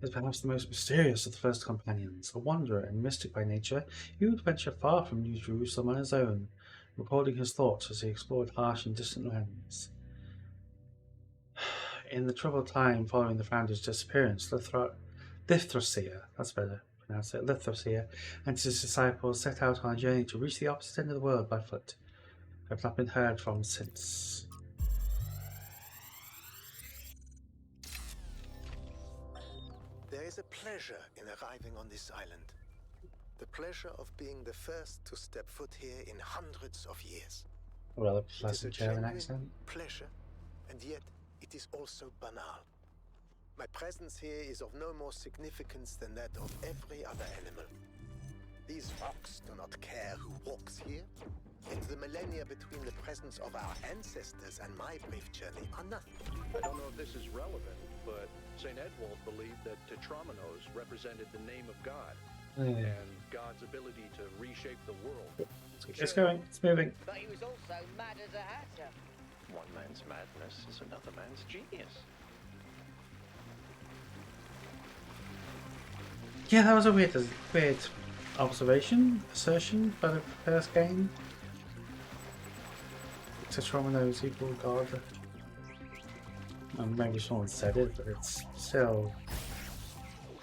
is perhaps the most mysterious of the First Companions. A wanderer and mystic by nature, he would venture far from New Jerusalem on his own, recording his thoughts as he explored harsh and distant lands. In the troubled time following the founder's disappearance, Lithosia, that's better pronounce it, Lithosia, and his disciples set out on a journey to reach the opposite end of the world by foot. I've not been heard from since. There is a pleasure in arriving on this island. The pleasure of being the first to step foot here in hundreds of years. Well, a It is a pleasant German genuine accent. pleasure, and yet it is also banal. My presence here is of no more significance than that of every other animal. These rocks do not care who walks here, and the millennia between the presence of our ancestors and my brief journey are nothing. I don't know if this is relevant, but St. Edwald believed that Tetramenos represented the name of God and God's ability to reshape the world. It's going, it's moving. But he was also mad as a hatter. One man's madness is another man's genius. Yeah, that was a weird assertion by the first game. Tetramenos equal God. And maybe someone said it, but it's still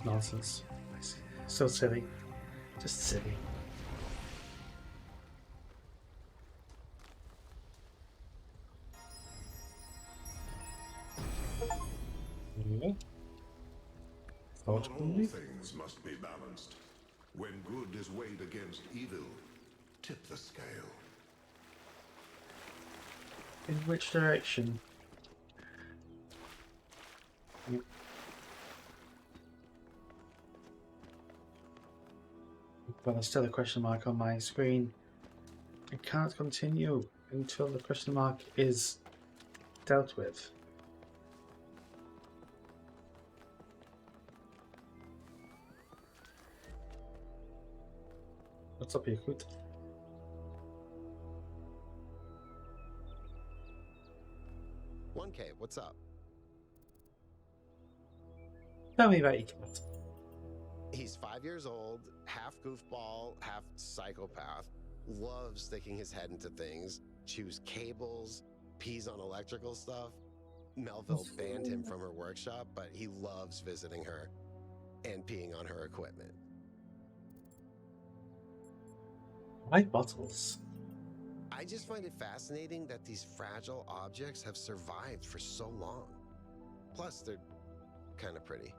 nonsense. Still silly. Just silly. Not all things must be balanced. When good is weighed against evil, tip the scale. In which direction? Well, there's still a question mark on my screen. I can't continue until the question mark is dealt with. What's up, Yakut? $1K, what's up? Tell me about Yakut. He's 5 years old, half goofball, half psychopath, loves sticking his head into things, chews cables, pees on electrical stuff. Melville banned him from her workshop, but he loves visiting her and peeing on her equipment. Why bottles? I just find it fascinating that these fragile objects have survived for so long. Plus, they're kind of pretty.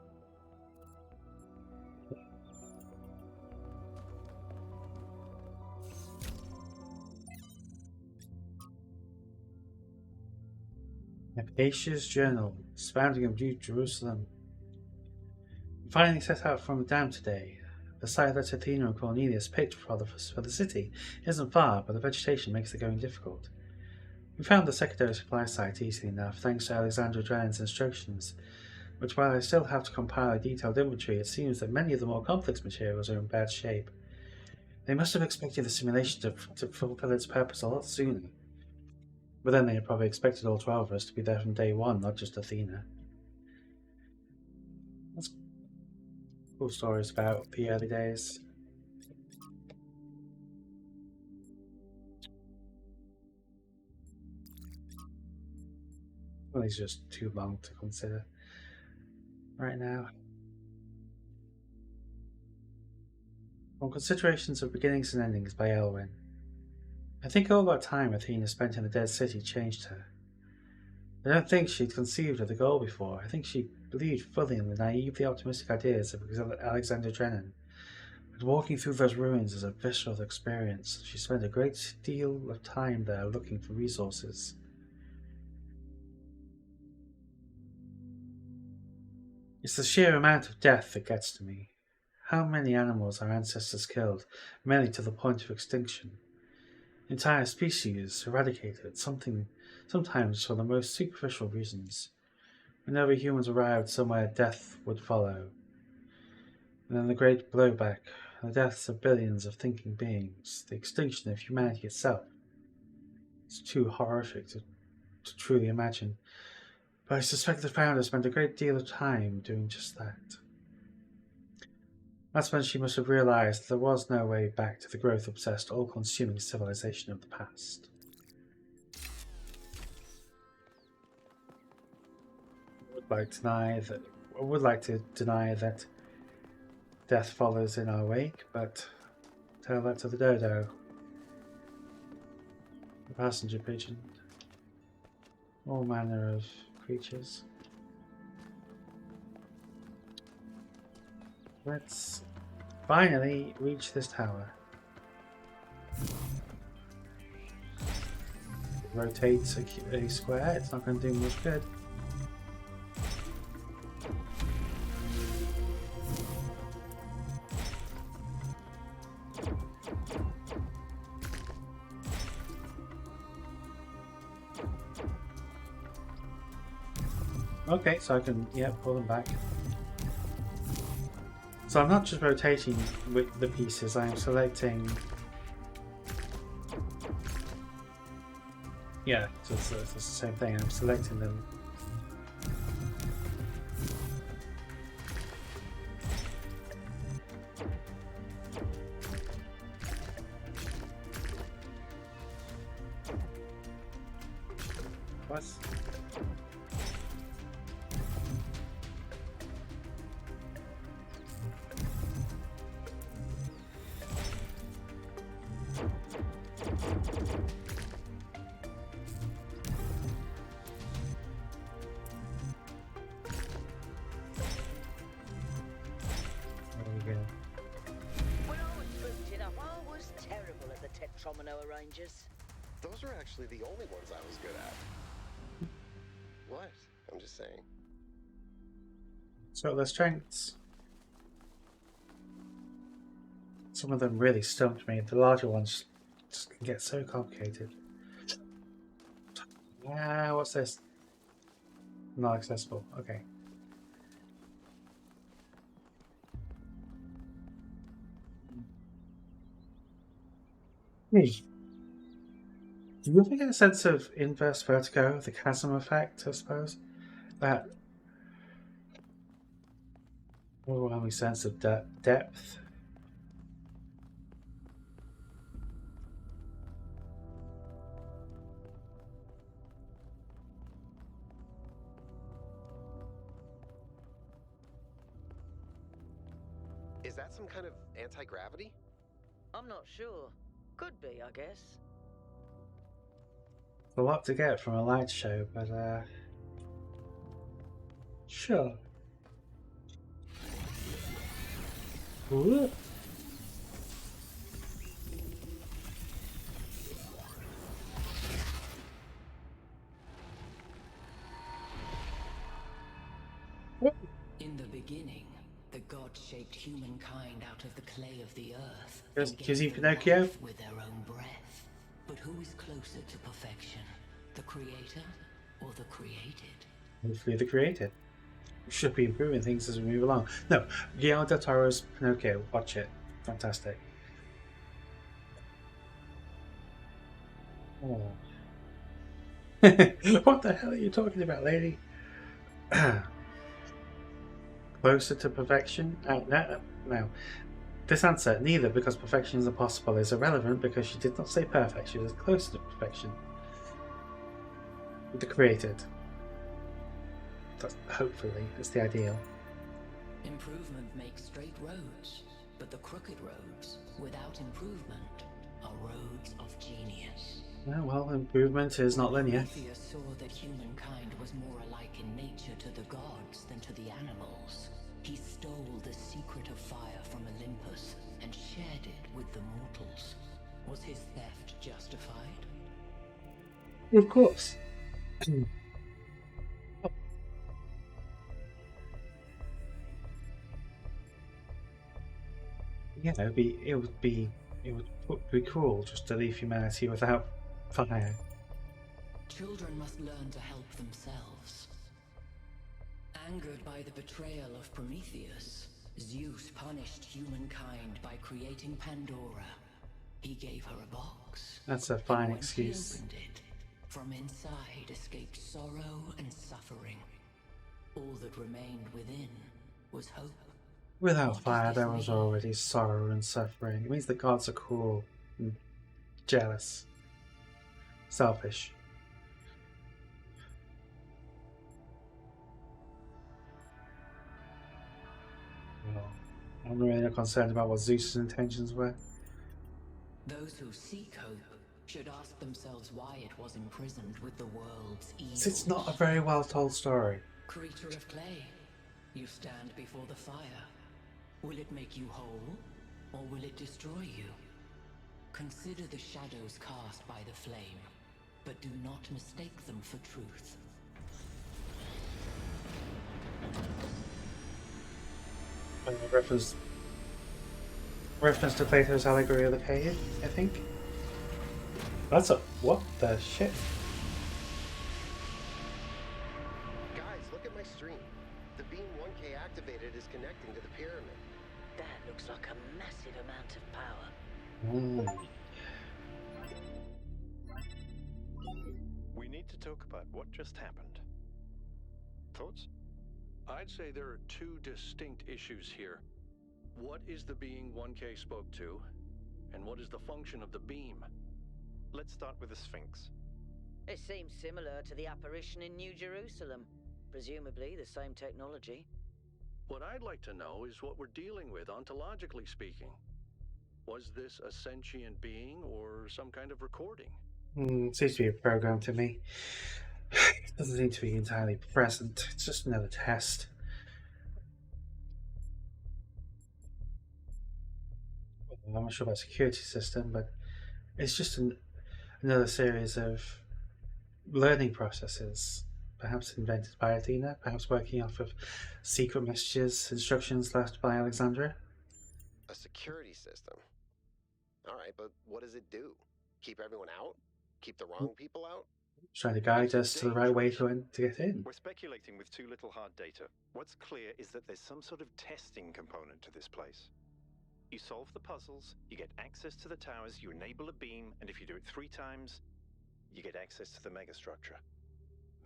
Acacia's journal, Expounding of New Jerusalem. We finally set out from the dam today. The site that Athena and Cornelius picked for the city isn't far, but the vegetation makes the going difficult. We found the secondary supply site easily enough, thanks to Alexander Drannon's instructions, but while I still have to compile a detailed inventory, it seems that many of the more complex materials are in bad shape. They must have expected the simulation to fulfill its purpose a lot sooner. But then they had probably expected all 12 of us to be there from day one, not just Athena. That's cool stories about the early days. Well, it's just too long to consider right now. From Considerations of Beginnings and Endings by Elwyn. I think all that time Athena spent in the Dead City changed her. I don't think she'd conceived of the goal before. I think she believed fully in the naively optimistic ideas of Alexander Drennan. But walking through those ruins is a visceral experience. She spent a great deal of time there looking for resources. It's the sheer amount of death that gets to me. How many animals our ancestors killed, many to the point of extinction. Entire species eradicated, sometimes for the most superficial reasons. Whenever humans arrived somewhere, death would follow. And then the great blowback, the deaths of billions of thinking beings, the extinction of humanity itself. It's too horrific to truly imagine, but I suspect the founder spent a great deal of time doing just that. That's when she must have realized there was no way back to the growth-obsessed, all-consuming civilization of the past. I would like to deny that death follows in our wake, but tell that to the dodo. The passenger pigeon. All manner of creatures. Let's finally reach this tower. It rotates a square, it's not going to do much good. Okay, so I can, pull them back. So I'm not just rotating with the pieces, I am selecting... Yeah, so it's the same thing, I'm selecting them. What? Arranges. Those are actually the only ones I was good at. What? I'm just saying. So their strengths. Some of them really stumped me. The larger ones just can get so complicated. Ah, what's this? Not accessible. Okay. Hey. Do you ever get a sense of inverse vertigo, the chasm effect, I suppose? That overwhelming sense of depth. Is that some kind of anti-gravity? I'm not sure. Could be, I guess. A lot to get from a light show, but sure. Ooh. In the beginning, the gods shaped humankind out of the clay of the earth. Kizzy Pinocchio? With their own breath. But who is closer to perfection? The creator or the created? Hopefully the created. We should be improving things as we move along. No, Guillermo del Toro's Pinocchio. Watch it. Fantastic. Oh. What the hell are you talking about, lady? Closer to perfection? No. This answer, neither, because perfection is impossible, is irrelevant because she did not say perfect, she was closer to perfection. The created. That's, hopefully, is the ideal. Improvement makes straight roads, but the crooked roads, without improvement, are roads of genius. Yeah, well, improvement is not linear. Orpheus saw that humankind was more alike in nature to the gods than to the animals. He stole the secret of fire from Olympus and shared it with the mortals. Was his theft justified? Of course. Yeah, it would be cruel just to leave humanity without fire. Children must learn to help themselves. Angered by the betrayal of Prometheus, Zeus punished humankind by creating Pandora. He gave her a box. That's a fine and when excuse. She opened it, from inside escaped sorrow and suffering. All that remained within was hope. Without fire, there was already sorrow and suffering. It means the gods are cruel and jealous, selfish. Well, I'm really not concerned about what Zeus's intentions were. Those who seek hope should ask themselves why it was imprisoned with the world's evils. It's not a very well told story. Creature of clay, you stand before the fire. Will it make you whole, or will it destroy you? Consider the shadows cast by the flame, but do not mistake them for truth. Reference to Plato's allegory of the cave, I think. That's a what the shit? Guys, look at my stream. The beam 1K activated is connecting to the pyramid. That looks like a massive amount of power. We need to talk about what just happened. Thoughts? I'd say there are two distinct issues here. What is the being 1K spoke to, and what is the function of the beam? Let's start with the Sphinx. It seems similar to the apparition in New Jerusalem. Presumably the same technology. What I'd like to know is what we're dealing with, ontologically speaking. Was this a sentient being or some kind of recording? Seems to be a program to me. Doesn't seem to be entirely present. It's just another test. Well, I'm not sure about security system, but it's just another series of learning processes, perhaps invented by Athena, perhaps working off of secret messages, instructions left by Alexandria. A security system? Alright, but what does it do? Keep everyone out? Keep the wrong people out? Trying to guide us to the right way to get in. We're speculating with too little hard data. What's clear is that there's some sort of testing component to this place. You solve the puzzles, you get access to the towers, you enable a beam, and if you do it 3 times, you get access to the megastructure.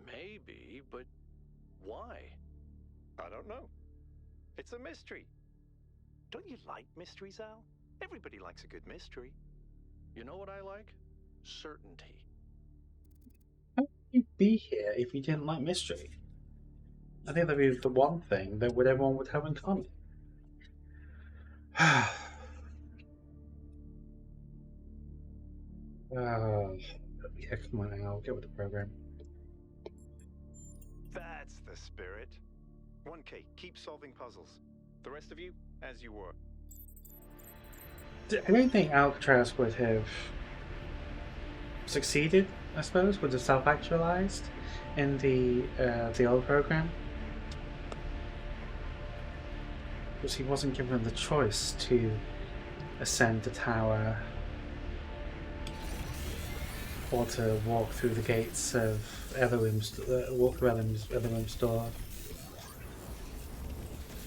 Maybe, but why? I don't know. It's a mystery. Don't you like mysteries, Al? Everybody likes a good mystery. You know what I like? Certainty. How would you be here if you didn't like mystery? I think that'd be the one thing that everyone would have in common. Yeah, come on, I'll get with the program. That's the spirit. 1K, keep solving puzzles. The rest of you, as you were. I don't think Alcatraz would have succeeded, I suppose, would have self-actualized in the old program. Because he wasn't given the choice to ascend the tower or to walk through the gates of walk through Elohim's door.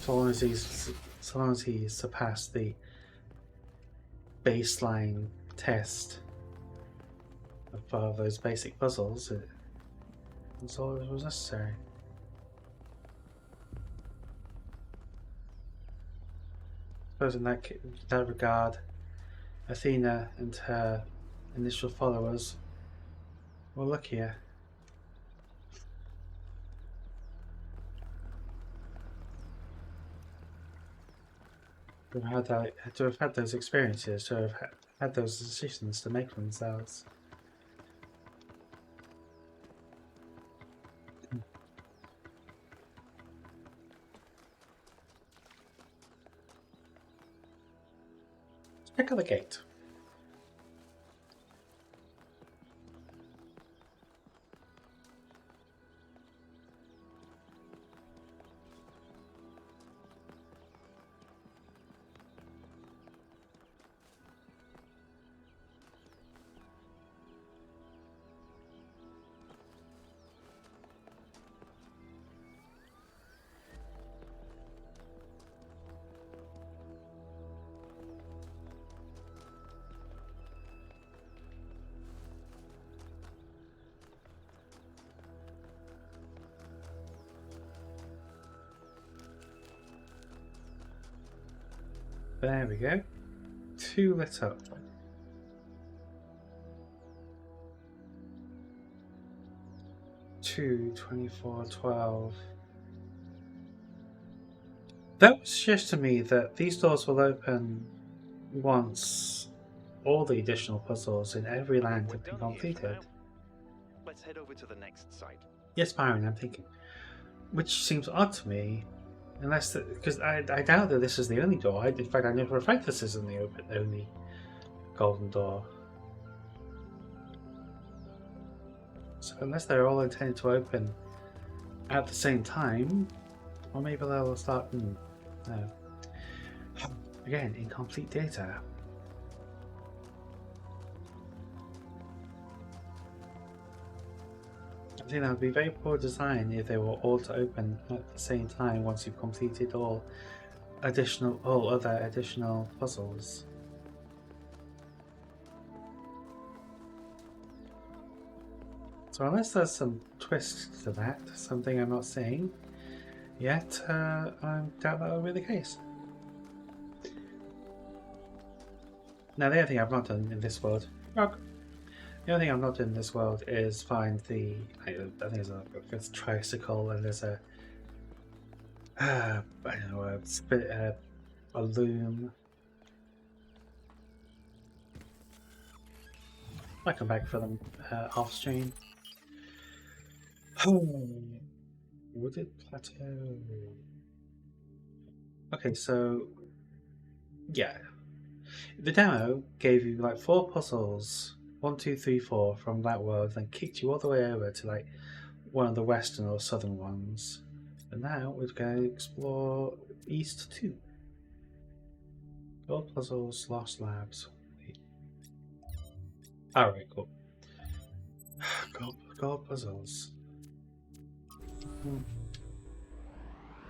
So long as he surpassed the baseline test of those basic puzzles, that's all that was necessary. I suppose in that regard, Athena and her initial followers were luckier. To have had those experiences, to have had those decisions to make for themselves. Check out the gate. There we go. 2 lit up. 2, 24, 12. That was suggests to me that these doors will open once all the additional puzzles in every land have been completed. Let's head over to the next site. Yes, Byron, I'm thinking. Which seems odd to me, unless because I doubt that this is the only door. In fact, I know for a fact this isn't the only golden door. So unless they're all intended to open at the same time, or maybe they'll start. No. Again, incomplete data. I think that would be very poor design if they were all to open at the same time once you've completed all other additional puzzles. So unless there's some twist to that, something I'm not seeing yet, I doubt that will be the case. Now the other thing I've not done in this world, the other thing I've not done in this world is find the, I think there's a tricycle and there's a, I don't know, a loom. I'll come back for them off stream. Wooded plateau. Okay, so yeah, the demo gave you like 4 puzzles, 1, 2, 3, 4 from that world, then kicked you all the way over to like one of the western or southern ones. And now we're going to explore East 2. Gold puzzles, lost labs. Alright, cool. Gold puzzles.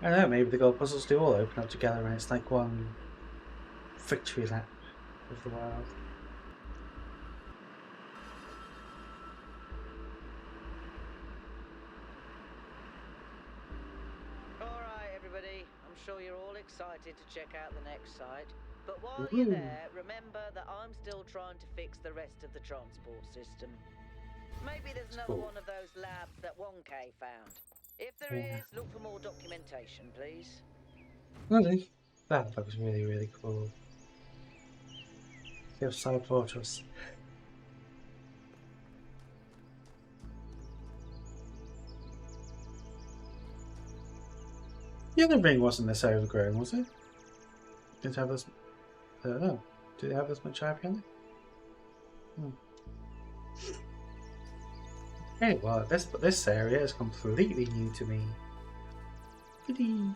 I don't know, maybe the gold puzzles do all open up together and it's like one victory lap of the world. Alright, everybody. I'm sure you're all excited to check out the next site. But while you're there, remember that I'm still trying to fix the rest of the transport system. Maybe there's another one of those labs that 1K found. If there is, look for more documentation, please. Really? That looks really, really cool. You have Side Fortress. The other ring wasn't this overgrown, was it? Didn't have this. I don't know. Did it have this much ivy on it? Okay, well, this area is completely new to me. Goodie.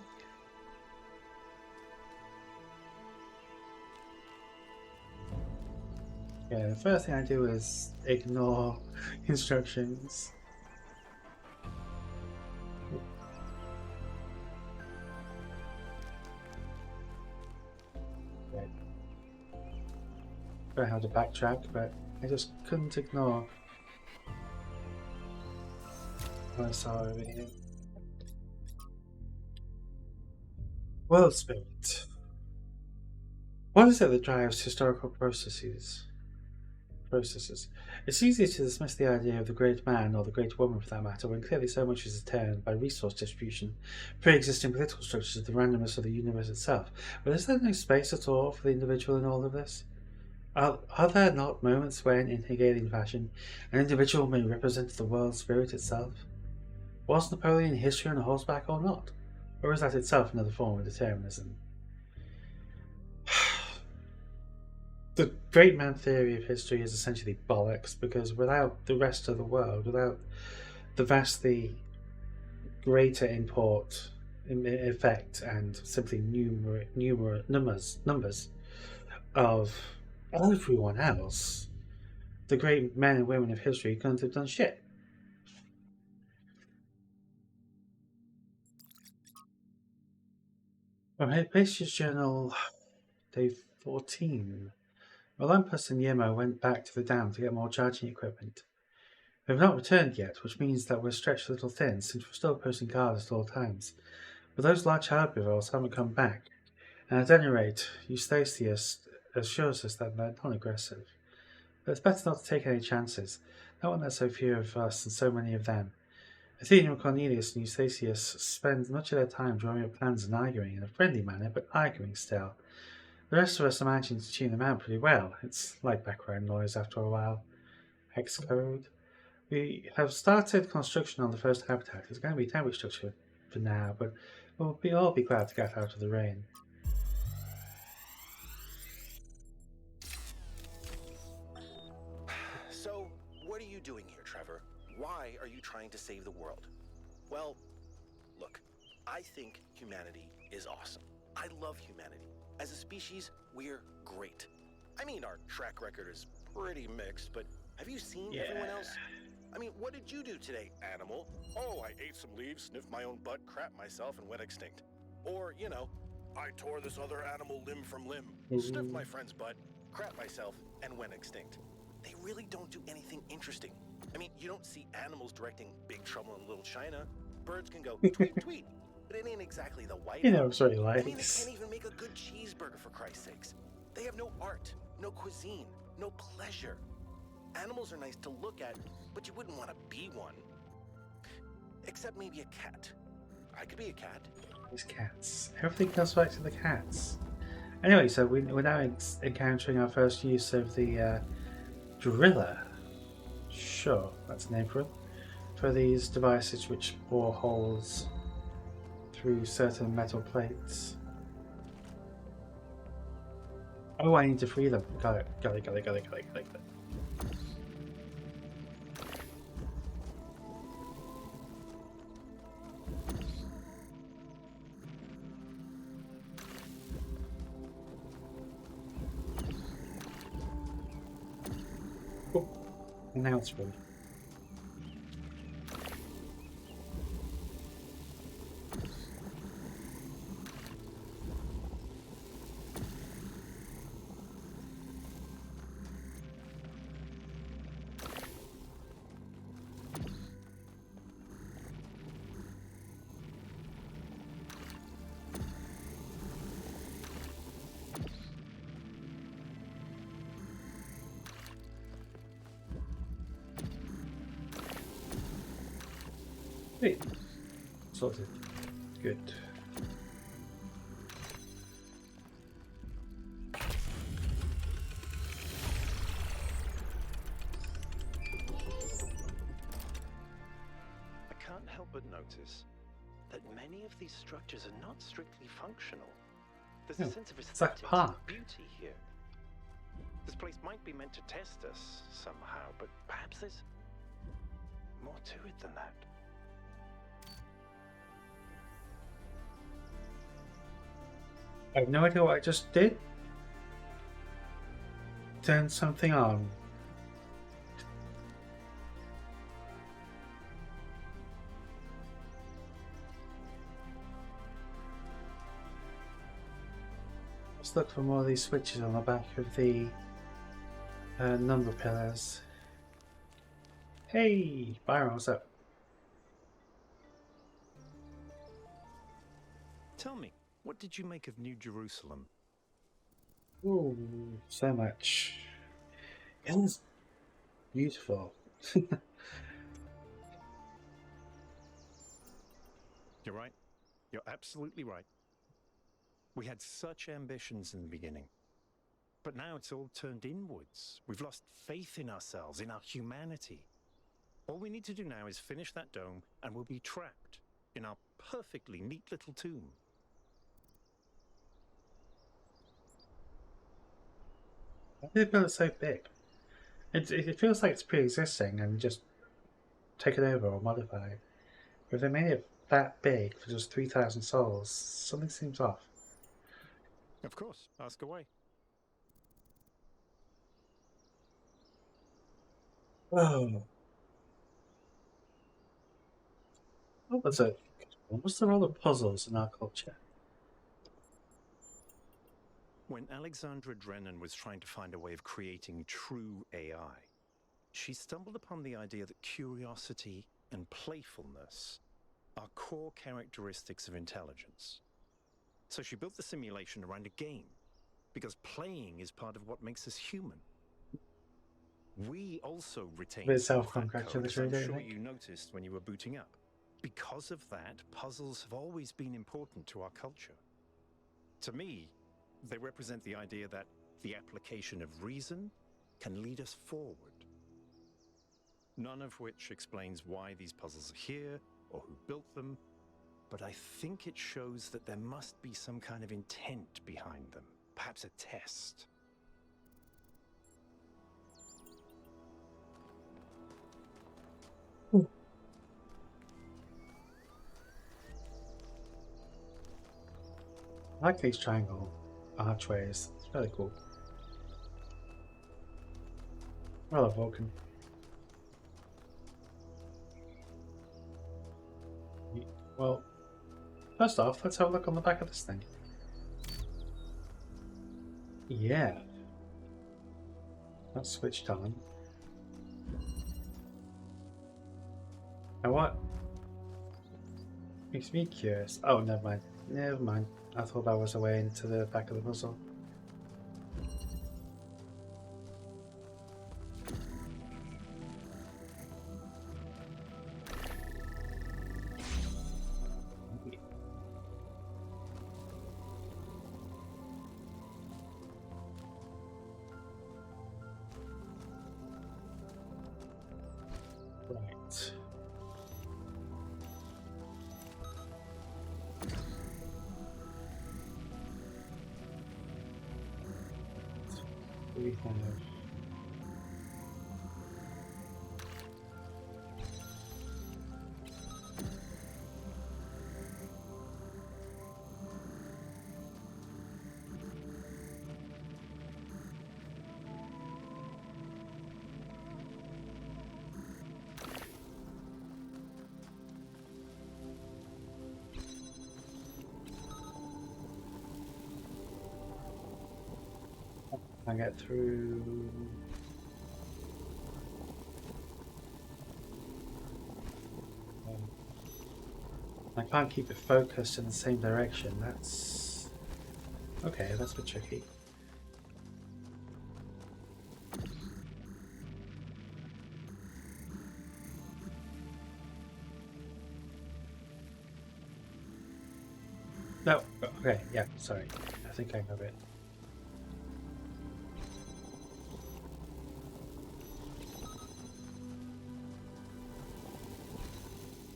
Yeah, the first thing I do is ignore instructions. Right. I had to backtrack, but I just couldn't ignore what I saw over here. World Spirit. What is it that drives historical processes? It's easy to dismiss the idea of the great man, or the great woman for that matter, when clearly so much is determined by resource distribution, pre-existing political structures, the randomness of the universe itself. But is there no space at all for the individual in all of this? Are there not moments when, in Hegelian fashion, an individual may represent the world spirit itself? Was Napoleon history on a horseback or not? Or is that itself another form of determinism? The great man theory of history is essentially bollocks, because without the rest of the world, without the vastly greater import, effect, and simply numbers of everyone else, the great men and women of history couldn't have done shit. From Hypatia's journal, day 14. Olympus and Yemo went back to the dam to get more charging equipment. We have not returned yet, which means that we're stretched a little thin, since we're still posting cards at all times. But those large herbivores haven't come back, and at any rate, Eustachius assures us that they're non-aggressive. But it's better not to take any chances, not when there's so few of us and so many of them. Athenian, Cornelius, and Eustachius spend much of their time drawing up plans and arguing in a friendly manner, but arguing still. The rest of us are managing to tune them out pretty well. It's like background noise after a while. Hex code. We have started construction on the first habitat. It's going to be temporary structure for now, but we'll all be glad to get out of the rain. So, what are you doing here, Trevor? Why are you trying to save the world? Well, look, I think humanity is awesome. I love humanity. As a species, we're great. I mean, our track record is pretty mixed, but have you seen everyone else? I mean, what did you do today, animal? Oh, I ate some leaves, sniffed my own butt, crapped myself, and went extinct. Or, you know, I tore this other animal limb from limb, sniffed my friend's butt, crapped myself, and went extinct. They really don't do anything interesting. I mean, you don't see animals directing Big Trouble in Little China. Birds can go tweet, tweet, but it ain't exactly the White House. You know, it's what he likes. I mean, they can't even make a good cheeseburger, for Christ's sakes. They have no art, no cuisine, no pleasure. Animals are nice to look at, but you wouldn't want to be one. Except maybe a cat. I could be a cat. These cats. Everything comes back to the cats. Anyway, so we're now encountering our first use of the driller. Sure, that's a name for it. For these devices which bore holes through certain metal plates. Oh, I need to free them. Got it. Oh, and now it's free. Hey, sorted. Good. I can't help but notice that many of these structures are not strictly functional. There's a sense of aesthetics and beauty here. This place might be meant to test us somehow, but perhaps there's more to it than that. I have no idea what I just did. Turn something on. Let's look for more of these switches on the back of the number pillars. Hey, Byron, what's up? Tell me, what did you make of New Jerusalem? Ooh, so much. It was beautiful. You're right. You're absolutely right. We had such ambitions in the beginning. But now it's all turned inwards. We've lost faith in ourselves, in our humanity. All we need to do now is finish that dome, and we'll be trapped in our perfectly neat little tomb. Why did they build it so big? It feels like it's pre-existing and just taken over or modified. But if they made it that big for just 3,000 souls, something seems off. Of course, ask away. Oh. What was it? What's the role of puzzles in our culture? When Alexandra Drennan was trying to find a way of creating true AI, she stumbled upon the idea that curiosity and playfulness are core characteristics of intelligence. So she built the simulation around a game, because playing is part of what makes us human. We also retain some of that code, as I'm sure you noticed when you were booting up. Because of that, puzzles have always been important to our culture. To me, they represent the idea that the application of reason can lead us forward. None of which explains why these puzzles are here or who built them, but I think it shows that there must be some kind of intent behind them, perhaps a test. I like these triangle archways. It's really cool. Well, a Vulcan. Well, first off, let's have a look on the back of this thing. Yeah. That's switched on. Now what makes me curious? Oh, never mind. Never mind. I thought that was a way into the back of the puzzle. Right. We have I get through. I can't keep it focused in the same direction. That's okay. That's a bit tricky. No. Okay. Yeah. Sorry. I think I know it.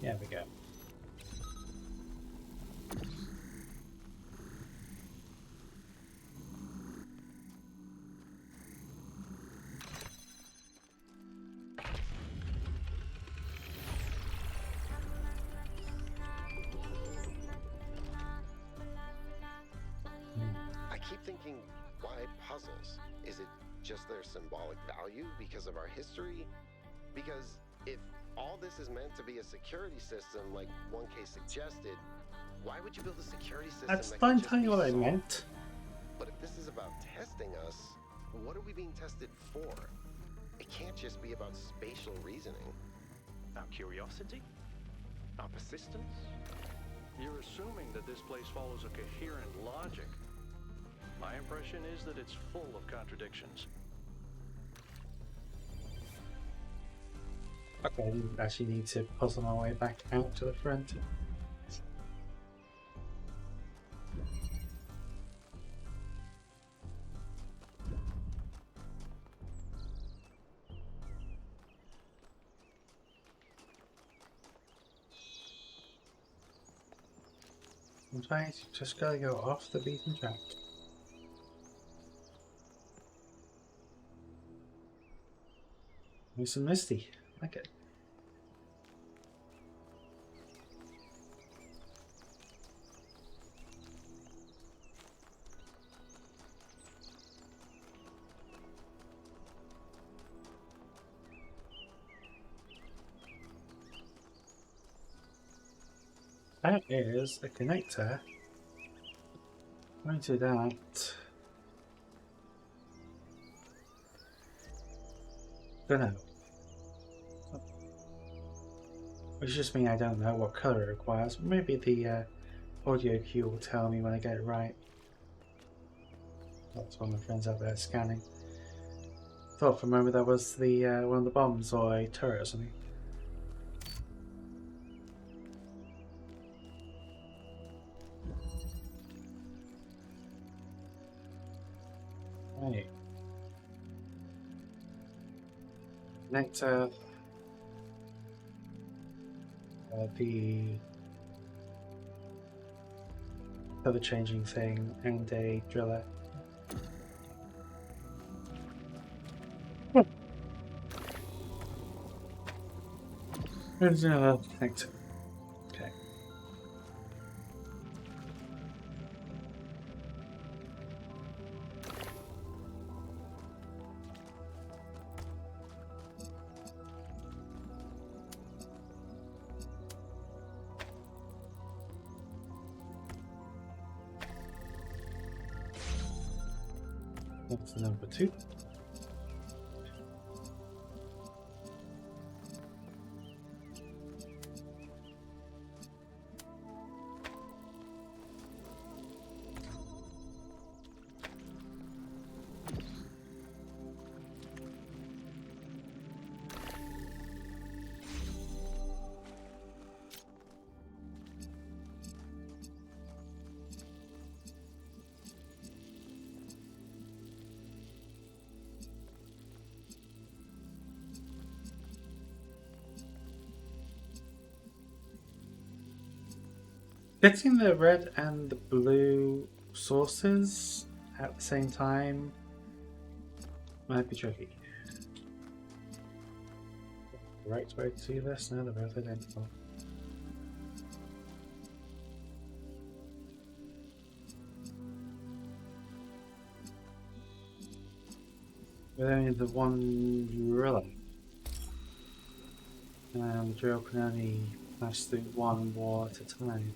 There we go. I keep thinking, why puzzles? Is it just their symbolic value because of our history? Because if all this is meant to be a security system like 1K suggested, why would you build a security system That's that fine can just telling be you what I solved? meant. But if this is about testing us, what are we being tested for? It can't just be about spatial reasoning. Our curiosity? Our persistence? You're assuming that this place follows a coherent logic. My impression is that it's full of contradictions. Okay, I didn't actually need to puzzle my way back out to the front. Sometimes you just gotta go off the beaten track. Nice and misty. I like it. That is a connector pointed at. Don't know. It's just me, I don't know what colour it requires. Maybe the audio cue will tell me when I get it right. That's one of my friends out there scanning. Thought for a moment that was the one of the bombs or a turret or something. Right. Connector. The color changing thing and a driller. There's another connector. Okay. That's number 2. Getting the red and the blue sources at the same time might be tricky. Right way to see this? No, they're both identical. With only the one driller. And the drill can only pass through one wall at a time.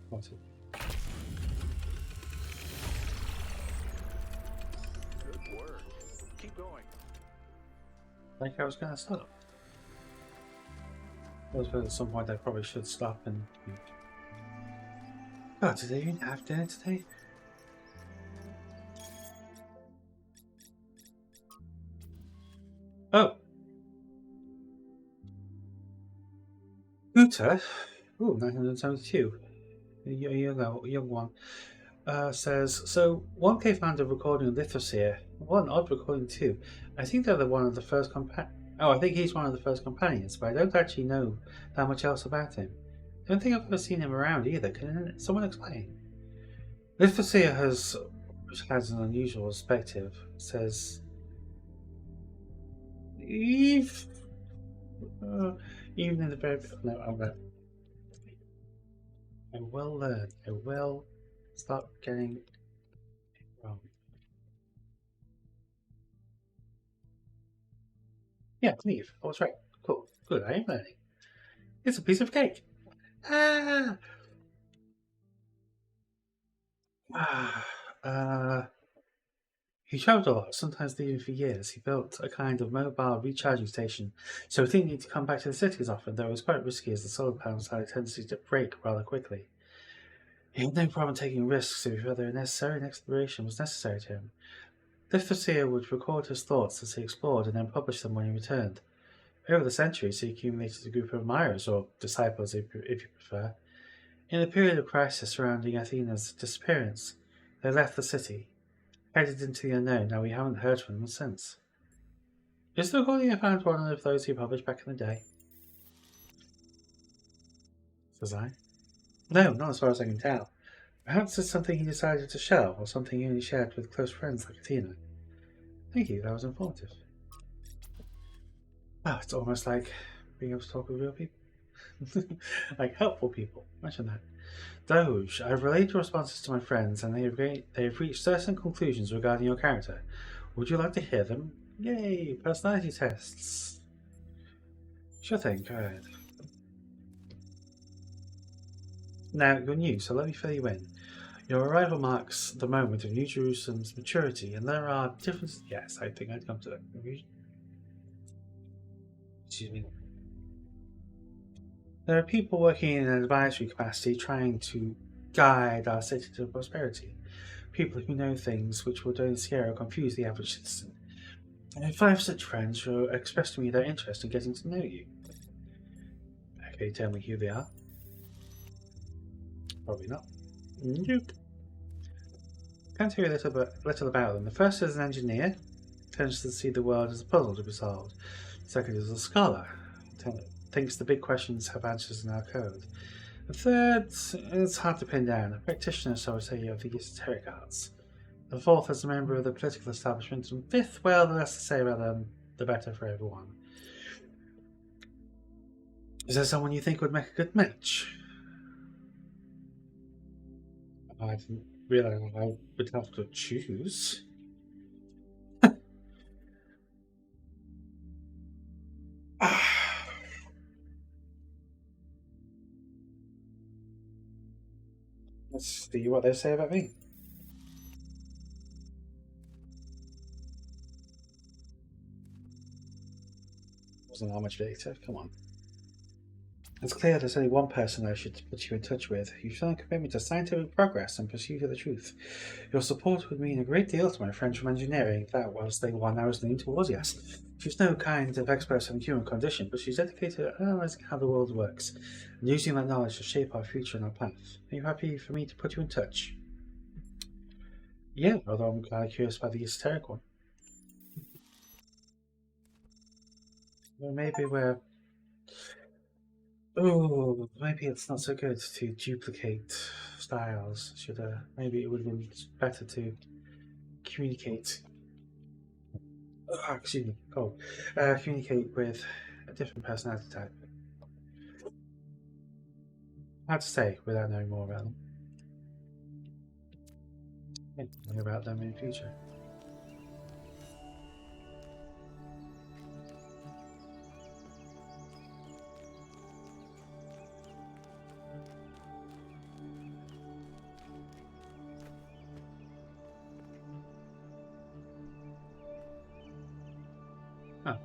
What's it? Good work. Keep going. Like I was gonna stop. I suppose at some point I probably should stop and. Oh, did they even have dinner today? Oh! Uta? Ooh, 972. A young one. Says, so 1K found a recording of Lithosphere. What an odd recording too. I think they're one of the first I think he's one of the first companions, but I don't actually know that much else about him. Don't think I've ever seen him around either. Can someone explain? Lithosphere has an unusual perspective. Says, even in the very no, I will learn. I will stop getting it wrong. Yeah, leave. I was right. Cool. Good. I am learning. It's a piece of cake. Ah. He travelled a lot, sometimes leaving for years. He built a kind of mobile recharging station, so he didn't need to come back to the city as often, though it was quite risky as the solar panels had a tendency to break rather quickly. He had no problem taking risks if either necessary and exploration was necessary to him. Lithosphere would record his thoughts as he explored and then publish them when he returned. Over the centuries, he accumulated a group of admirers, or disciples if you prefer. In the period of crisis surrounding Athena's disappearance, they left the city, headed into the unknown. Now we haven't heard from them since. Is the recording I found one of those he published back in the day? Says I. No, not as far as I can tell. Perhaps it's something he decided to share, or something he only shared with close friends like Athena. Thank you, that was informative. Wow, it's almost like being able to talk with real people. Like helpful people. Imagine that. Doge, I've relayed your responses to my friends, and they have reached certain conclusions regarding your character. Would you like to hear them? Yay! Personality tests. Sure thing, go ahead. Now, you're new, so let me fill you in. Your arrival marks the moment of New Jerusalem's maturity, and there are differences. Yes, I think I'd come to that conclusion. Excuse me. There are people working in an advisory capacity trying to guide our city to prosperity. People who know things which would only scare or confuse the average citizen. I have 5 such friends who expressed to me their interest in getting to know you. Okay, tell me who they are. Probably not. Nope. Can tell you a little about them. The first is an engineer, tends to see the world as a puzzle to be solved. The second is a scholar, thinks the big questions have answers in our code. The third is hard to pin down, a practitioner, so I say, of the esoteric arts. The fourth is a member of the political establishment, and fifth, well, the less to say about them, the better for everyone. Is there someone you think would make a good match? I didn't realise I would have to choose. Let's see what they say about me. Wasn't that much data, come on. It's clear there's only one person I should put you in touch with. You've shown a commitment to scientific progress and pursuit of the truth. Your support would mean a great deal to my friends from engineering. That was the one I was leaning towards, yes. She's no kind of expert on the human condition, but she's dedicated to analysing how the world works, and using that knowledge to shape our future and our path. Are you happy for me to put you in touch? Yeah, although I'm kind of curious about the esoteric one. Well, maybe we're... Oh, maybe it's not so good to duplicate styles. Maybe it would have been better to communicate. Excuse me. Communicate with a different personality type. Hard to say without knowing more about them. Yeah, know about them in the future. Huh.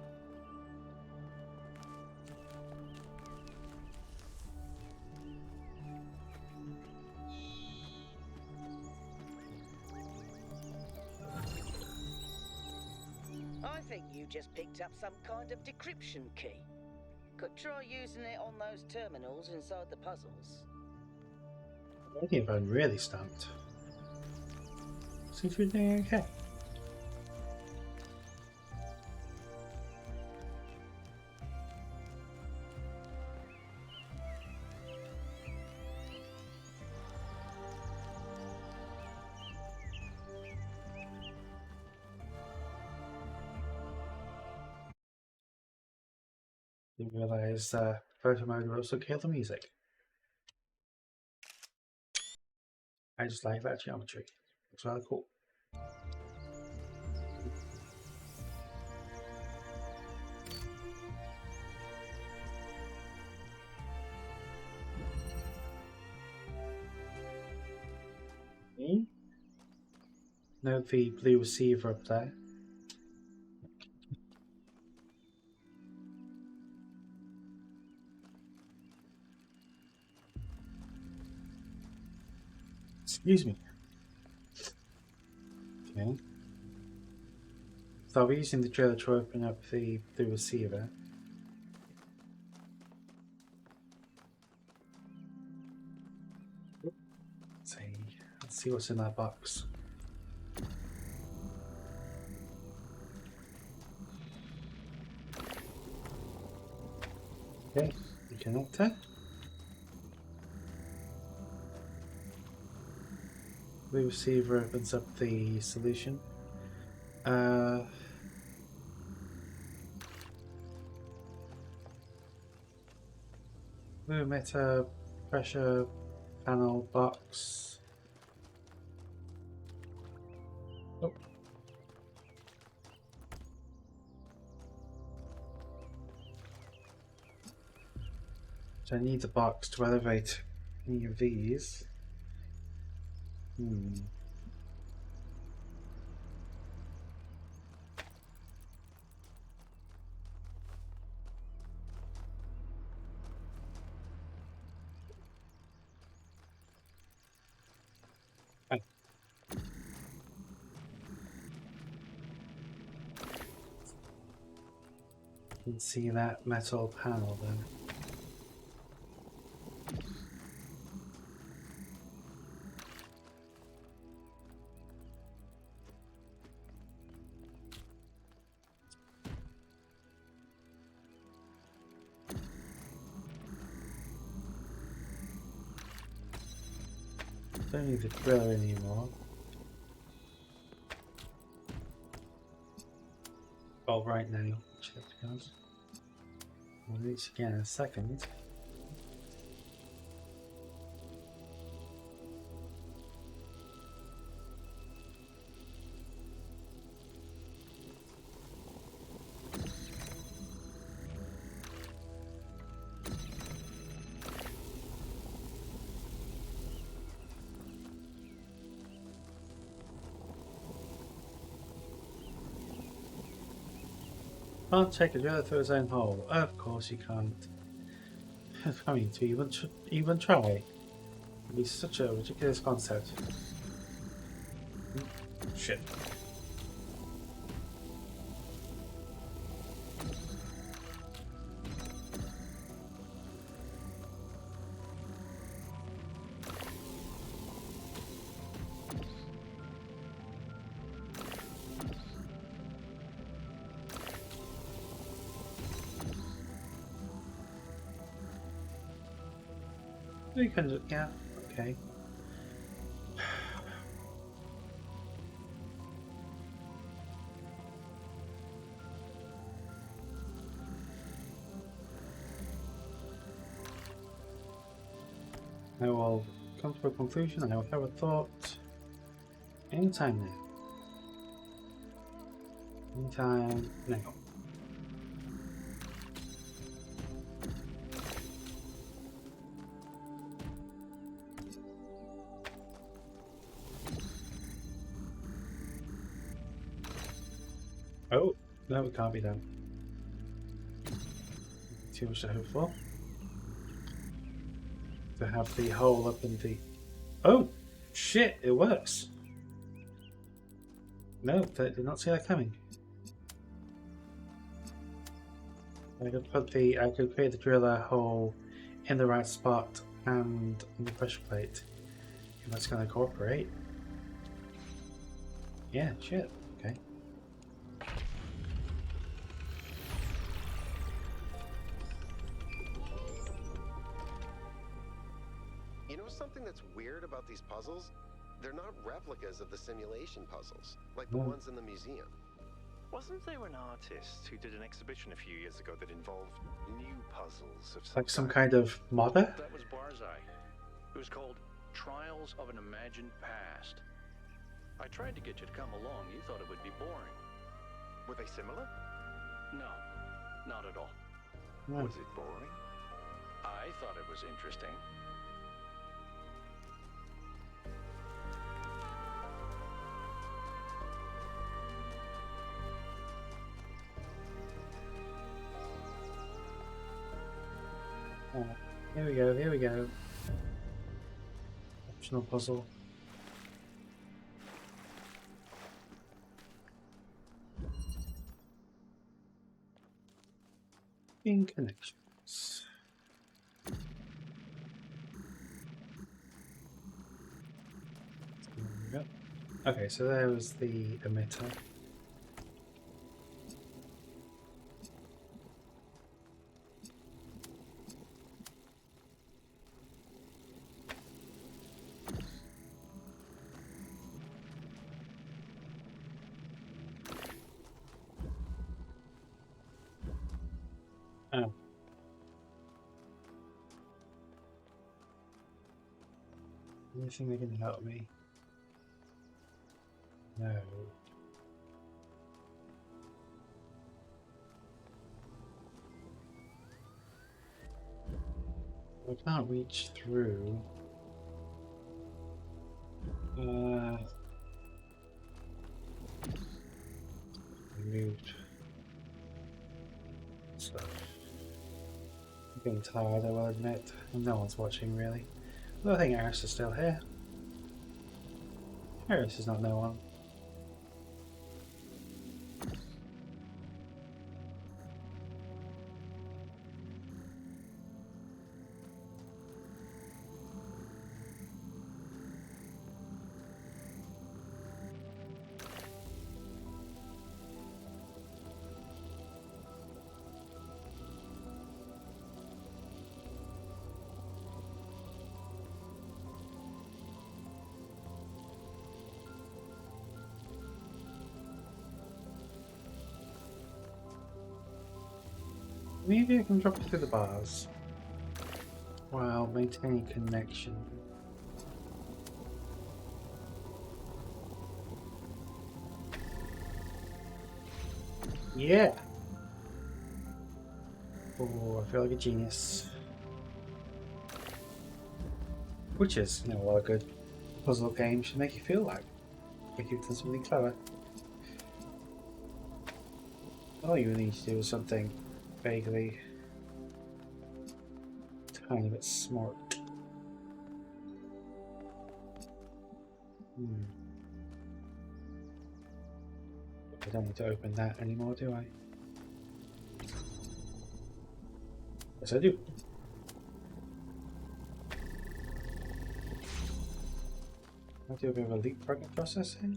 I think you just picked up some kind of decryption key. Could try using it on those terminals inside the puzzles. Maybe if I'm really stumped. Seems to be doing okay. Didn't realise photo mode would also kill the music. I just like that geometry. It's rather cool. Note the blue receiver up there. Excuse me. Okay. So I'll be using the driller to open up the receiver. Let's see what's in that box. Okay, connector. The receiver opens up the solution. Blue emitter, pressure panel box. Oh. So I need the box to elevate any of these. Can see that metal panel then. Don't need the driller anymore. Well, right now, check because we'll need to again in a second. Can't take a driller through his own hole. Of course you can't. I mean, to even try. It'd be such a ridiculous concept. Shit. You can, yeah, okay. I will come to a conclusion. I will have a thought anytime now. Anytime now. Oh, no, it can't be done. Too much to hope for. To have the hole up in the... Oh, shit, it works. No, I did not see that coming. I could create the driller hole in the right spot and on the pressure plate. And that's going to cooperate. Yeah, shit, okay. You know something that's weird about these puzzles? They're not replicas of the simulation puzzles, like the ones in the museum. Wasn't there an artist who did an exhibition a few years ago that involved new puzzles of Like some kind of modder? That was Barzai. It was called Trials of an Imagined Past. I tried to get you to come along. You thought it would be boring. Were they similar? No, not at all. Was it boring? I thought it was interesting. Oh, here we go, here we go. Optional puzzle. In connections. There we go. Okay, so there was the emitter. Oh. Anything that can help me? No. I can't reach through. Removed stuff. I'm getting tired, I will admit. No one's watching really. Well, I think Aris is still here. Aris is not no one. Maybe I can drop it through the bars while maintaining connection. Yeah! Oh, I feel like a genius. Which is, you know, what a good puzzle game should make you feel like. Like you've done something clever. All you need to do is something vaguely tiny bit smart. I don't need to open that anymore, do I? Yes, I do. I do a bit of a leapfrogging process here.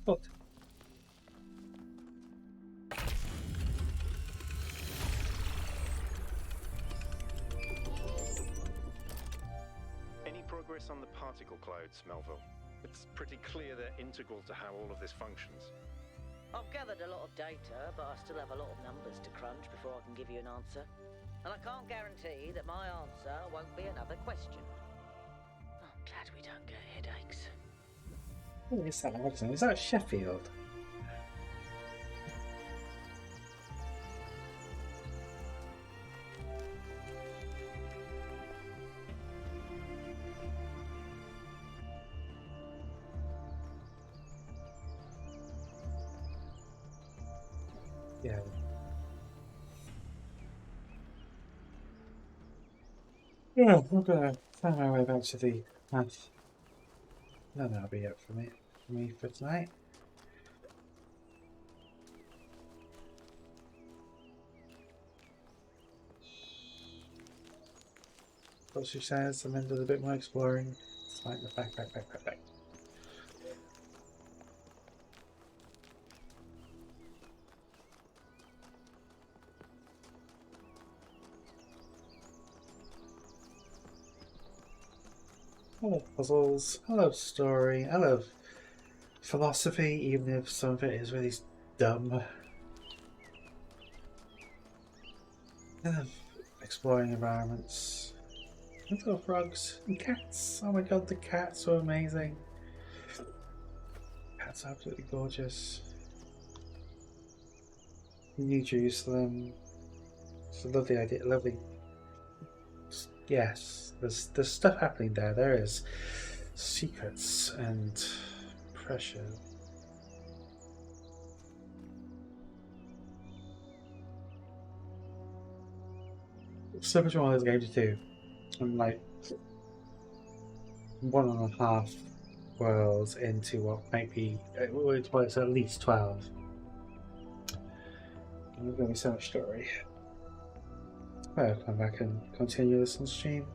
But Any progress on the particle clouds, Melville? It's pretty clear they're integral to how all of this functions. I've gathered a lot of data, but I still have a lot of numbers to crunch before I can give you an answer. And I can't guarantee that my answer won't be another question. I'm glad we don't get headaches. what is that accent? Is that Sheffield? Yeah. Yeah, I'm gonna find my way back to the path. No, that'll be it for me for tonight. What she says, and then does a bit more exploring. It's like the back. I love puzzles, I love story, I love philosophy, even if some of it is really dumb. I love exploring environments. I love frogs and cats. Oh my god, the cats are amazing. Cats are absolutely gorgeous. New Jerusalem. It's a lovely idea. Lovely. Yes, there's stuff happening there. There is secrets and pressure. So much more there's going to do. I'm like 1.5 worlds into what might be, well, it's at least 12. And there's going to be so much story. I'll come back and continue this on stream.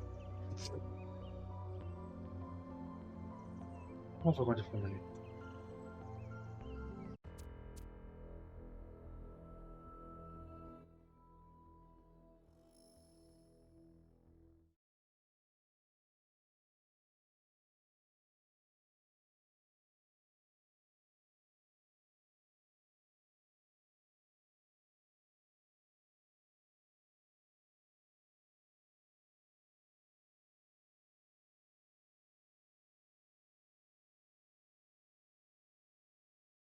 Have a wonderful night.